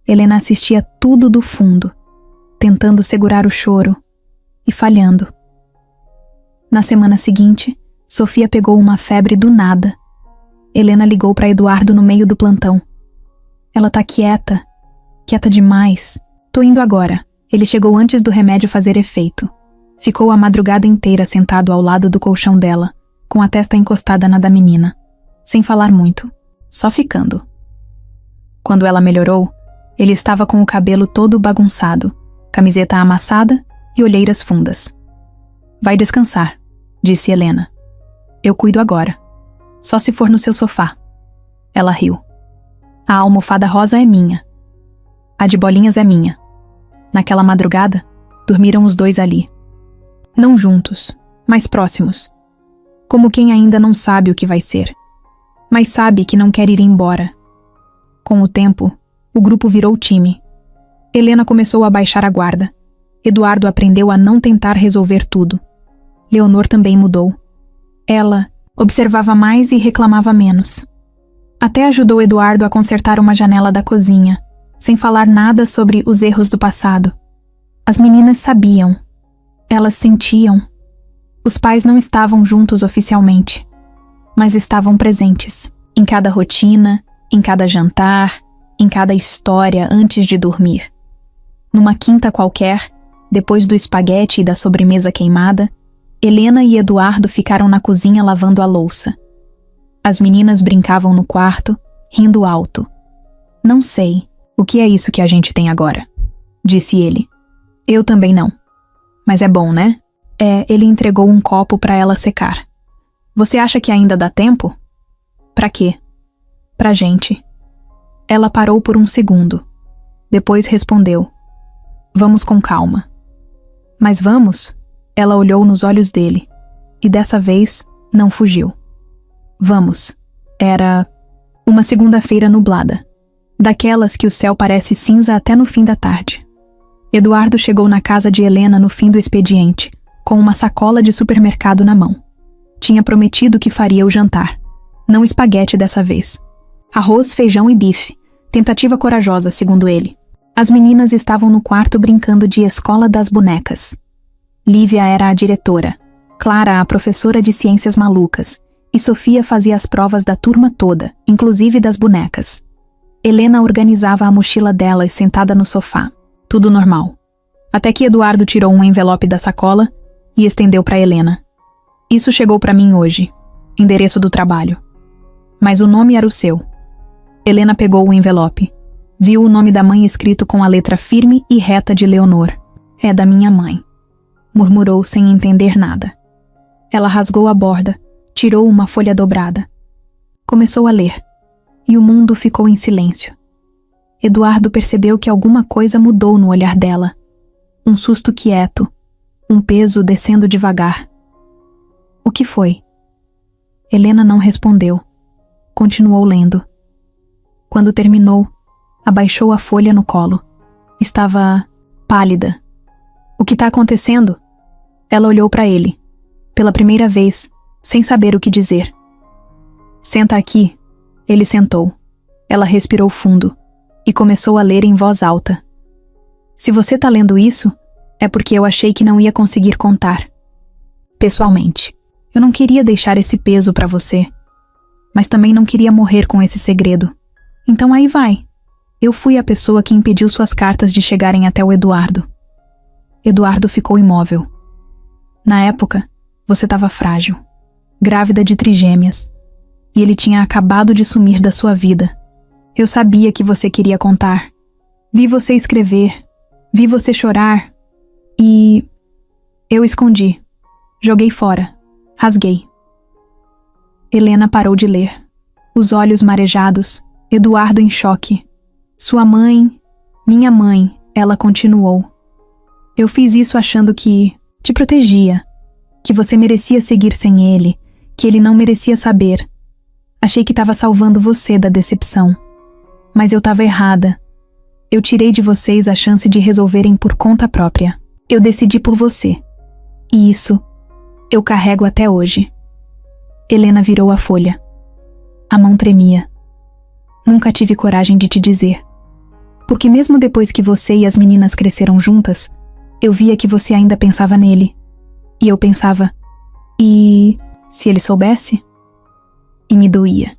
Helena assistia tudo do fundo, tentando segurar o choro e falhando. Na semana seguinte, Sofia pegou uma febre do nada. Helena ligou para Eduardo no meio do plantão. Ela tá quieta demais. Tô indo agora. Ele chegou antes do remédio fazer efeito. Ficou a madrugada inteira sentado ao lado do colchão dela, com a testa encostada na da menina, sem falar muito, só ficando. Quando ela melhorou, ele estava com o cabelo todo bagunçado, camiseta amassada e olheiras fundas. Vai descansar, disse Helena. Eu cuido agora. Só se for no seu sofá. Ela riu. A almofada rosa é minha. A de bolinhas é minha. Naquela madrugada, dormiram os dois ali. Não juntos, mas próximos. Como quem ainda não sabe o que vai ser, mas sabe que não quer ir embora. Com o tempo, o grupo virou time. Helena começou a baixar a guarda. Eduardo aprendeu a não tentar resolver tudo. Leonor também mudou. Ela observava mais e reclamava menos. Até ajudou Eduardo a consertar uma janela da cozinha, sem falar nada sobre os erros do passado. As meninas sabiam. Elas sentiam. Os pais não estavam juntos oficialmente, mas estavam presentes. Em cada rotina, em cada jantar, em cada história antes de dormir. Numa quinta qualquer, depois do espaguete e da sobremesa queimada, Helena e Eduardo ficaram na cozinha lavando a louça. As meninas brincavam no quarto, rindo alto. Não sei o que é isso que a gente tem agora, disse ele. Eu também não. Mas é bom, né? Ele entregou um copo para ela secar. Você acha que ainda dá tempo? Pra quê? Pra gente. Ela parou por um segundo. Depois respondeu. Vamos com calma. Mas vamos? Ela olhou nos olhos dele. E dessa vez, não fugiu. Vamos. Era uma segunda-feira nublada. Daquelas que o céu parece cinza até no fim da tarde. Eduardo chegou na casa de Helena no fim do expediente, com uma sacola de supermercado na mão. Tinha prometido que faria o jantar. Não espaguete dessa vez. Arroz, feijão e bife. Tentativa corajosa, segundo ele. As meninas estavam no quarto brincando de escola das bonecas. Lívia era a diretora, Clara a professora de ciências malucas, e Sofia fazia as provas da turma toda, inclusive das bonecas. Helena organizava a mochila delas sentada no sofá. Tudo normal. Até que Eduardo tirou um envelope da sacola e estendeu para Helena. Isso chegou para mim hoje. Endereço do trabalho. Mas o nome era o seu. Helena pegou o envelope. Viu o nome da mãe escrito com a letra firme e reta de Leonor. É da minha mãe. Murmurou sem entender nada. Ela rasgou a borda, tirou uma folha dobrada. Começou a ler. E o mundo ficou em silêncio. Eduardo percebeu que alguma coisa mudou no olhar dela. Um susto quieto, um peso descendo devagar. O que foi? Helena não respondeu. Continuou lendo. Quando terminou, abaixou a folha no colo. Estava pálida. O que está acontecendo? Ela olhou para ele, pela primeira vez, sem saber o que dizer. Senta aqui. Ele sentou. Ela respirou fundo e começou a ler em voz alta. Se você tá lendo isso, é porque eu achei que não ia conseguir contar. Pessoalmente, eu não queria deixar esse peso pra você, mas também não queria morrer com esse segredo. Então aí vai. Eu fui a pessoa que impediu suas cartas de chegarem até o Eduardo. Eduardo ficou imóvel. Na época, você estava frágil, grávida de trigêmeas, e ele tinha acabado de sumir da sua vida. Eu sabia que você queria contar. Vi você escrever, vi você chorar, e eu escondi. Joguei fora, rasguei. Helena parou de ler, os olhos marejados, Eduardo em choque. Sua mãe, minha mãe, ela continuou. Eu fiz isso achando que te protegia, que você merecia seguir sem ele, que ele não merecia saber. Achei que estava salvando você da decepção. Mas eu estava errada. Eu tirei de vocês a chance de resolverem por conta própria. Eu decidi por você. E isso eu carrego até hoje. Helena virou a folha. A mão tremia. Nunca tive coragem de te dizer. Porque mesmo depois que você e as meninas cresceram juntas, eu via que você ainda pensava nele. E eu pensava, e se ele soubesse? E me doía.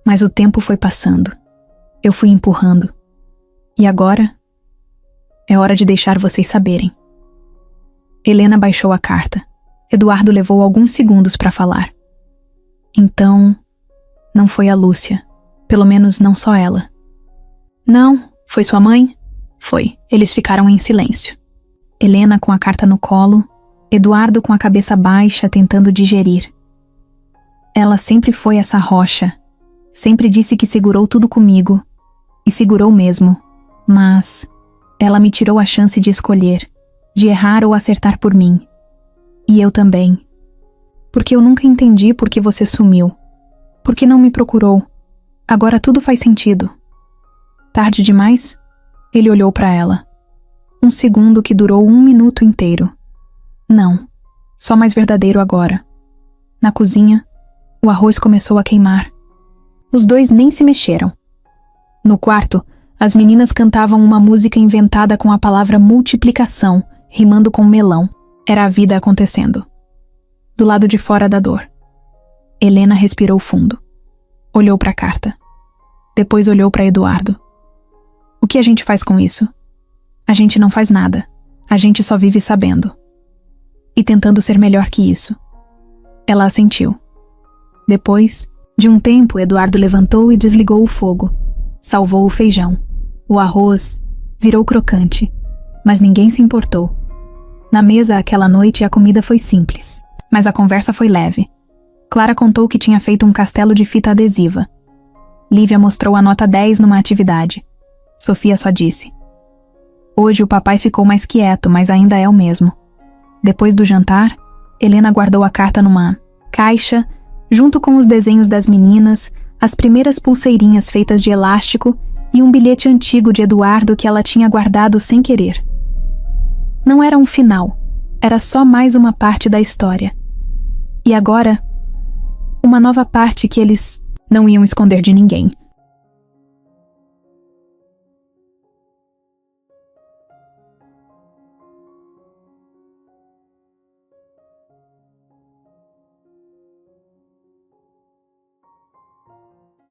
Mas o tempo foi passando. Eu fui empurrando. E agora? É hora de deixar vocês saberem. Helena baixou a carta. Eduardo levou alguns segundos para falar. Então, não foi a Lúcia. Pelo menos não só ela. Não, foi sua mãe? Foi. Eles ficaram em silêncio. Helena com a carta no colo, Eduardo com a cabeça baixa tentando digerir. Ela sempre foi essa rocha. Sempre disse que segurou tudo comigo. E segurou mesmo. Mas ela me tirou a chance de escolher, de errar ou acertar por mim. E eu também. Porque eu nunca entendi por que você sumiu. Por que não me procurou? Agora tudo faz sentido. Tarde demais? Ele olhou para ela. Um segundo que durou 1 minuto inteiro. Não, só mais verdadeiro agora. Na cozinha, o arroz começou a queimar. Os dois nem se mexeram. No quarto, as meninas cantavam uma música inventada com a palavra multiplicação, rimando com melão. Era a vida acontecendo. Do lado de fora da dor. Helena respirou fundo. Olhou para a carta. Depois olhou para Eduardo. O que a gente faz com isso? A gente não faz nada. A gente só vive sabendo. E tentando ser melhor que isso. Ela assentiu. Depois, de um tempo, Eduardo levantou e desligou o fogo. Salvou o feijão. O arroz virou crocante. Mas ninguém se importou. Na mesa aquela noite a comida foi simples. Mas a conversa foi leve. Clara contou que tinha feito um castelo de fita adesiva. Lívia mostrou a nota 10 numa atividade. Sofia só disse: hoje o papai ficou mais quieto, mas ainda é o mesmo. Depois do jantar, Helena guardou a carta numa caixa, junto com os desenhos das meninas, as primeiras pulseirinhas feitas de elástico e um bilhete antigo de Eduardo que ela tinha guardado sem querer. Não era um final, era só mais uma parte da história. E agora, uma nova parte que eles não iam esconder de ninguém.